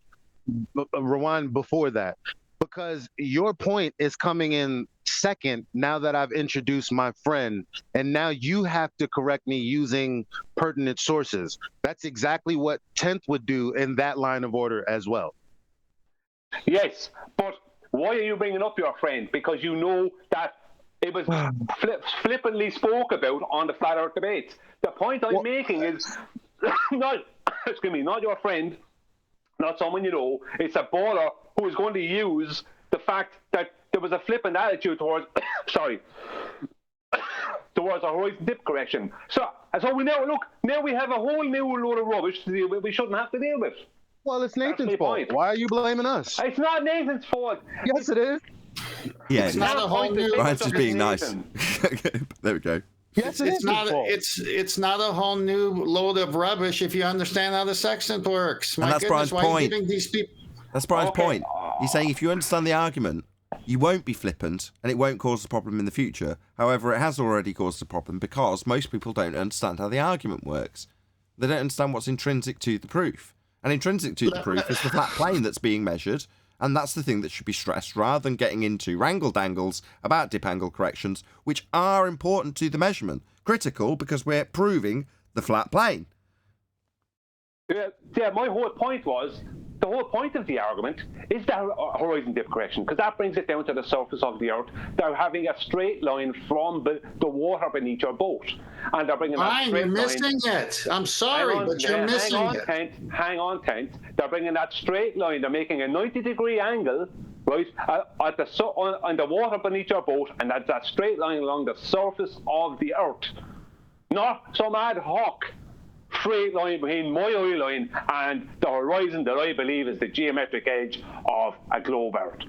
Rewind before that, because your point is coming in second now that I've introduced my friend, and now you have to correct me using pertinent sources. That's exactly what 10th would do in that line of order as well. Yes, but why are you bringing up your friend? Because you know that it was flippantly spoke about on the flat earth debate. The point I'm making is not your friend, not someone you know. It's a baller who is going to use the fact that there was a flippant attitude towards towards a horizon dip correction. So we now we have a whole new load of rubbish to deal with. We shouldn't have to deal with. Well, it's Nathan's fault. Why are you blaming us? It's not Nathan's fault. Yes, it is. Yeah, it's not a whole new. Ryan's just being nice. There we go. Yes, it's not a whole new load of rubbish if you understand how the sextant works. And that's Brian's point. That's Brian's Okay. point. He's saying if you understand the argument, you won't be flippant and it won't cause a problem in the future. However, it has already caused a problem because most people don't understand how the argument works. They don't understand what's intrinsic to the proof. And intrinsic to the proof is the flat plane that's being measured, and that's the thing that should be stressed rather than getting into wrangle-dangles about dip angle corrections, which are important to the measurement. Critical because we're proving the flat plane. Yeah, my whole point was, the whole point of the argument is the horizon dip correction, because that brings it down to the surface of the earth. They're having a straight line from the water beneath your boat. And they're bringing that straight line. You're missing it. I'm sorry, but you're missing it. Hang on, Kent. They're bringing that straight line. They're making a 90-degree angle, right, on the water beneath your boat, and that's that straight line along the surface of the earth. Not some ad hoc straight line between my eye line and the horizon that I believe is the geometric edge of a globe earth.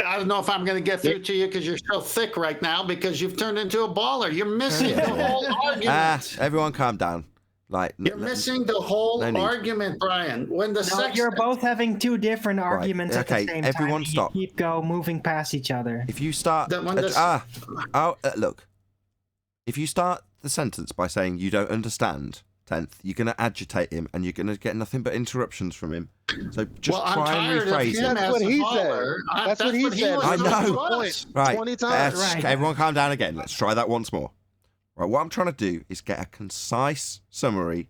I don't know if I'm going to get through to you because you're so thick right now because you've turned into a baller. You're missing the whole argument. Everyone calm down. You're missing the whole argument, Brian. When the you're both having two different arguments at the same time. Everyone stop. You keep moving past each other. If you start... look. If you start the sentence by saying you don't understand, 10th, you're going to agitate him and you're going to get nothing but interruptions from him. So just try and rephrase it. That's what he said. That's what he said. I know. Right. 20 times. Okay, everyone calm down again. Let's try that once more. Right, what I'm trying to do is get a concise summary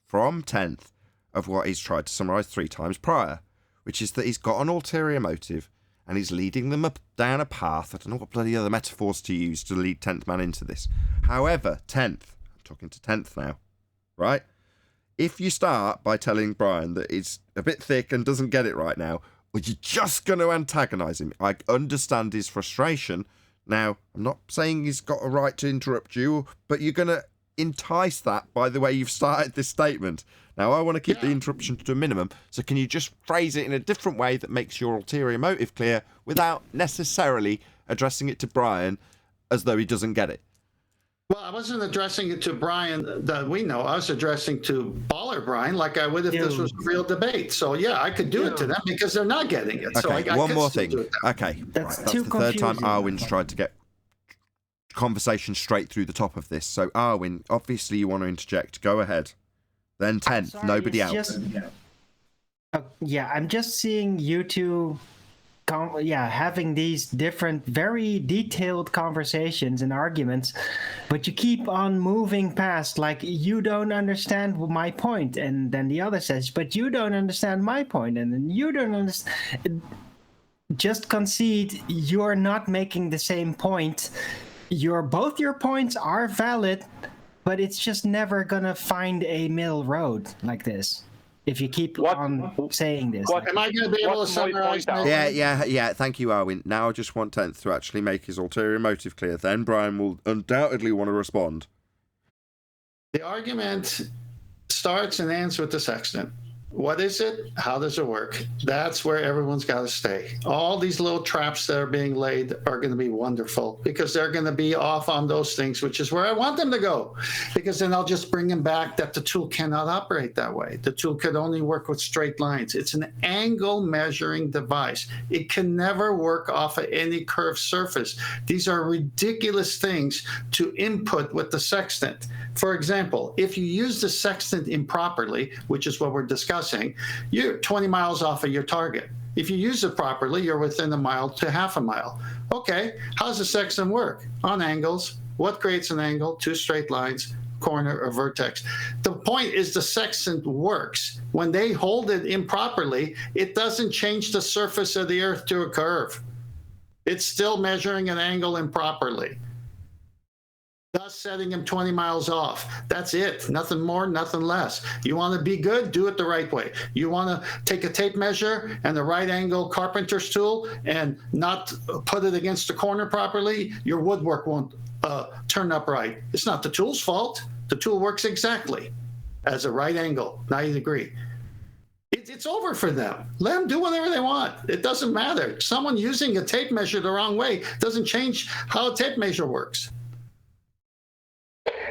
from 10th of what he's tried to summarise 3 times prior, which is that he's got an ulterior motive and he's leading them up down a path. I don't know what bloody other metaphors to use to lead 10th man into this. However, 10th, I'm talking to 10th now, right? If you start by telling Brian that he's a bit thick and doesn't get it right now, well, you're just going to antagonise him. I understand his frustration. Now, I'm not saying he's got a right to interrupt you, but you're going to entice that by the way you've started this statement. Now, I want to keep the interruption to a minimum, so can you just phrase it in a different way that makes your ulterior motive clear without necessarily addressing it to Brian as though he doesn't get it? Well, I wasn't addressing it to Brian that we know. I was addressing to Baller Brian like I would if this was a real debate. So, yeah, I could do it to them because they're not getting it. Okay, so I one more thing. Okay, that's the third time Arwin's tried to get conversation straight through the top of this. So, Arwin, obviously you want to interject. Go ahead. Then 10th, nobody else. I'm just seeing you two having these different, very detailed conversations and arguments, but you keep on moving past, like, you don't understand my point, and then the other says, but you don't understand my point, and then you don't understand. Just concede you're not making the same point. Both your points are valid, but it's just never gonna find a middle road like this. If you keep on saying this. Am I going to be able to summarize now? Yeah. Thank you, Arwin. Now I just want Tenth to actually make his ulterior motive clear. Then Brian will undoubtedly want to respond. The argument starts and ends with the sextant. What is it? How does it work? That's where everyone's got to stay. All these little traps that are being laid are going to be wonderful because they're going to be off on those things, which is where I want them to go. Because then I'll just bring them back that the tool cannot operate that way. The tool could only work with straight lines. It's an angle measuring device. It can never work off of any curved surface. These are ridiculous things to input with the sextant. For example, if you use the sextant improperly, which is what we're discussing, you're 20 miles off of your target. If you use it properly, you're within a mile to half a mile. Okay, how does the sextant work? On angles. What creates an angle? Two straight lines, corner or vertex. The point is the sextant works. When they hold it improperly, it doesn't change the surface of the Earth to a curve. It's still measuring an angle improperly, thus setting him 20 miles off. That's it. Nothing more, nothing less. You want to be good? Do it the right way. You want to take a tape measure and the right angle carpenter's tool and not put it against the corner properly, your woodwork won't turn up right. It's not the tool's fault. The tool works exactly as a right angle, 90 degree. It's over for them. Let them do whatever they want. It doesn't matter. Someone using a tape measure the wrong way doesn't change how a tape measure works.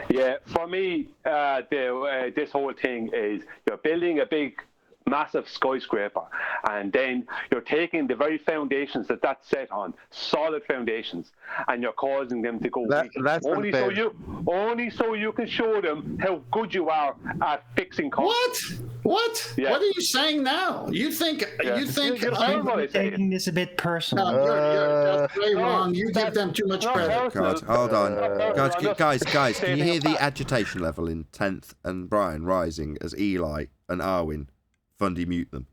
Yeah, for me, this whole thing is you're building a big, massive skyscraper, and then you're taking the very foundations that's set on, solid foundations, and you're causing them to go weak. Only so you can show them how good you are at fixing cars. What? Yeah. What are you saying now? You think I'm taking this a bit personal. No, you're very wrong. You give them too much credit. God, hold on. Guys, can you hear the agitation level in 10th and Brian rising as Eli and Arwin Fundy mute them?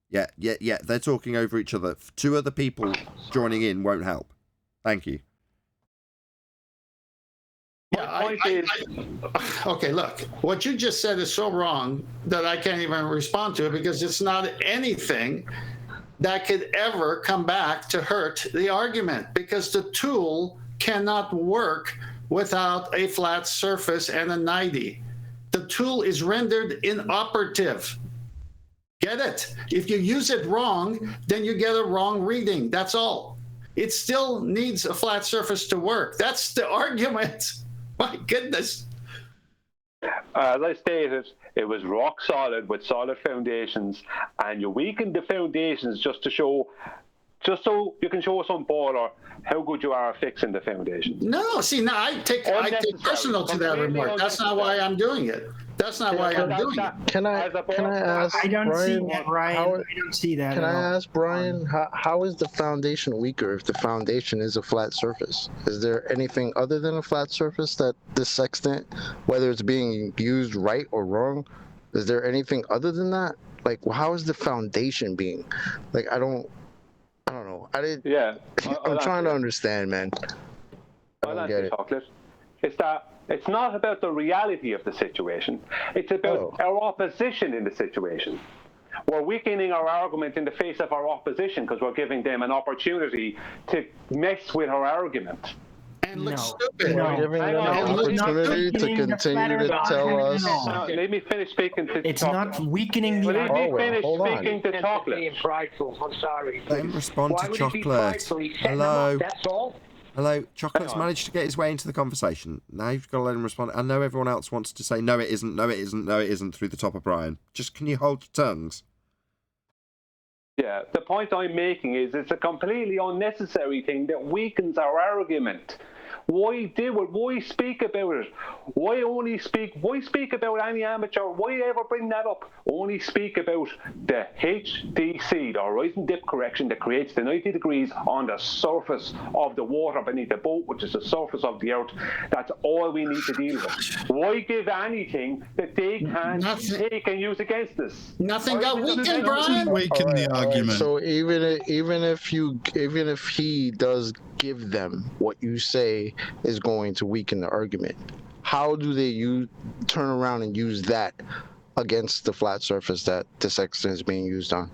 Yeah, they're talking over each other. Two other people joining in won't help. Thank you. Yeah, okay, look, what you just said is so wrong that I can't even respond to it because it's not anything that could ever come back to hurt the argument because the tool cannot work without a flat surface and a 90. The tool is rendered inoperative. Get it? If you use it wrong, then you get a wrong reading. That's all. It still needs a flat surface to work. That's the argument. My goodness. As I stated, it was rock solid with solid foundations, and you weakened the foundations just so you can show some baller how good you are at fixing the foundation. No, see, now I take personal to that remark. That's not why I'm doing it. That's not why I'm doing it. Can I ask I don't Brian, see that, Brian. I don't see that. Can I ask Brian, how is the foundation weaker if the foundation is a flat surface? Is there anything other than a flat surface that the sextant, whether it's being used right or wrong, is there anything other than that? Like, how is the foundation being? Like, I don't know. I'm trying to understand, man. I don't get it. It's that it's not about the reality of the situation. It's about our opposition in the situation. We're weakening our argument in the face of our opposition because we're giving them an opportunity to mess with our argument. And look stupid. We're giving them an opportunity to continue to tell us. Let me finish speaking to It's not weakening the argument. Let me finish speaking to Chocolate. Being prideful. I'm sorry. Let him respond to Chocolate. Hello. That's all. Hello, Chocolate's managed to get his way into the conversation. Now you've got to let him respond. I know everyone else wants to say, no, it isn't, no, it isn't, no, it isn't, through the top of Brian. Just, can you hold your tongues? Yeah, the point I'm making is it's a completely unnecessary thing that weakens our argument. Why do it? Why speak about it? Why speak about any amateur? Why ever bring that up? Only speak about the HDC, the horizon dip correction that creates the 90 degrees on the surface of the water beneath the boat, which is the surface of the earth. That's all we need to deal with. Why give anything that they can't take and use against us? Nothing got weakened, Brian. Weaken the argument. So even if he does give them what you say is going to weaken the argument, how do they turn around and use that against the flat surface that the sextant is being used on?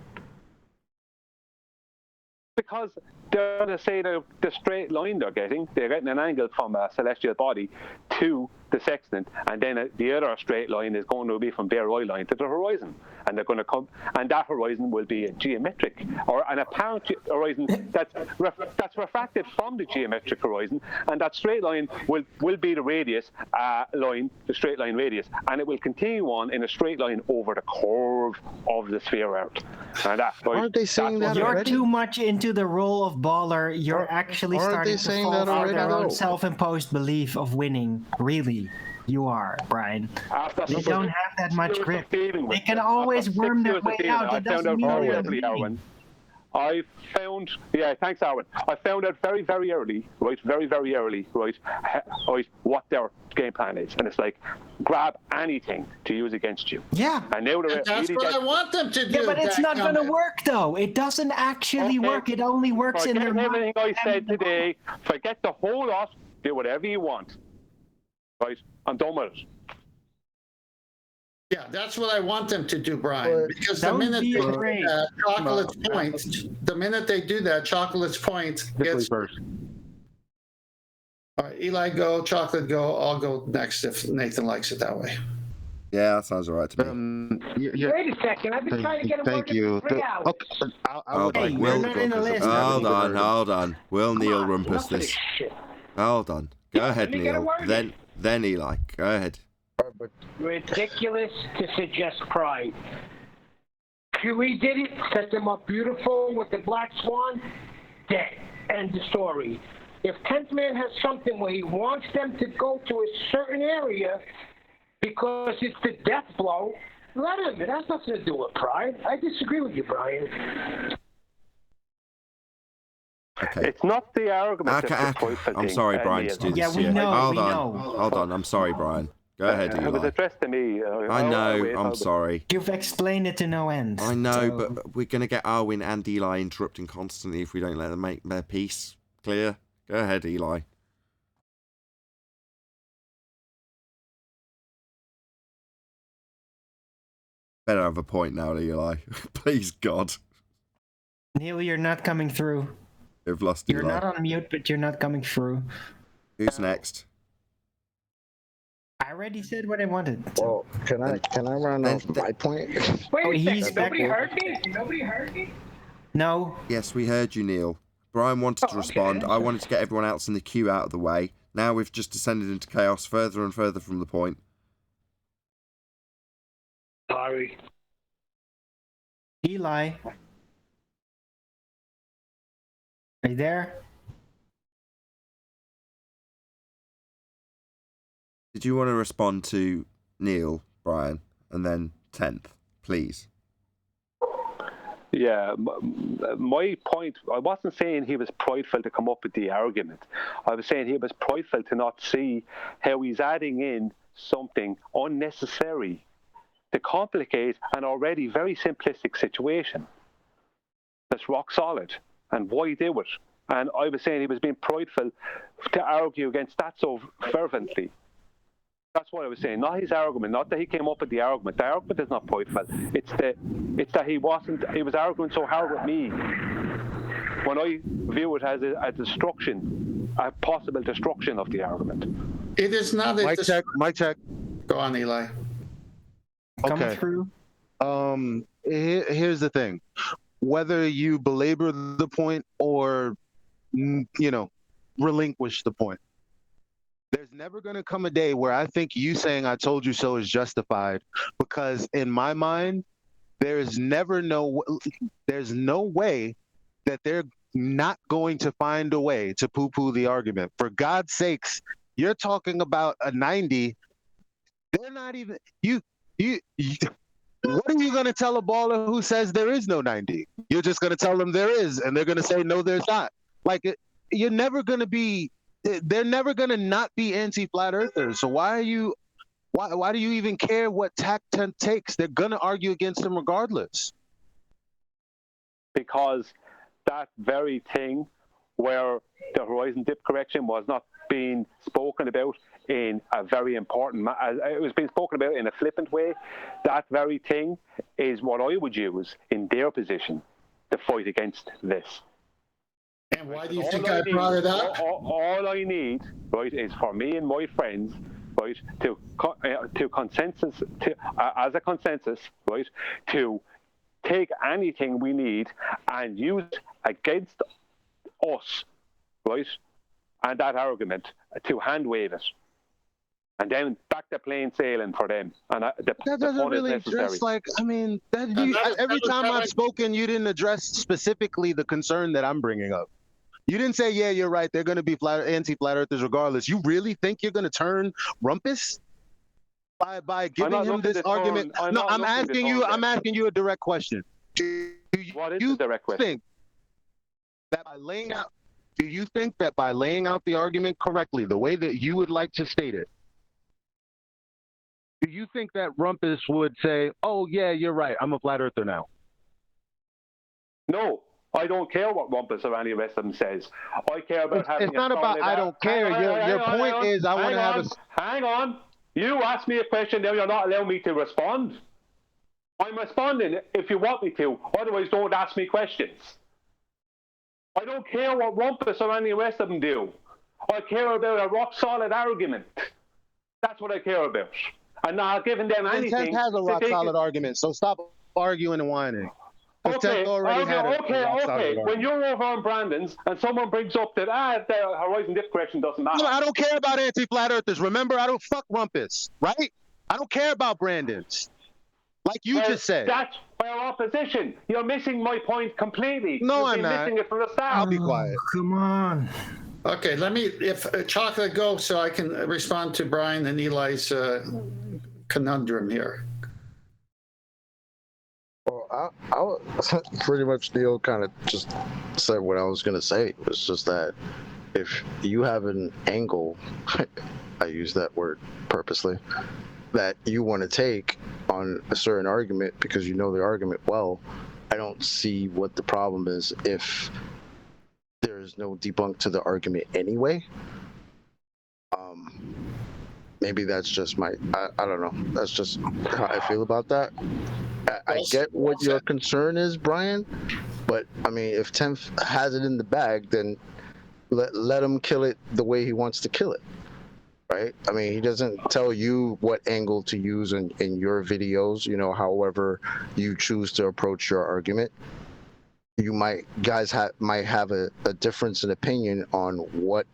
Because they're going to say the straight line they're getting an angle from a celestial body to the sextant, and then the other straight line is going to be from their eye line to the horizon, and they're going to come, and that horizon will be a geometric or an apparent horizon that's refracted from the geometric horizon, and that straight line will be the radius line, the straight line radius, and it will continue on in a straight line over the curve of the sphere Earth. And that, right, aren't they saying that You're already? too much into the role of baller. You're actually aren't starting they to saying fall that for already, their own though? self-imposed belief of winning. Really, you are, Brian. They don't have that much grip. They can always worm their way out. It doesn't mean they're winning. I found, thanks, Arwen. I found out very, very early, right, what their game plan is. And it's like, grab anything to use against you. Yeah. And now That's what I want them to do. Yeah, but it's not going to work, though. It doesn't actually work. It only works in their mind. Everything I said today, forget the whole lot, do whatever you want. Right? I'm done with it. Yeah, that's what I want them to do, Brian. Because the minute they do that, Chocolate's point, the minute they do that, Chocolate's point gets... All right, Eli, go. Chocolate, go. I'll go next if Nathan likes it that way. Yeah, that sounds all right to me. Wait a second. I've been trying to get him working for 3 hours. Hold on. Will Neil rumpus this? Hold on. Go ahead, Neil. Then Eli. Go ahead. Ridiculous to suggest pride. QE did it, set them up beautiful with the Black Swan, dead. End of story. If 10th Man has something where he wants them to go to a certain area because it's the death blow, let him. It has nothing to do with pride. I disagree with you, Brian. Okay. It's not the argument. I'm sorry, Brian, to do this. Yeah, we know. Hold on. I'm sorry, Brian. Go ahead, Eli. It was addressed to me. I know. I'm sorry. You've explained it to no end. I know, but we're going to get Arwen and Eli interrupting constantly if we don't let them make their piece clear. Go ahead, Eli. Better have a point now, Eli. Please, God. Neil, you're not coming through. You've lost You're Eli. not on mute, but you're not coming through. Who's next? I already said what I wanted. Well, can I run off my point? Wait a he's second. Nobody back. heard me? No. Yes, we heard you, Neil. Brian wanted to respond. I wanted to get everyone else in the queue out of the way. Now we've just descended into chaos further and further from the point. Sorry. Eli. Are you there? Did you want to respond to Neil, Brian, and then 10th, please? Yeah, my point, I wasn't saying he was prideful to come up with the argument. I was saying he was prideful to not see how he's adding in something unnecessary to complicate an already very simplistic situation that's rock solid. And why do it? And I was saying he was being prideful to argue against that so fervently. That's what I was saying. Not his argument. Not that he came up with the argument. The argument is not prideful. It's that he was arguing so hard with me when I view it as a destruction, a possible destruction of the argument. It is not a... Mic check. Go on, Eli. Coming through. Here's the thing. Whether you belabor the point or, relinquish the point, there's never going to come a day where I think you saying "I told you so" is justified, because in my mind, there's no way that they're not going to find a way to poo-poo the argument. For God's sakes, you're talking about a 90. They're not even you. What are you going to tell a baller who says there is no 90? You're just going to tell them there is, and they're going to say no, there's not. Like, you're never going to be. They're never going to not be anti-flat earthers. So why do you even care what tack 10 takes? They're going to argue against them regardless. Because that very thing where the horizon dip correction was not being spoken about in a very important it was being spoken about in a flippant way, that very thing is what I would use in their position to fight against this. And why do you think I brought it up? All I need, right, is for me and my friends, right, to consensus, as a consensus, right, to take anything we need and use it against us, right, and that argument to hand wave it. And then back to plain sailing for them. And that doesn't really address, like, I mean, every time I've spoken, you didn't address specifically the concern that I'm bringing up. You didn't say, yeah, you're right, they're going to be anti-flat earthers regardless. You really think you're going to turn Rumpus by giving him this argument? No, I'm asking you a direct question. What is the direct question? Do you think that by laying out the argument correctly, the way that you would like to state it, do you think that Rumpus would say, oh, yeah, you're right, I'm a flat earther now? No, I don't care what Rumpus or any rest of them says. I care about having. It's not about I don't care. Your point is I want to have a. Hang on. You asked me a question, now you're not allowing me to respond. I'm responding if you want me to. Otherwise, don't ask me questions. I don't care what Rumpus or any rest of them do. I care about a rock-solid argument. That's what I care about. And not giving them anything. Intent has a rock-solid argument, so stop arguing and whining. Okay. When you're over on Brandon's and someone brings up that the horizon dip correction doesn't matter. No, I don't care about anti-flat earthers. Remember, I don't fuck Rumpus, right? I don't care about Brandon's. Like you just said. That's our opposition. You're missing my point completely. No, I'm not. Missing it from the start. I'll be quiet. Come on. Okay, if Chocolate go so I can respond to Brian and Eli's conundrum here. Well, I pretty much Neil kind of just said what I was going to say. It's just that if you have an angle, I use that word purposely, that you want to take on a certain argument because you know the argument well, I don't see what the problem is if there's no debunk to the argument anyway. Maybe that's just I don't know. That's just how I feel about that. I get what your concern is, Brian, but I mean, if Tenth has it in the bag, then let him kill it the way he wants to kill it, right? I mean, he doesn't tell you what angle to use in your videos, however you choose to approach your argument. You might have a difference in opinion on what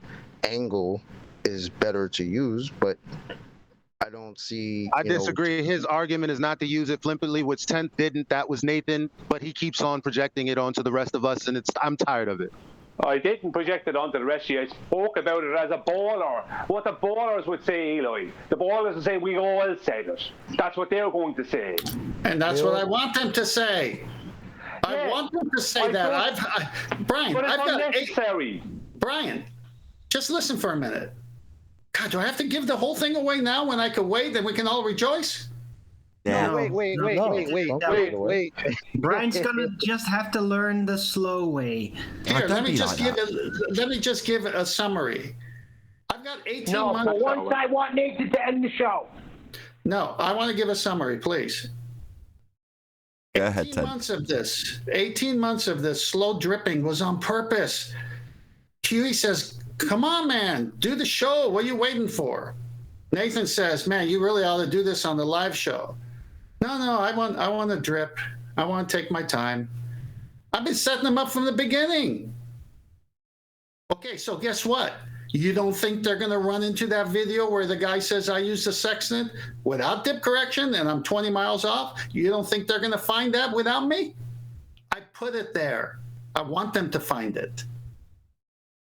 angle is better to use, but I don't see. I disagree. His argument is not to use it flippantly, which 10th didn't. That was Nathan, but he keeps on projecting it onto the rest of us, and I'm tired of it. I didn't project it onto the rest of you. I spoke about it as a baller. What the ballers would say, Eli. The ballers would say, we all said it. That's what they're going to say. And that's what I want them to say. I want them to say that. Brian, but it's I've got unnecessary. Brian, just listen for a minute. God, do I have to give the whole thing away now when I could wait, then we can all rejoice? Yeah. No, wait. Brian's gonna just have to learn the slow way. Here, let me just give a summary. I've got 18 months. No, for once I want Nathan to end the show. No, I want to give a summary, please. Go ahead, 18 months of this slow dripping was on purpose. Huey says, come on, man, do the show. What are you waiting for? Nathan says, man, you really ought to do this on the live show. No, I want to drip. I want to take my time. I've been setting them up from the beginning. Okay, so guess what? You don't think they're going to run into that video where the guy says I used the Sextant without dip correction and I'm 20 miles off? You don't think they're going to find that without me? I put it there. I want them to find it.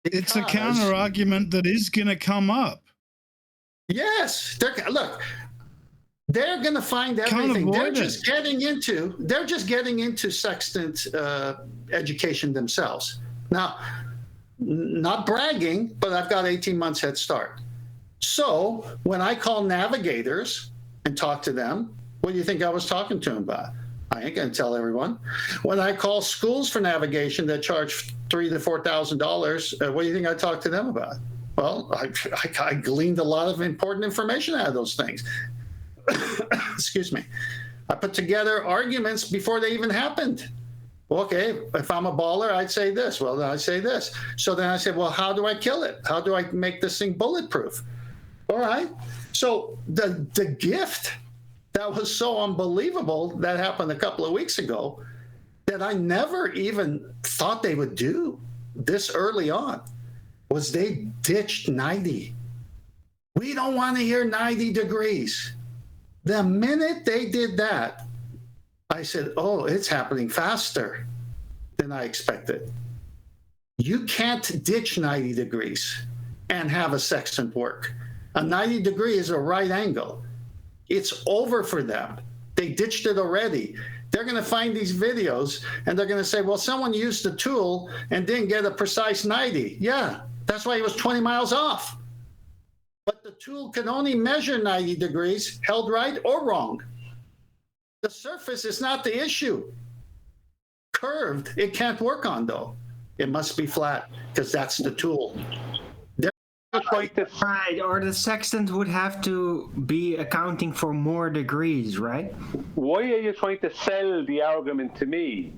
It's a counter argument that is going to come up. Yes, they're going to find everything. They're just getting into Sextant education themselves. Now, not bragging, but I've got 18 months head start. So when I call navigators and talk to them, what do you think I was talking to them about? I ain't going to tell everyone. When I call schools for navigation that charge $3,000 to $4,000, what do you think I talked to them about? Well, I gleaned a lot of important information out of those things. Excuse me. I put together arguments before they even happened. Okay, if I'm a baller, I'd say this. Well, then I'd say this. So then I said, well, how do I kill it? How do I make this thing bulletproof? All right. So the gift that was so unbelievable that happened a couple of weeks ago that I never even thought they would do this early on was they ditched 90. We don't want to hear 90 degrees. The minute they did that, I said, oh, it's happening faster than I expected. You can't ditch 90 degrees and have a sextant work. A 90 degree is a right angle. It's over for them. They ditched it already. They're going to find these videos and they're going to say, well, someone used the tool and didn't get a precise 90. Yeah, that's why he was 20 miles off. But the tool can only measure 90 degrees, held right or wrong. The surface is not the issue. Curved, it can't work on, though. It must be flat because that's the tool. Right, or the sextant would have to be accounting for more degrees, right? Why are you trying to sell the argument to me?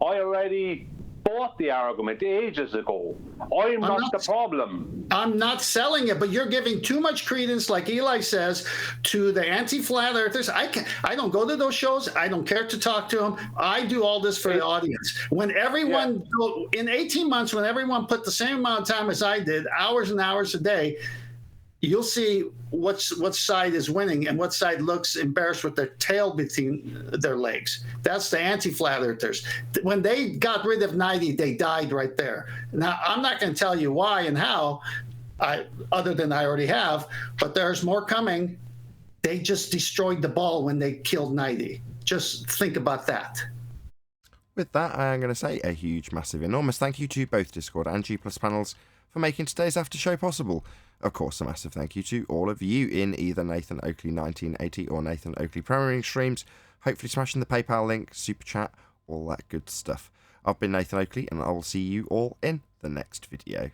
I already bought the argument ages ago. I'm not the problem. I'm not selling it, but you're giving too much credence, like Eli says, to the anti-flat earthers. I don't go to those shows. I don't care to talk to them. I do all this for the audience. When everyone, in 18 months, when everyone put the same amount of time as I did, hours and hours a day, you'll see what side is winning and what side looks embarrassed with their tail between their legs. That's the anti-flat earthers. When they got rid of 90, they died right there. Now, I'm not going to tell you why and how, other than I already have, but there's more coming. They just destroyed the ball when they killed 90. Just think about that. With that, I am going to say a huge, massive, enormous thank you to both Discord and G+ panels for making today's after show possible. Of course, a massive thank you to all of you in either Nathan Oakley 1980 or Nathan Oakley Premiering streams, hopefully smashing the PayPal link, super chat, all that good stuff. I've been Nathan Oakley, and I will see you all in the next video.